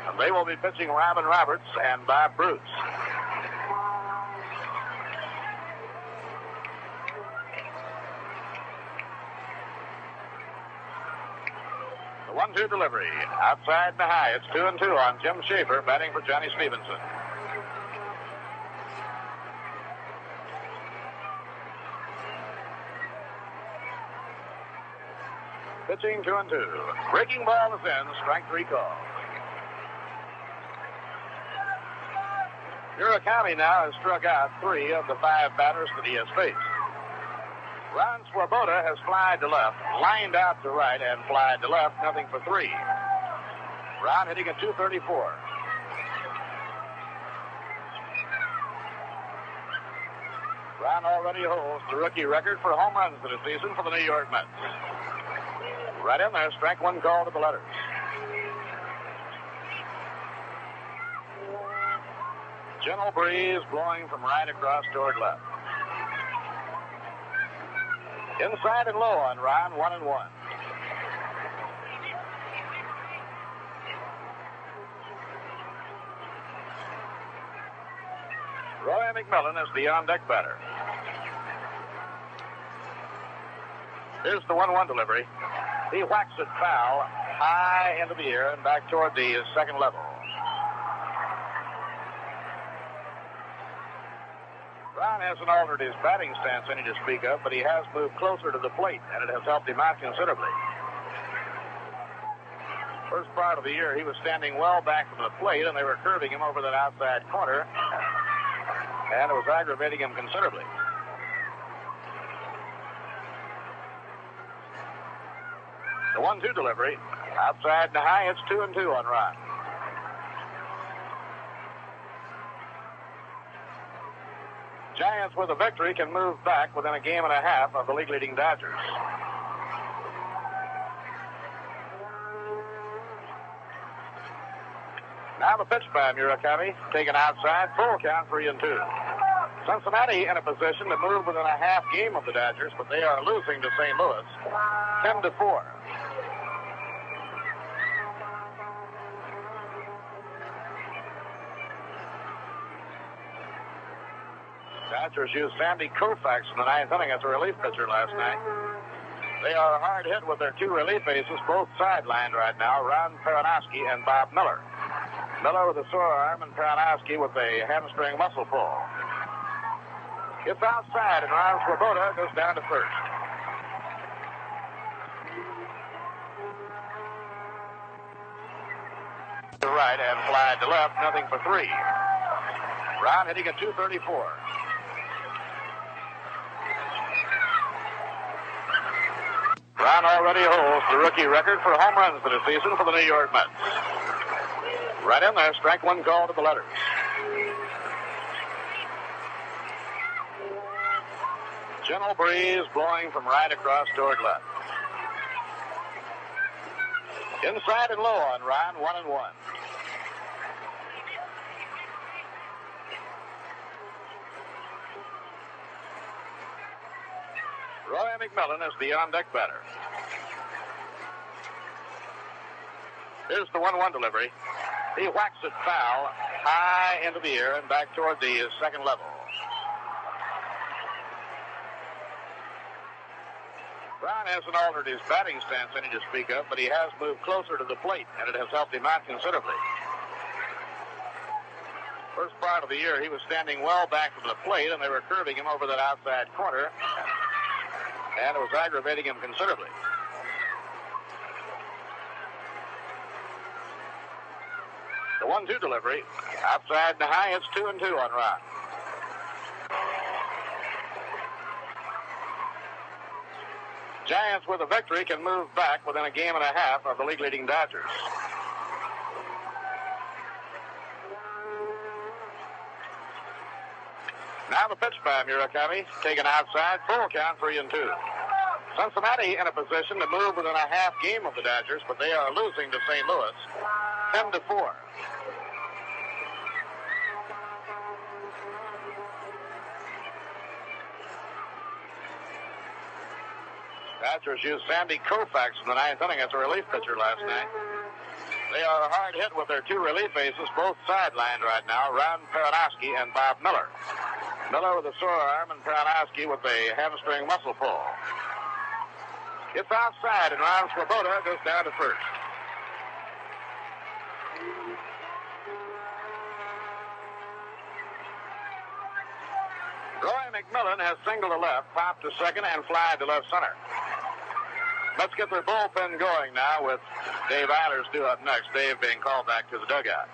Speaker 4: And they will be pitching Robin Roberts and Bob Bruce. The 1-2 delivery. Outside and high. It's 2-2 on Jim Schaefer, batting for Johnny Stevenson. Pitching 2-2. Breaking ball is in. Strike 3 call. Murakami now has struck out 3 of the 5 batters that he has faced. Ron Swoboda has flied to left, lined out to right, and flied to left, nothing for 3. Ron hitting at 234. Ron already holds the rookie record for home runs in a season for the New York Mets. Right in there, strike 1 call to the letters. Gentle breeze blowing from right across toward left. Inside and low on Ron, 1-1. Roy McMillan is the on-deck batter. Here's the 1-1 delivery. He whacks it foul high into the air and back toward the second level. Ron hasn't altered his batting stance any to speak of, but he has moved closer to the plate, and it has helped him out considerably. First part of the year, he was standing well back from the plate, and they were curving him over that outside corner, and it was aggravating him considerably. The 1-2 delivery. Outside and high, it's 2-2 on Ron. Giants with a victory can move back within a game and a half of the league-leading Dodgers. Now the pitch by Murakami, taken outside, full count, 3-2. Cincinnati in a position to move within a half game of the Dodgers, but they are losing to St. Louis, 10-4. Dodgers used Sandy Koufax in the 9th inning as a relief pitcher last night. They are hard hit with their 2 relief aces, both sidelined right now, Ron Peronowski and Bob Miller. Miller with a sore arm and Peronowski with a hamstring muscle pull. It's outside, and Ron Swoboda goes down to first. To right and flied to left, nothing for 3. Ron hitting at 234. Ron already holds the rookie record for home runs in a season for the New York Mets. Right in there, strike 1 call to the letters. Gentle breeze blowing from right across toward left. Inside and low on Ron, 1-1. Roy McMillan is the on-deck batter. Here's the 1-1 delivery. He whacks it foul high into the air and back toward the second level. Brown hasn't altered his batting stance any to speak of, but he has moved closer to the plate, and it has helped him out considerably. First part of the year, he was standing well back from the plate, and they were curving him over that outside corner, and it was aggravating him considerably. The 1-2 delivery, outside and high, it's 2-2 on Ron. Giants with a victory can move back within a game and a half of the league-leading Dodgers. Now the pitch by Murakami, taken outside, full count, 3-2. Cincinnati in a position to move within a half game of the Dodgers, but they are losing to St. Louis, 10-4. Dodgers used Sandy Koufax in the ninth inning as a relief pitcher last night. They are hard hit with their two relief aces, both sidelined right now, Ron Peronowski and Bob Miller. Miller with a sore arm and Peronowski with a hamstring muscle pull. It's outside, and Ron Swoboda goes down to first. Roy McMillan has singled to left, popped to second, and flied to left center. Let's get their bullpen going now with Dave Eilers due up next. Dave being called back to the dugout.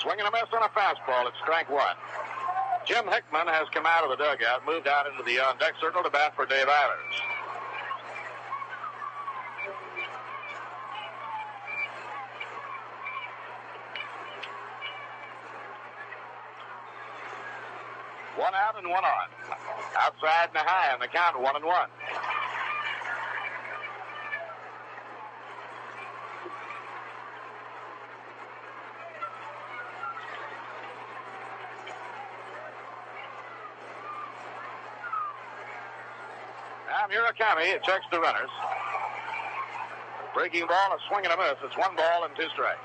Speaker 4: Swinging a miss on a fastball. It's strike one. Jim Hickman has come out of the dugout, moved out into the on-deck circle to bat for Dave Eilers. One out and one on. Outside and a high on the count, 1-1. Now Murakami checks the runners. Breaking ball, a swing and a miss. It's 1 ball and 2 strikes.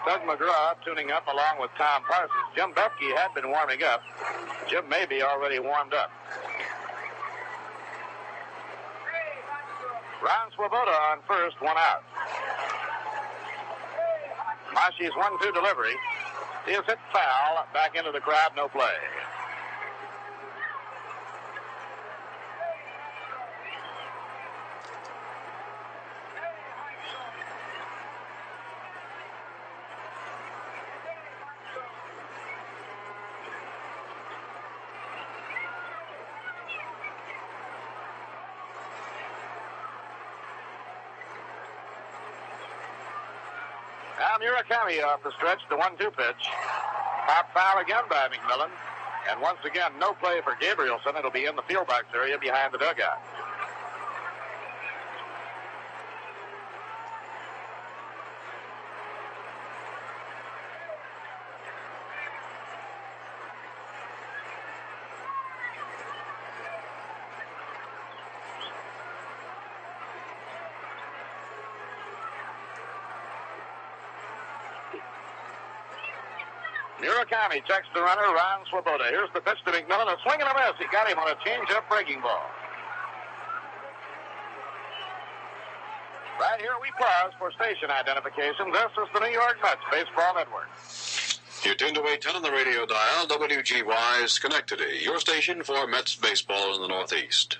Speaker 4: Doug McGraw tuning up along with Tom Parsons. Jim Bepke had been warming up. Jim may be already warmed up. Ron Swoboda on first, 1 out. Mashi's 1-2 delivery. He is hit foul. Back into the crowd, no play. Now Murakami off the stretch, the 1-2 pitch. Pop foul again by McMillan. And once again, no play for Gabrielson. It'll be in the field box area behind the dugout. Murakami checks the runner, Ron Swoboda. Here's the pitch to McMillan, a swing and a miss. He got him on a change-up breaking ball. Right here we pause for station identification. This is the New York Mets Baseball Network.
Speaker 7: You're tuned to 810 on the radio dial, WGY Schenectady, your station for Mets baseball in the Northeast.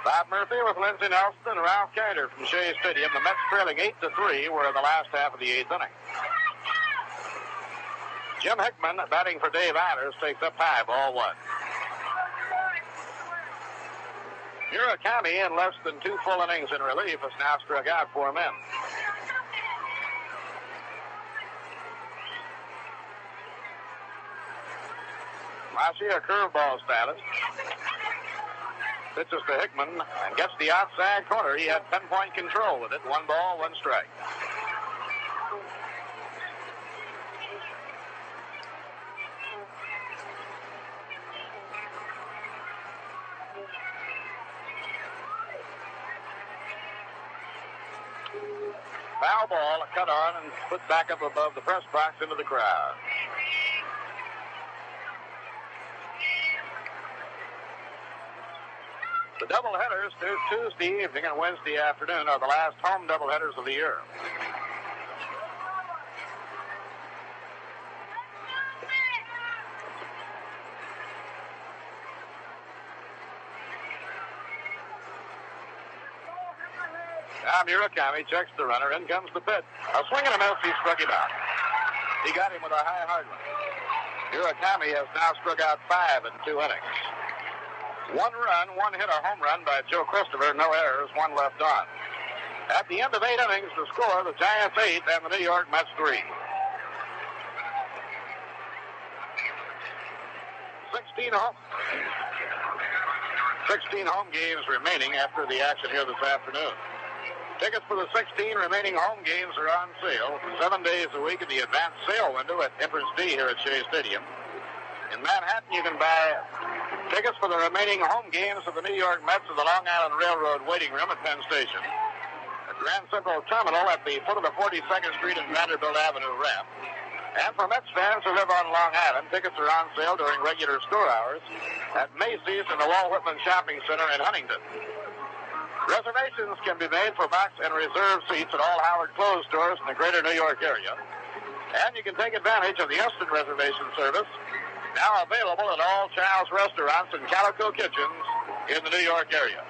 Speaker 4: Bob Murphy with Lindsey Nelson and Ralph Kiner from Shea Stadium. The Mets trailing 8-3. We're in the last half of the 8th inning. Jim Hickman, batting for Dave Eilers, takes up high, ball 1. Murakami, in less than 2 full innings in relief, has now struck out 4 men. Massey, a curveball stylist. Pitches to Hickman and gets the outside corner. He had 10-point control with it. 1 ball, 1 strike. Foul ball, cut on and put back up above the press box into the crowd. The doubleheaders through Tuesday evening and Wednesday afternoon are the last home doubleheaders of the year. Now Murakami checks the runner. In comes the pitch. A swing and a miss. He struck him out. He got him with a high hard one. Murakami has now struck out 5 in 2 innings. 1 run, 1 hit, a home run by Joe Christopher. No errors, 1 left on. At the end of 8 innings, the score, the Giants 8 and the New York Mets 3. 16 home games remaining after the action here this afternoon. Tickets for the 16 remaining home games are on sale 7 days a week in the advanced sale window at Entrance D here at Shea Stadium. In Manhattan, you can buy tickets for the remaining home games of the New York Mets at the Long Island Railroad waiting room at Penn Station. At Grand Central Terminal at the foot of the 42nd Street and Vanderbilt Avenue ramp. And for Mets fans who live on Long Island, tickets are on sale during regular store hours at Macy's and the Walt Whitman Shopping Center in Huntington. Reservations can be made for box and reserve seats at all Howard Clothes stores in the greater New York area. And you can take advantage of the instant reservation service now available at all Child's restaurants and Calico kitchens in the New York area.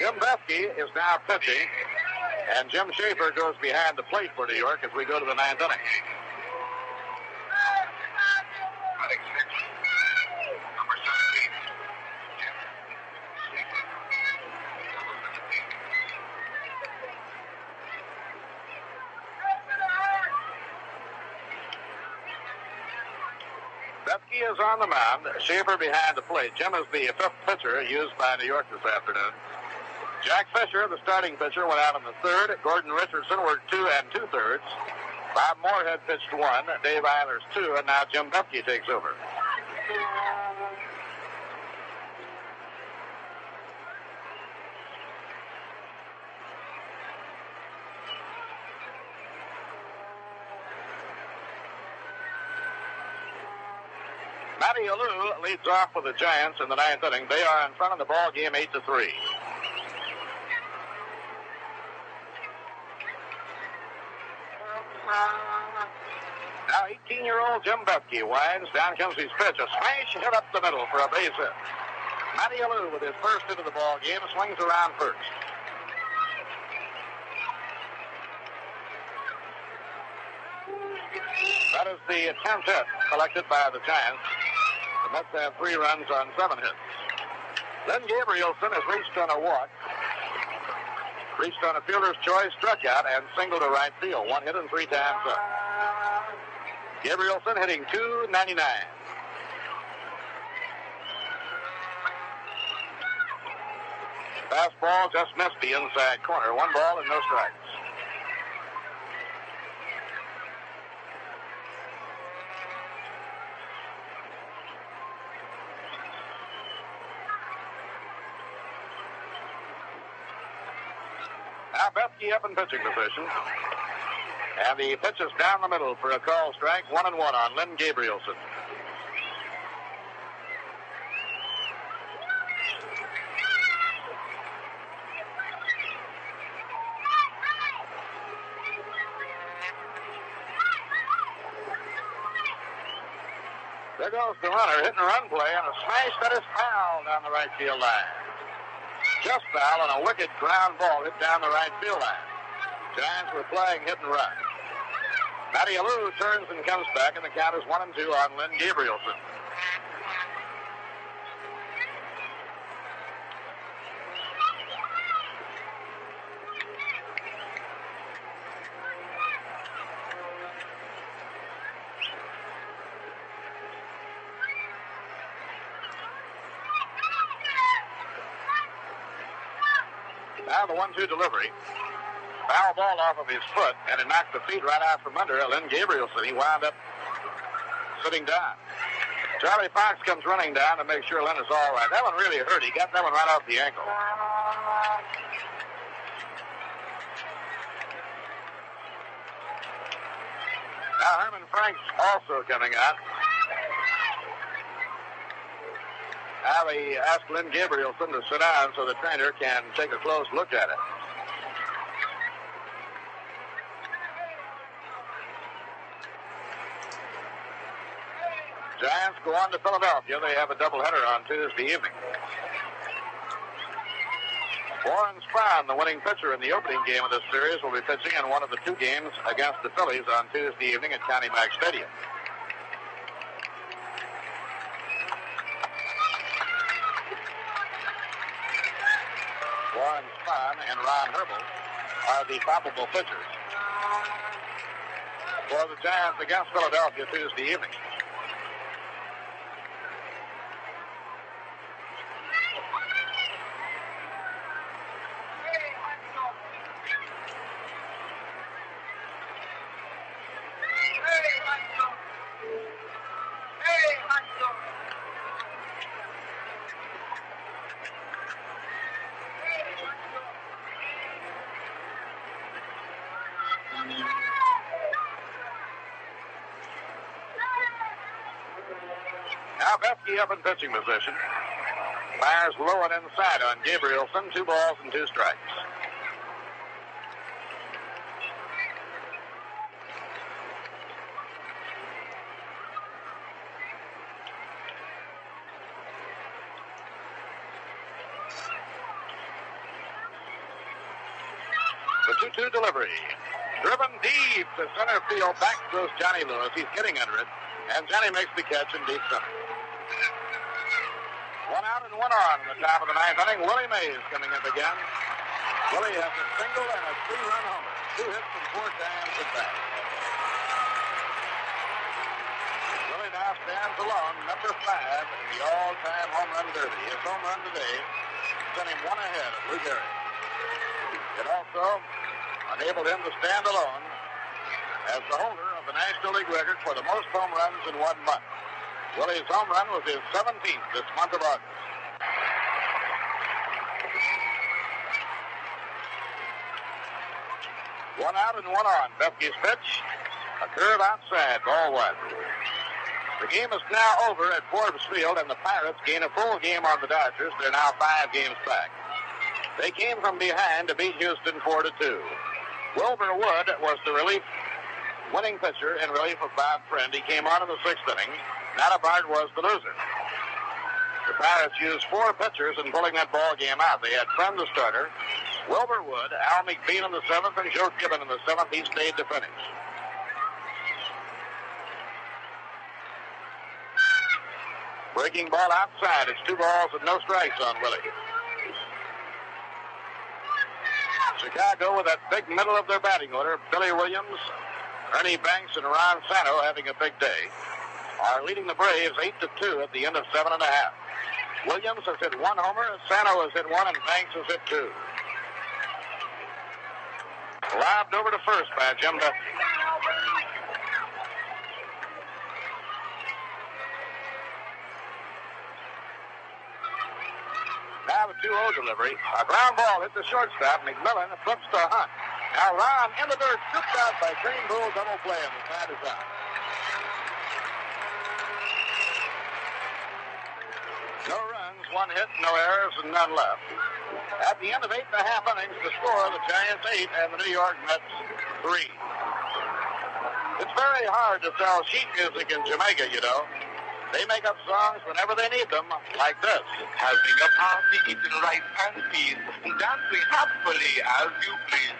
Speaker 4: Jim Bethke is now pitching, and Jim Schaefer goes behind the plate for New York as we go to the 9th inning. Bethke is on the mound, Schaefer behind the plate. Jim is the 5th pitcher used by New York this afternoon. Jack Fisher, the starting pitcher, went out in the 3rd. Gordon Richardson worked 2 2/3. Bob Moorhead pitched 1. Dave Eilers 2, and now Jim Bethke takes over. Matty Alou leads off with the Giants in the 9th inning. They are in front of the ball game 8-3. Now 18-year-old Jim Bethke winds. Down comes his pitch. A smash hit up the middle for a base hit. Matty Alou with his first hit of the ball game swings around first. That is the 10th hit collected by the Giants. The Mets have 3 runs on 7 hits. Len Gabrielson has reached on a walk, reached on a fielder's choice, struck out, and singled to right field. 1 hit and 3 times up. Gabrielson hitting .299. Fastball just missed the inside corner. 1 ball and no strikes. Now Bethke up in pitching position. And the pitch is down the middle for a call strike. 1-1 on Len Gabrielson. There goes the runner, hitting a run play, and a smash that is foul down the right field line. just foul on a wicked ground ball hit down the right field line. Giants were playing hit and run. Matty Alou turns and comes back, and the count is 1-2 on Lynn Gabrielson. Now the 1-2 delivery. Foul ball off of his foot, and it knocked the feet right out from under Lynn Gabrielson. He wound up sitting down. Charlie Fox comes running down to make sure Lynn is all right. That one really hurt. He got that one right off the ankle. Now Herman Frank's also coming out. Now they asked Lynn Gabrielson to sit down so the trainer can take a close look at it. Giants go on to Philadelphia. They have a doubleheader on Tuesday evening. Warren Spahn, the winning pitcher in the opening game of this series, will be pitching in one of the two games against the Phillies on Tuesday evening at County Mac Stadium. Warren Spahn and Ron Herbel are the probable pitchers for the Giants against Philadelphia Tuesday evening. Now Bethke up in pitching position. Fires low and inside on Gabrielson. 2 balls and 2 strikes. The 2-2 delivery. Driven deep to center field. Back goes Johnny Lewis. He's getting under it. And Johnny makes the catch in deep center. 1 out and 1 on in the top of the 9th inning. Willie Mays coming up again. Willie has a single and a 3-run homer. 2 hits and 4 times at bat. Willie now stands alone, number 5 in the all-time home run derby. His home run today sent him 1 ahead of Lou Gehrig. It also enabled him to stand alone as the holder of the National League record for the most home runs in 1 month. Willie's home run was his 17th this month of August. One out and 1 on. Bethke's pitch. A curve outside. Ball 1. The game is now over at Forbes Field, and the Pirates gain a full game on the Dodgers. They're now 5 games back. They came from behind to beat Houston 4-2. Wilbur Wood was the winning pitcher in relief of Bob Friend. He came on in the 6th inning. Nattabard was the loser. The Pirates used 4 pitchers in pulling that ball game out. They had Friend the starter, Wilbur Wood, Al McBean in the 7th, and Joe Gibbon in the 7th. He stayed to finish. Breaking ball outside. It's 2 balls and no strikes on Willie. Chicago with that big middle of their batting order, Billy Williams, Ernie Banks, and Ron Santo having a big day, are leading the Braves 8-2 at the end of 7 1/2. Williams has hit 1 homer, Santo has hit 1, and Banks has hit 2. Lobbed over to first by Jim Bethke. Now the 2-0 delivery. A ground ball hit the shortstop. McMillan flips to Hunt. Now Ron in the dirt, scooped out by Crane Bull. Double play, and the side is out. No runs, 1 hit, no errors, and none left. At the end of 8 1/2 innings, the score, the Giants 8 and the New York Mets 3. It's very hard to sell sheet music in Jamaica, you know. They make up songs whenever they need them, like this.
Speaker 6: Having a party, eating rice and peas, dancing happily as you please.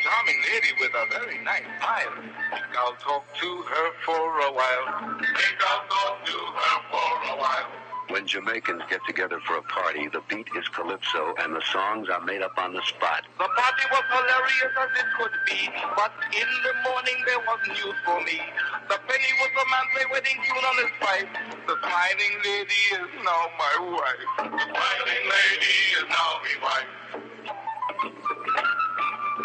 Speaker 6: Charming lady with a very nice smile. Think I'll talk to her for a while. Think I'll talk to her for a while.
Speaker 8: When Jamaicans get together for a party, the beat is calypso and the songs are made up on the spot.
Speaker 6: The party was hilarious as it could be, but in the morning there was news for me. The penny was a man play wedding tune on his pipe. The smiling lady is now my wife. The smiling lady is now my wife.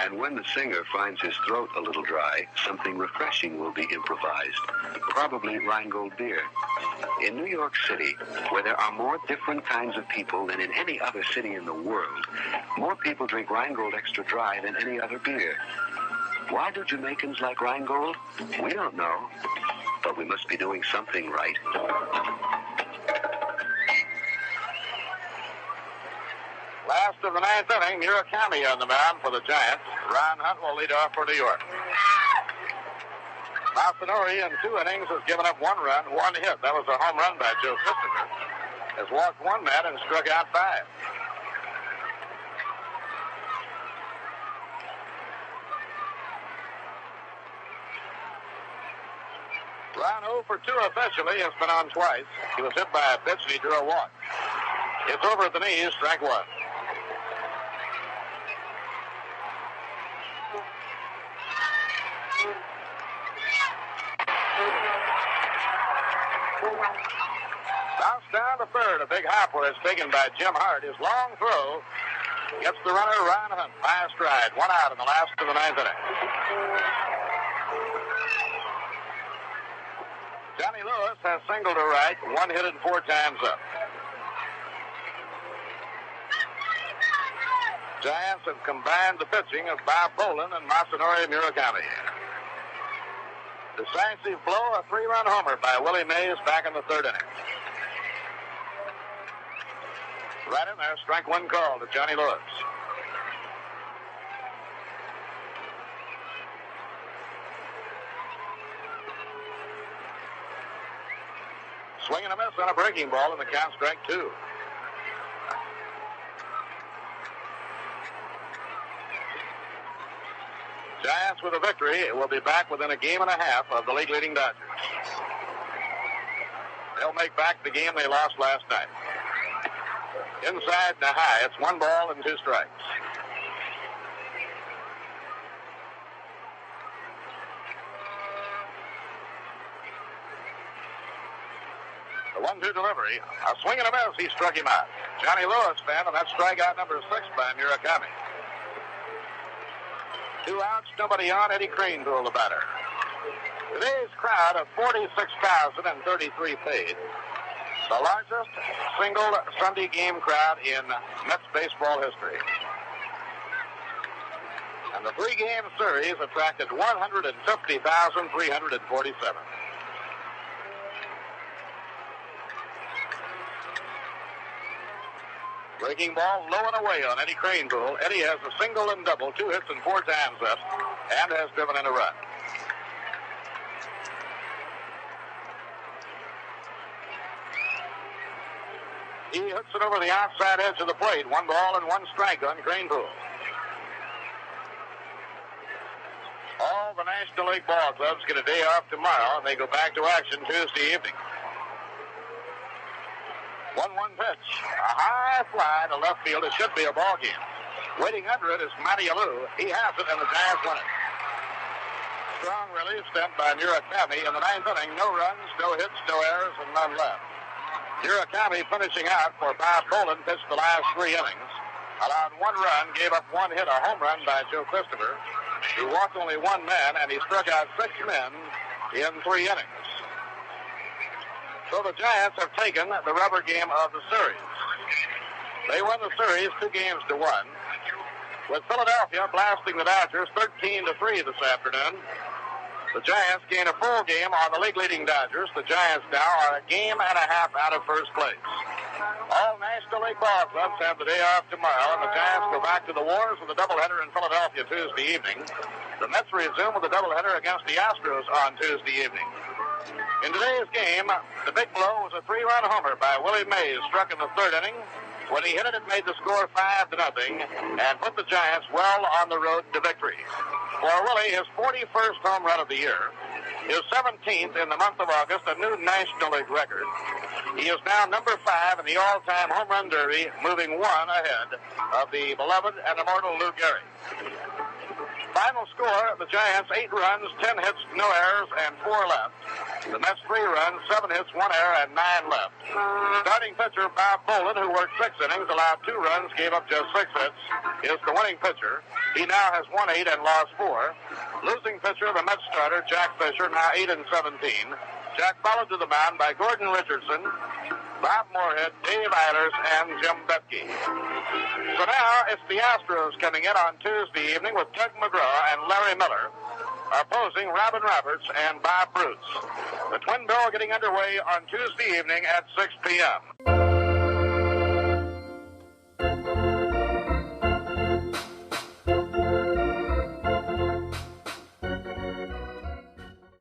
Speaker 8: And when the singer finds his throat a little dry, something refreshing will be improvised, probably Rheingold beer. In New York City, where there are more different kinds of people than in any other city in the world, more people drink Rheingold Extra Dry than any other beer. Why do Jamaicans like Rheingold? We don't know, but we must be doing something right.
Speaker 4: Last of the ninth inning, Murakami on the mound for the Giants. Ron Hunt will lead off for New York. Masanori in 2 innings has given up 1 run, 1 hit. That was a home run by Joe Christopher. Has walked 1 man and struck out 5. Ron 0 for 2 officially, has been on twice. He was hit by a pitch and he drew a walk. It's over at the knees, strike 1. Bounce down to third. A big hop was taken by Jim Hart. His long throw gets the runner Ron Hunt by a stride. 1 out in the last of the ninth inning. Johnny Lewis has singled to right, 1 hit and 4 times up. Giants have combined the pitching of Bob Bolin and Masanori Murakami. Decisive blow, a 3-run homer by Willie Mays back in the 3rd inning. Right in there, strike 1 call to Johnny Lewis. Swing and a miss on a breaking ball, and the count strike 2. Giants with a victory will be back within a game and a half of the league-leading Dodgers. They'll make back the game they lost last night. Inside Nahai, it's 1 ball and 2 strikes. The 1-2 delivery, a swing and a miss, he struck him out. Johnny Lewis fan, and that's strikeout number 6 by Murakami. 2 outs, nobody on. Eddie Crane pulled the batter. Today's crowd of 46,033 paid. The largest single Sunday game crowd in Mets baseball history. And the 3-game series attracted 150,347. Breaking ball low and away on Eddie Cranepool. Eddie has a single and double, 2 hits and 4 times up, and has driven in a run. He hits it over the outside edge of the plate. 1 ball and 1 strike on Cranepool. All the National League ball clubs get a day off tomorrow, and they go back to action Tuesday evening. 1-1 pitch. A high fly to left field. It should be a ball game. Waiting under it is Matty Alou. He has it, and the Giants win it. Strong relief sent by Murakami in the 9th inning. No runs, no hits, no errors, and none left. Murakami finishing out for Bob Bolin, pitched the last 3 innings. Allowed 1 run, gave up 1 hit, a home run by Joe Christopher. He walked only 1 man, and he struck out 6 men in 3 innings. So the Giants have taken the rubber game of the series. They won the series 2-1, with Philadelphia blasting the Dodgers 13-3 this afternoon. The Giants gain a full game on the league-leading Dodgers. The Giants now are a game and a half out of first place. All National League ball clubs have the day off tomorrow, and the Giants go back to the wars with a doubleheader in Philadelphia Tuesday evening. The Mets resume with a doubleheader against the Astros on Tuesday evening. In today's game, the big blow was a 3-run homer by Willie Mays, struck in the third inning. When he hit it, it made the score 5-0 and put the Giants well on the road to victory. For Willie, his 41st home run of the year, his 17th in the month of August, a new National League record. He is now number 5 in the all-time home run derby, moving one ahead of the beloved and immortal Lou Gehrig. Final score, the Giants 8 runs, 10 hits, no errors, and 4 left. The Mets 3 runs, 7 hits, 1 error, and 9 left. Starting pitcher Bob Bolin, who worked 6 innings, allowed 2 runs, gave up just 6 hits, is the winning pitcher. He now has won 8 and lost 4. Losing pitcher, the Mets starter Jack Fisher, now 8 and 17. Jack followed to the mound by Gordon Richardson, Bob Moorhead, Dave Eilers, and Jim Betke. So now it's the Astros coming in on Tuesday evening with Tug McGraw and Larry Miller opposing Robin Roberts and Bob Bruce. The Twin Bill getting underway on Tuesday evening at 6 p.m.